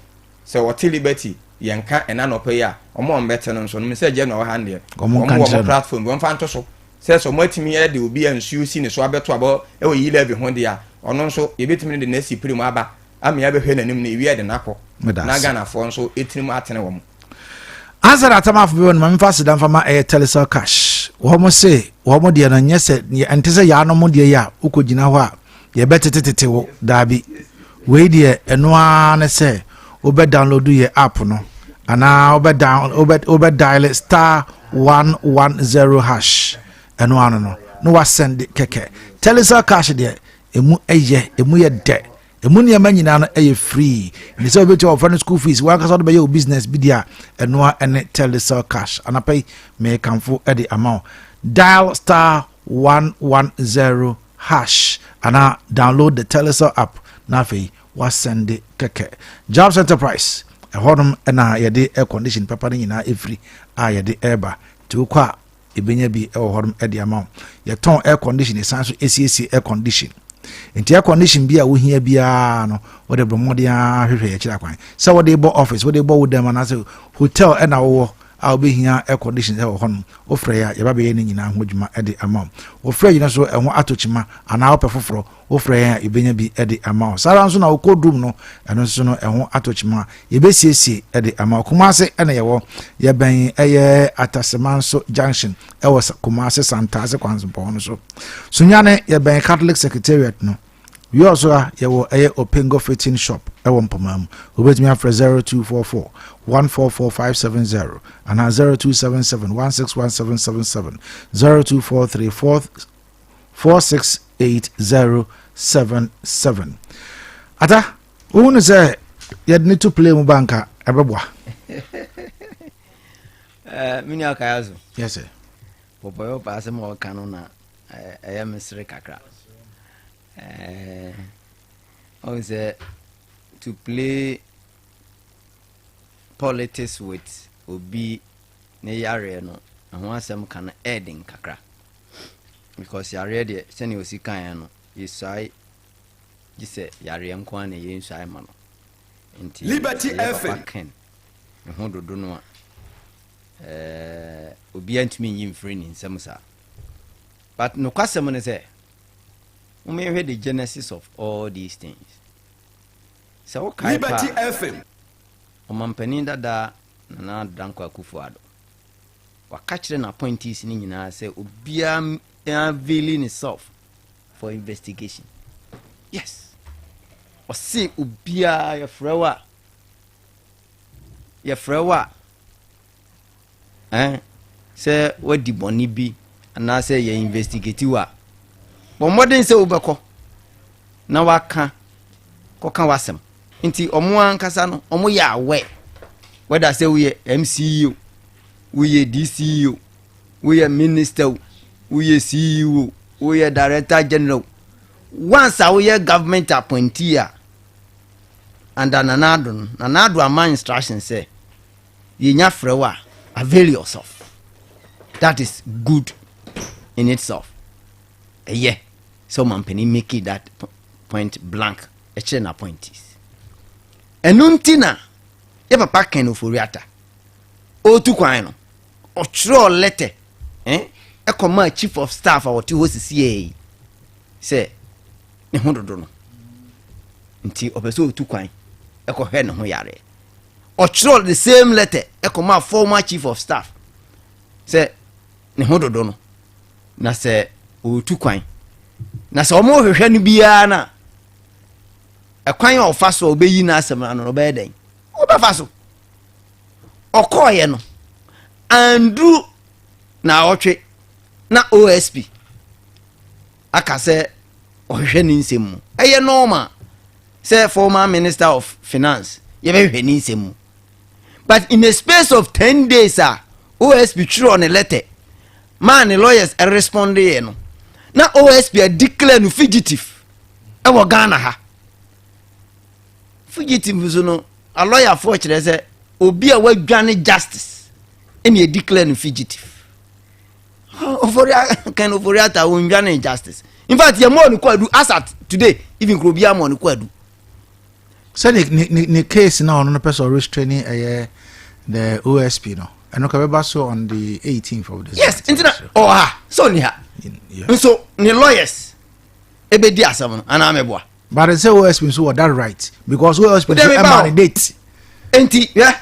se what liberty yenka ena no pay a omo mbete no nso no se je no ha ndie omo platform won fa nto so se so matimi ye de obi ansuo si ne so abeto abo e o yi level ho dia ono nso ye betimi de na si prim aba ama ya behwe nanim na ewi de nakọ na Ghana fo nso etinim atene wo mo answer atamafo bi won mamfa sedan fama telecel cash wo mo se wo mo de na nyese entese ya no mo de ya ukogina ho a ye betetete wo dabi we de eno a ne se obe download ye app no ana obe dial star 110 hash eno ano no wa send keke telecel cash de emu ye de emu ne manyina no eye free ni so beto of school fees wa kasa do be your business bi dia eno a ene telecel cash anapai me kanfo e the amount dial star 110 hash ana download the telecel app na fei wa send keke jobs enterprise e honum na ye de air condition papa ni na e free a ye de eba to kwa ebenya bi e wo horom e de ama ye ton air condition esanso esi air condition enti air condition bi a wo hia bia no wo de bromode a hwehwe ye kira kwan se wo de bo office wo de bo wudem na se hotel e na wo a obehia air condition e wo hono wo frɛ ya ye ba be ye nyina ho dwuma e de ama wo frɛ yi na so e ho atochima ana wo pefoforo wo frɛ ya ebenya bi e de ama sara nso na wo kodum no eno nso no e ho atochima ye be siesie e de ama Kumase ene ye wo ye ben eye Atasemanso junction e wo Kumase Santase kwanzo no so sunyane ye ben Catholic Secretariat no we also ye wo eye Opengo fitting shop e wo mpomam obetimi afre 0244 144570 and 0277161777 0243468077 ata wonu say you need to play mu banka ebeboa mini akayazo yes sir popoyo paase mo kanu na misre kakra on say to play politics with obi ne yare no ho asem kan edin kakra because yare de sene osikan no yesai gise yare nko an ye nsai ma no enti Liberty FM ho dodo no a obi antumi nyi mfiri ni nsem sa but no kwasem ne say we may hear the genesis of all these things. So Liberty FM. Omampeni dada na danko akufuado. Wakachire na appointees ni nyina say obia availing himself for investigation. Yes. O say obia ya frewa. Say what di boni bi na say ya investigate wa. But modern say ubeko na waka koka wasem nti omo ankasa no omo ya awe whether say we MCU we DCU we minister we CEO we director general once we government appointee and nanado ama instruction say ye nya frewa avail yourself. That is good in itself. Yeah. So Mampeni make it that point blank a chain appointees. Enuntina ye papa ken oforiata o tu kwan no o tro letter e command chief of staff or ti hosisi say ne ho dodo no nti obeso o tu kwan e ko hwe ne ho yare o tro the same letter e command former chief of staff say ne ho dodo no na say o tu kwan na so mo hwehwe no bia na ekwan ofa so obeyi na asem na no be den obefa so okoye no andru na otwe na OSP aka se ohwehwe ni nsem mu eye normal say former minister of finance ye be hwe ni nsem mu but in a space of 10 days OSP through on a letter man the lawyers respond no na OSP a declare no fugitive e wo Ghana ha fugitive so no a lawyer for kire say obi a wadwane justice ene declare no fugitive kind of oriata wadwane justice in fact ye more no kwadu as at today even krobia more no kwadu so the case now no person restraining the OSP no and no ka so on the 18th of this yes internet so ni ha so ni lawyers ebe di asam no ana ameboa but they say OSP so that right because OSP so mandate enti yeah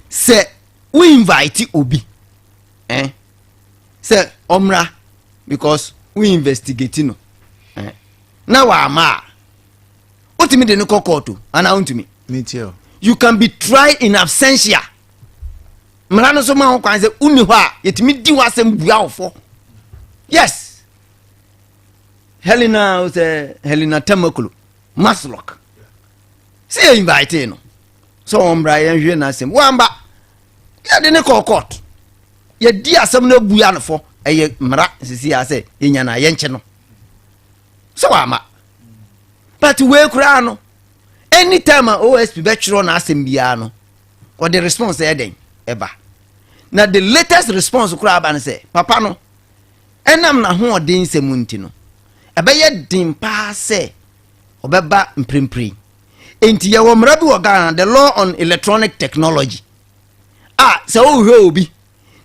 say we invite obi say omra because we investigate no now ama otimi de no kokoto ana untumi me too you can be tried in absentia mrano so ma ho kwan say uni ho a yetimi di wasem bua ofo yes Helena Temakulu Maslok see invite no so ombra yen hwe na asem wamba ya de ne court ya di asem na bua no fo eye mra sisi ya say enya na ye nche no so ama but we kura no anytime OSP be chiro na asem bia no or the response eden eba na the latest response kura aba ne say papa no enam na ho odin semunti no ebeye din pa say obeba mprempren enti ye wo mra bi wo Ghana the law on electronic technology say o hwe obi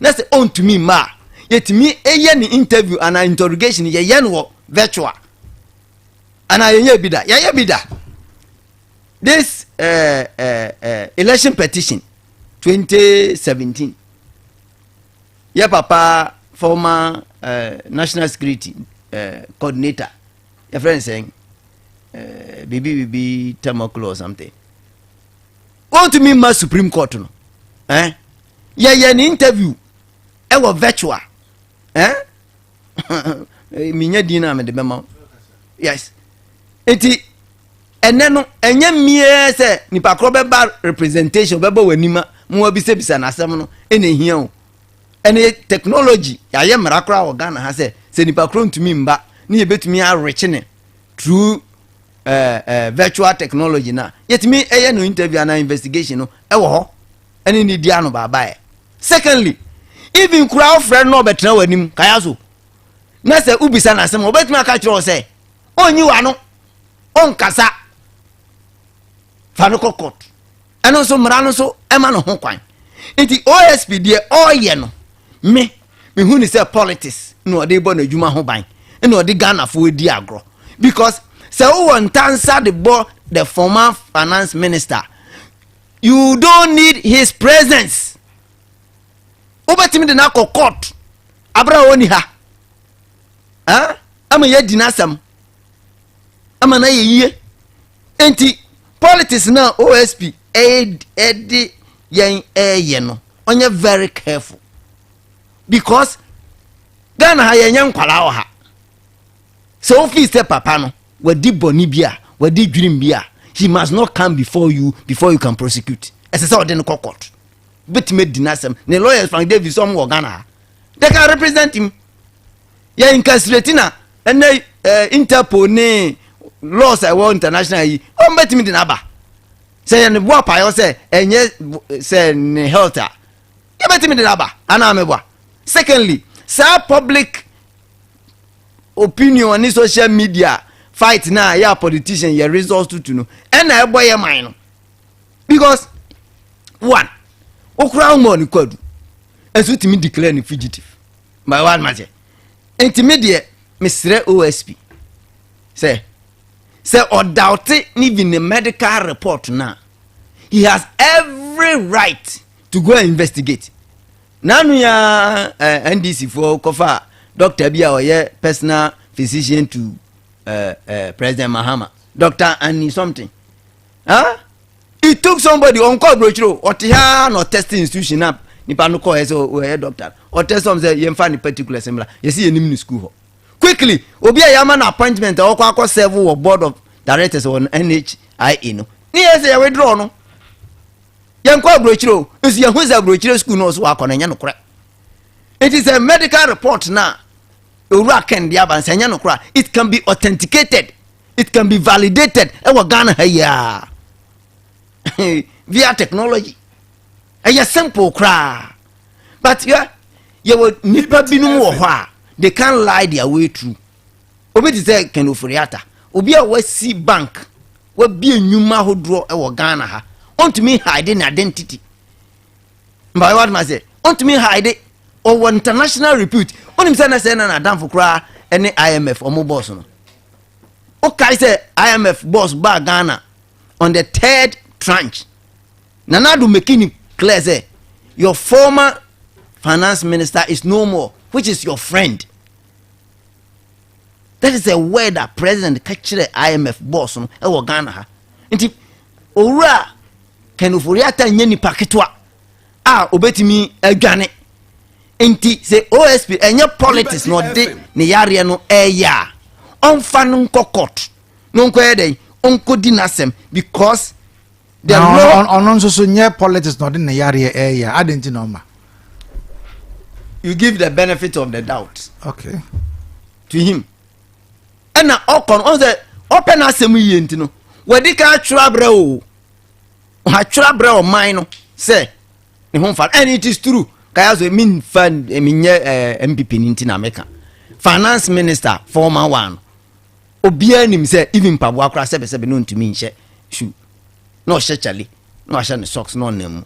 na say on to me ma yetimi eye ni interview and interrogation ye no virtual ana ye bida ye bida this election petition 2017 your papa former national security coordinator your friend saying BB Tamaklo or something want to meet my Supreme Court no yeah an interview was virtual minya dina me de bema yes eti eneno enye mie se nipa kro be ba representation be ba wanima mo bi se bisa na asem no ene hia o ene technology ya ye mrakra o Ghana ha se nipa kro ntumi mba ni ye betumi a reach ne through virtual technology na yetimi eye no interview and investigation no e wo ho ene ni dia no baba e secondly even crowd friend no betra wanim kayaso na se ubisa na asem obetumi aka kiro se onyi wa no on kasa fanuko court eno so mra no so ema no ho kwan enti OSP de oye no me hu ni say politics no dey bo na adwuma ho ban no dey Ghana for di agro because say who want answer the former finance minister you don't need his presence obetimi de na court abra woni ha ama ye dinasam ama na ye enti politics na OSP edi yen no onye very careful because Ghana ha yen nkwala o ha so office papa no wadi boni bia wadi dwirim bia he must not come before you can prosecute as say odin court but me dinasam the lawyers from David some Ghana they can represent him ya incarcerate na and Interpol ne laws I want international yi o betimi de na ba say ne boa pa yo say enye say ne health ya betimi de na ba ana me boa secondly say public opinion on social media fight na ya politician ya results to no and na ebo ye man no because one okura mo ni kwadu enso timi declare ni fugitive my one matter intermediate Mr. OSP say or doubt even the medical report now he has every right to go and investigate nanu ya NDC for kofa Dr. Abia or personal physician to President Mahama Dr. Annie something he took somebody on call brochure or no testing institution up nipa no call so doctor or test some say yemfa ni particular similar you see enim ni school quickly obi ayama na appointment or kwa serve or board of directors on NHIA no ni say we withdraw no yen call brochure nso yen hu say brochure school no so akọ na nya no kora it is a medical report now owura ken dia ban say nya no kora it can be authenticated it can be validated e wa Ghana ya via technology a simple cry but you will nipa binum wo ho a they can't lie their way through obi ti say Ken Oforiata obi a wasi bank wa bi enwuma hodro e wo Ghana ha want me hide an identity by what ma say want me hide or international repute onim say na Adam for kra any IMF or mo boss no o kai say IMF boss ba Ghana on the third tranche Nanadu Mekini clear say your former finance minister is no more, which is your friend. That is a word that President Kachire IMF boss no e Ghana ha. Nti owura Ken Oforiata nyani paketwa obetimi adwane. Nti say OSP enye politics no de ne yare no eya. Onfa no nkokot. No nkoye dey onko dinasem because the law on so nye politics no de ne yare eya. Adenti no ma. You give the benefit of the doubt. Okay. To him. And now on the open assembly yenti no. Wedi ka trabre o. Ha trabre o mine no. Say. And it is true. kaya so mean fan eminye MPP ninti na meka finance minister former one obia nim say even pabo akra sebe no ntumi nche shoe no hye chale no ahye ne socks no nam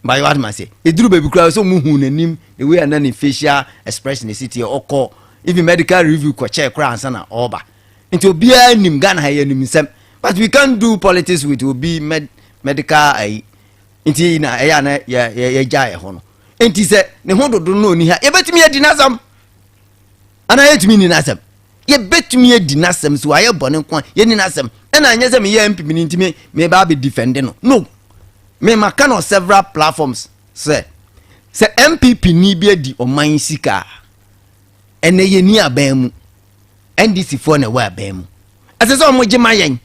by what man say eduru baby kra so mu hu nanim the way and facial expression the city okọ even medical review ko check kra ansa na oba nti obia nim Ghana ha yanim nsem but we can't do politics with obi medical nti na eya na ya jae ho no nti se ne ho dodo no ni ha yebetumi adinasam ana yetumi ni nasam yebetumi adinasam so aye bone kwa ye ni nasam na anya se me ye MPP ni ntimi me ba be defend no me maka no several platforms se MPP ni bi adi oman sika ene ye ni abamu NDC for na wa abamu asese o mo gima yen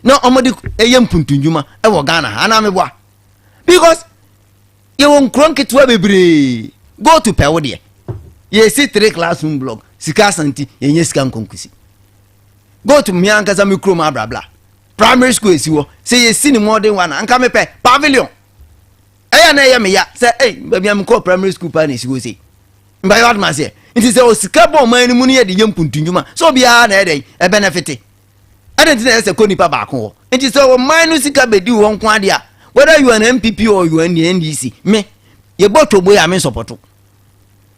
no omodi eye mpuntunjuma e wo Ghana ana me bua because you won cronk to bebre go to pewode ye see 3 classroom block sika santi ye sika nkonkusi go to me ankaza me krom abrabla primary school esiwo say ye see ni modern one anka me pe pavilion eya na ye me ya say baby am call primary school pa na esiwo say mba yard ma say it is o sika bo man ni mu ne ye de yempuntunjuma so bia na e benefit adenti na say ko nipa ba ko it is o man no sika bedi wo nko ade a whether you are an MPP or you are an NDC me ye boto boy am support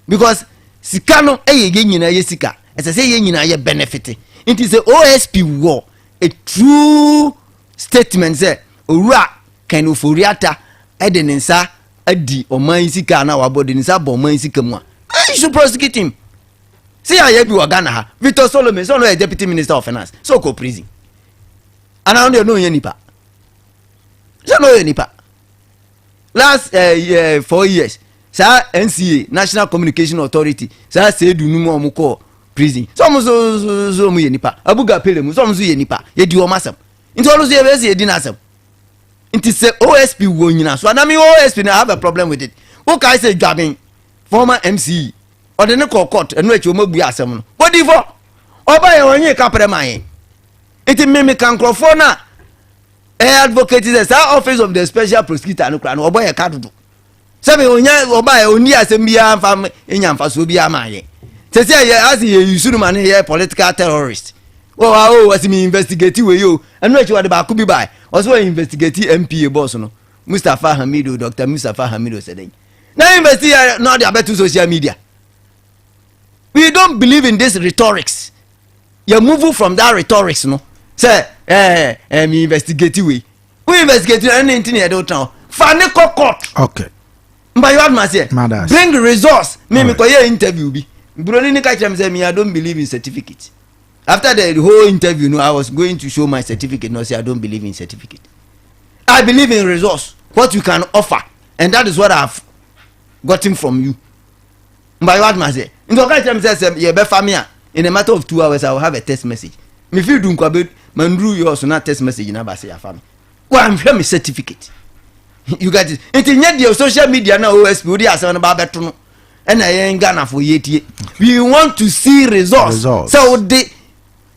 because sika no ye nyina ye sika ese say ye nyina ye benefit it is a OSP war a true statement say owura kan oforiata edenensa adi oman sika na wabodi nsa bo oman sika mu a you should prosecute him see how you be Ghana ha Victor Solomon so no a deputy minister of finance so ko prison and I don't know any nipa so no any nipa last 4 years sa NCA National Communication Authority sa say du numu omuko prison some so mu ye nipa abuga pele mu some so ye nipa ye di o masam nti olu so ye be se di na asam nti say OSP wo nyina so na me OSP na have a problem with it who can say Jabin former MCE or the no court enu echi o mabu asam no body for oba ye onye ka premaye iti me kan crofo na advocate is the office of the special prosecutor no kra no oba ye ka dodo se me onya oba ye oni asem bia mfa enya mfa so bia maye say as you use man here political terrorist as me investigate we yo enu echi wade ba ku bi bai also investigate MPA boss no Mustafa Hamido Dr. Mustafa Hamido said now investigate not about social media. We don't believe in this rhetorics. You move from that rhetorics, no. Say, me investigate we investigate anything you don't know. Fane court. Okay. But you must say, bring results. Me ko ye interview bi. Broni ni ka chem say me I don't believe in certificate. After the whole interview, no, I was going to show my certificate. No, say I don't believe in certificate. I believe in results. What you can offer, and that is what I've gotten from you. By what must say? In the case says you be family in a matter of 2 hours I will have a text message. Me feel do nkwabe mandru you also not text message na ba say your family. Well, I'm sure my certificate. You got it. It in the social media now OSP we dey asan ba beto no. And I ain't Ghana for yetie. We want to see results. So the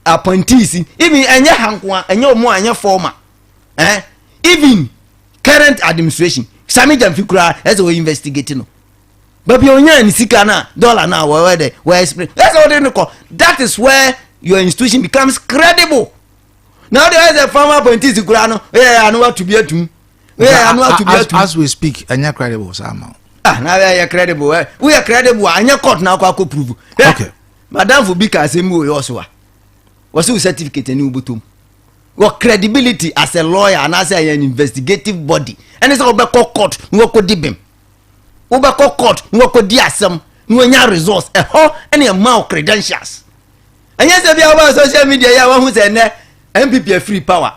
appointees even enye hankwa enye omo anya former. Even current administration Sami Jamfikura as we investigating no. But you only sika na dollar now where explain. That's what they call. That is where your institution becomes credible. Now there is a former appointee Kurano. I know what to be a to. I know what to be a to. As we speak, and you're credible somehow. Now we are credible. We are credible. And your court now can prove. Okay. Madam Fubika Semu also was so certificate and Ubutum. What credibility as a lawyer and as an investigative body. And it's all about court. We could dibim. Ubako court, we could diasem. We nya resource. Any amount credentials. And yes, if you have social media, you want who say MPP free power.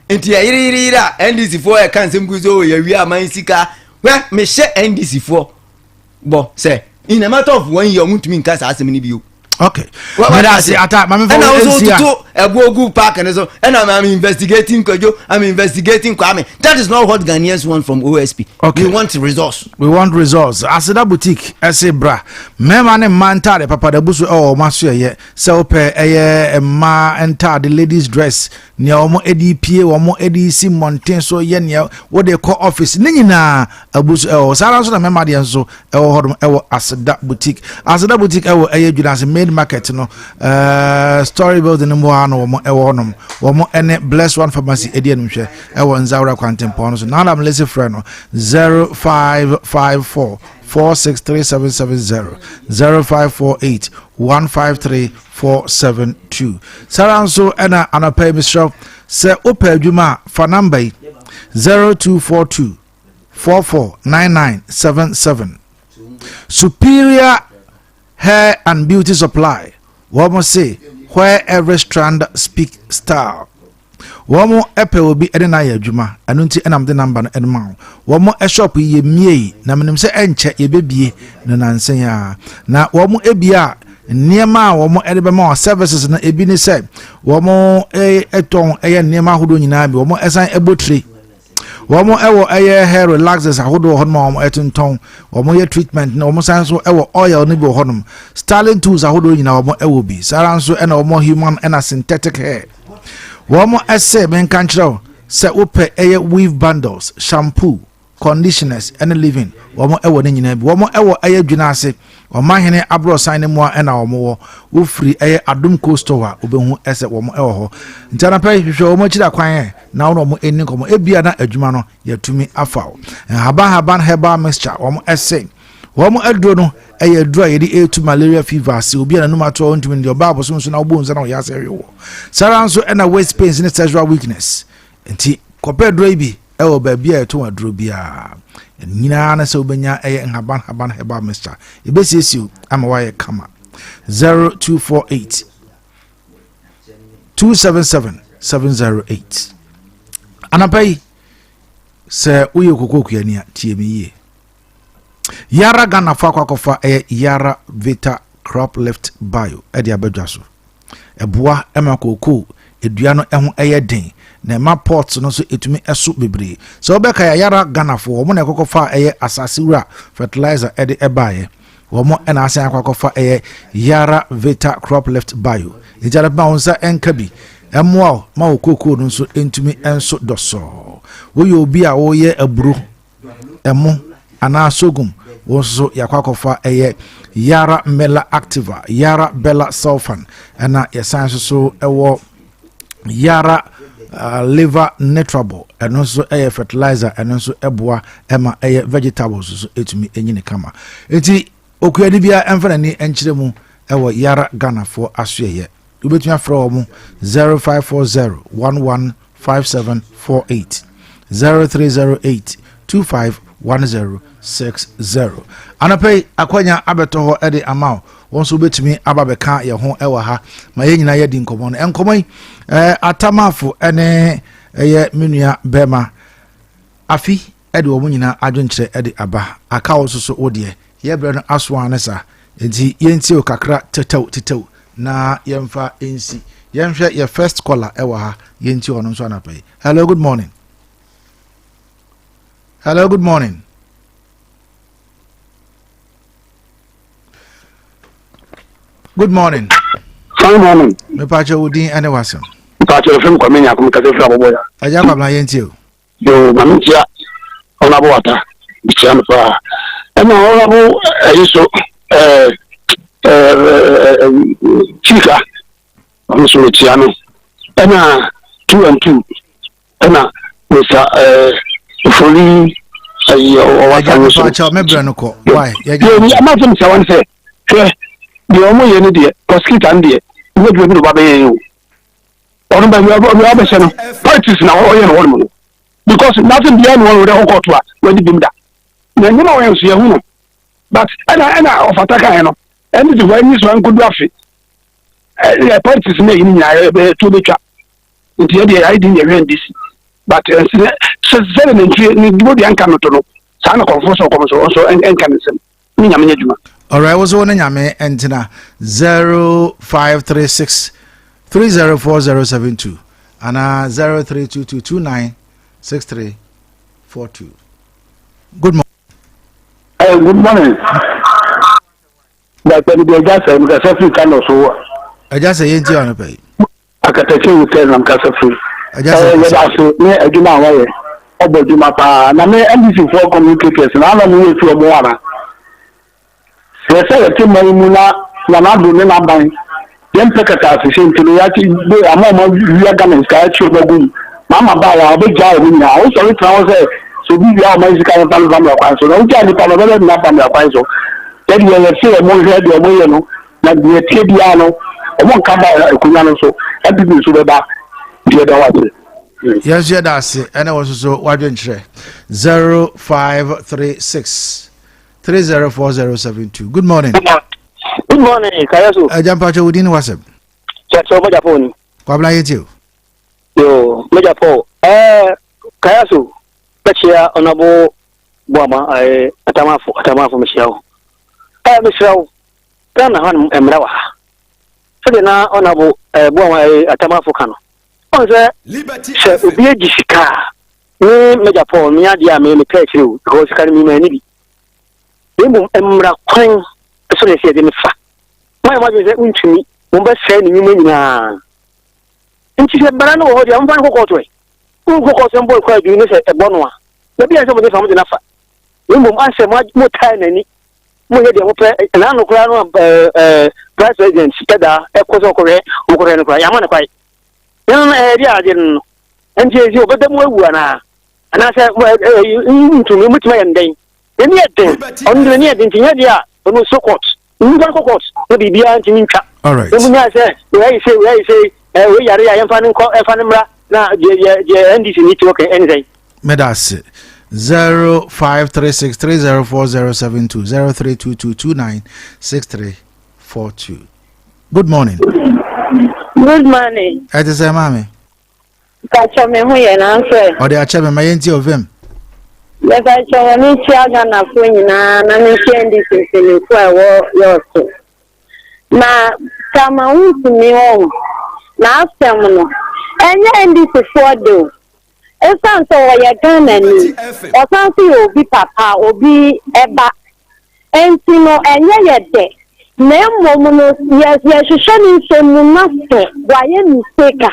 Enti ya ira NDC for a can sem guzo ya wi amansika. Where me share NDC for. Bo say in a matter of 1 year mutumi nka sa asem ni biyo. Okay. But I say attack. And I also to go park and so. And I'm investigating Kojo. I'm investigating Kwame. That is not what Ghanaians want from OSP. Okay. We want results. We want results. Aseda boutique. Ese bra. Mema ne manta de papa de busu maso ye. Se ope eye ma enter the ladies dress. Ni omo EDPA omo EDC mountain so ye ni what they call office. Ni nyina abusu sara so na mema de nso hodom Aseda boutique. Aseda boutique eye dwuna market no story building no mo no mo ewonom wo mo ene bless one pharmacy edie no hwe ewo nzawra kwantempo no so now I'm lazy friend no 0554 463770 0548 153472 saranso ena anapay misro se opa adwuma fa number 0242 449977 Superior Hair and Beauty Supply. Womo say where every strand speak style. Womo epe will be edina ya juma. Anunti enam the number no edma. Womo e shop ye mie na menim se enche ye bebie no nansen ya. Na womo ebia niema womo edebe ma services na ebi ni se womo eton eye niema hodo nyina bi womo esan ebotire. Womo ewo eye hair relaxers ahodo honma womo etonton womo ye treatment na womo sanso ewo oil ne bi honum styling tools ahodo nyina womo ewo bi saranso ena womo human ena synthetic hair womo ese men kanchro se upe eye weave bundles shampoo conditioners and living womo ewo ne nyina bi womo ewo eye dwuna ase omahene abro sign mu ena womo wo free eye adum coaster wa obehu ese womo ewo ho ntana pay hwehwe womo chira kwan na womo eni komo ebia na adwuma no yatumi afaw haban herbal mixture womo ese womo aduro no eye aduro yedi etu malaria fever se obi na numa to ntumi ndi oba aboso so na obo nza na o yase rewo saranso ena waist pains ne sexual weakness enti kope aduro ibi ewo ba bia eto aduro bia nyina na se obenya eye haban herbal mixture ebesiesiu ama waye kama 0248 277 708 anapai se uye kokoku yani tiemiye yara gana fa kwakofa yara vita crop lift bio edi abadwaso eboa emakoko edua no eho den na ma ports no so etumi eso bebre so obeka yara gana fo wo na kokofa asase wura fertilizer edi ebaye wo mo na asan kwakofa yara vita crop lift bio ejara ba onsa enkabi emwa ma okoko no so entumi enso doso wo ye obi a wo ye aburo emo ana sogum wo so yakwakofa yara mela activa yara bella sulfan ana yesanso so ewo yara liver netrable and so fertilizer and so eboa ema vegetables so etumi enyine kama enti okuani bia emfana ni enchiremu ewo yara Ghana for asuyeye ubetumi afra omo 0540 115748 0308 251060 anapay akwanya abeto ho ede amao wonso betumi ababeka ye ho ewa ha ma ye nyina ye di nkomo no enkomo atamafo ene ye menua bema afi ede wo nyina adwenkyere ede aba aka wo so wode ye bre no aso anesa enti yenti okakra tetew na yemfa ensi yemhwe ye first caller ewa ha yenti ono nso anapay. Hello, good morning. Hello, good morning. Good morning. Good morning. Me pacha udi ane waso. Pacha film kwa menya kumikaze fra boboya. Aja kwa mna yentio. Yo mamintia ona bo wata. Bichana fa. Ena ona bo yiso chika. Amuso tiano. Ena 2 and 2. Ena wesa fully ayo wata pacha mebra no ko. Why? Yo amafim sawan say. The only any day, Cosquita and dear, you would do Babay. Or by your Abba parties now, or because nothing beyond one would have got to us when you do that. Then you know, I see a woman. But Anna of Ataka, and the way this one could rush it. Parties may in to the trap. Until I didn't event this. But 7 and 3 need to be uncomfortable. Sana confuso also and canism. All right, was one nyame entina 0536 304072 and 0322296342. Good morning. Good morning. But when they just say because every kind of so I just say yenti on pay. I can take you tell them because free. I just say me agina way. Oboduma pa na me NDC for communicators na na me fi omo ara. Se se ti mo mu na do ne na ban. Dem pekata fi se ntino ya ti be ama wi against ka chi ogun. Mama ba wa obeja o ni na o so ri tran say so bi ya ma isika na tan family akwan so na uja ni pa no be na family akwan so. Tell you say mo head o mo ye no na de tie bia no o mo nka ba ekunya no so e bi so be ba die da wa se. Yes, yeah, that's it. And I was so what you say 0536 304072. Good morning. Good morning, Kayasu. Jampacho within WhatsApp. Check so much phone. Kwabla yetu. Yo, meja po. Kayasu. Bechia onabo bwama atamafu mishao. Mishao. Kana han emrawa. Sede na onabo bwama atamafu kano. Onse se obi ejisika ni meja po mi ade a me pekiri o because kan mi mani bi emu emra kwan so le se de me fa mai ma je untumi mo ba se ni nyuma nyina nti se bara no ho dia mo fa kokoto e kokoto mbo kwa du ni se ebo no a na bia se mo de fa mo de na fa emu anse mo tai nani mo ye de mo pe na no kura no president tada e ko so kore mo kore no kura ya ma na kwai yan area din anje ji obedam wawu ana say ntumi mutima yenden eni eden onu ni eden tinya dia onu sokot ngan kokot no bibia ntimi ntwa all right emu nya say we say we yare ya yemfa nko efa mra na je NDC ni ti okay anything medase 0536 304072 0322296342. Good morning. Good morning. Ati say mama. Kacha me hu ye na nse. O de acha me mayenti of him. Le kacha ni ti aga na fo nyina na ni kendi sesele ko ewo yoso. Na kama untu mi o. Na asem no. Enye ndi sefo do. Esan so wo ye Ghana ni. Osan si obi papa, obi eba. Enti no enye ye de. Nemono yes shishani so munafe waye mistake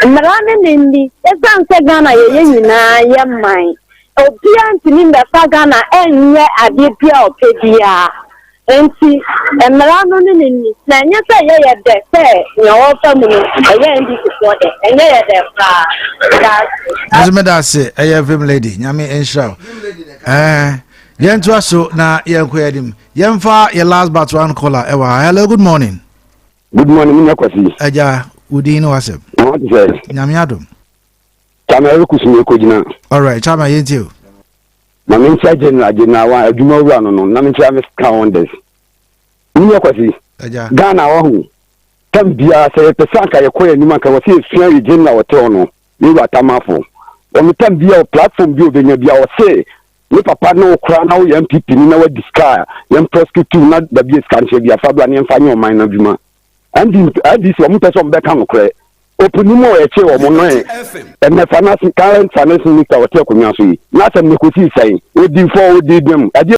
mrane nindi esanse Ghana ye nyina ye man obi antini mbefa Ghana enye ade bia opedia enti mrano nindi na enye se ye de se ye wo famu no ye ndi for de enye ye de fa azumedase eye vim lady nyame enshra Yentu so na yenkoyadim. Yemfa your last but one caller ewa. Hello, good morning. Good morning, Munyakwasi. Aja udin wasem. What is it? Nyame adom. Chama yokusumi ekojina. All right, chama yentiu. Na mencha general wa aduma wura no na mencha me count this. Munyakwasi. Aja. Ghana wa hu. Tambia se pesanka yekoya nyuma ka wasi fian general hotel no. Ni watamafo. O tambia platform bi obenya bia o se ni papa no kra na wo MPP ni na wa discar yem prosecute na da bi scan che bia fa bla ni mfa nyi o man na dwuma andi so mo person be kan kra opuni mo e che o mo no e na finance current finance minister o te ko nyaso yi na se me ko si sai o di for o di dem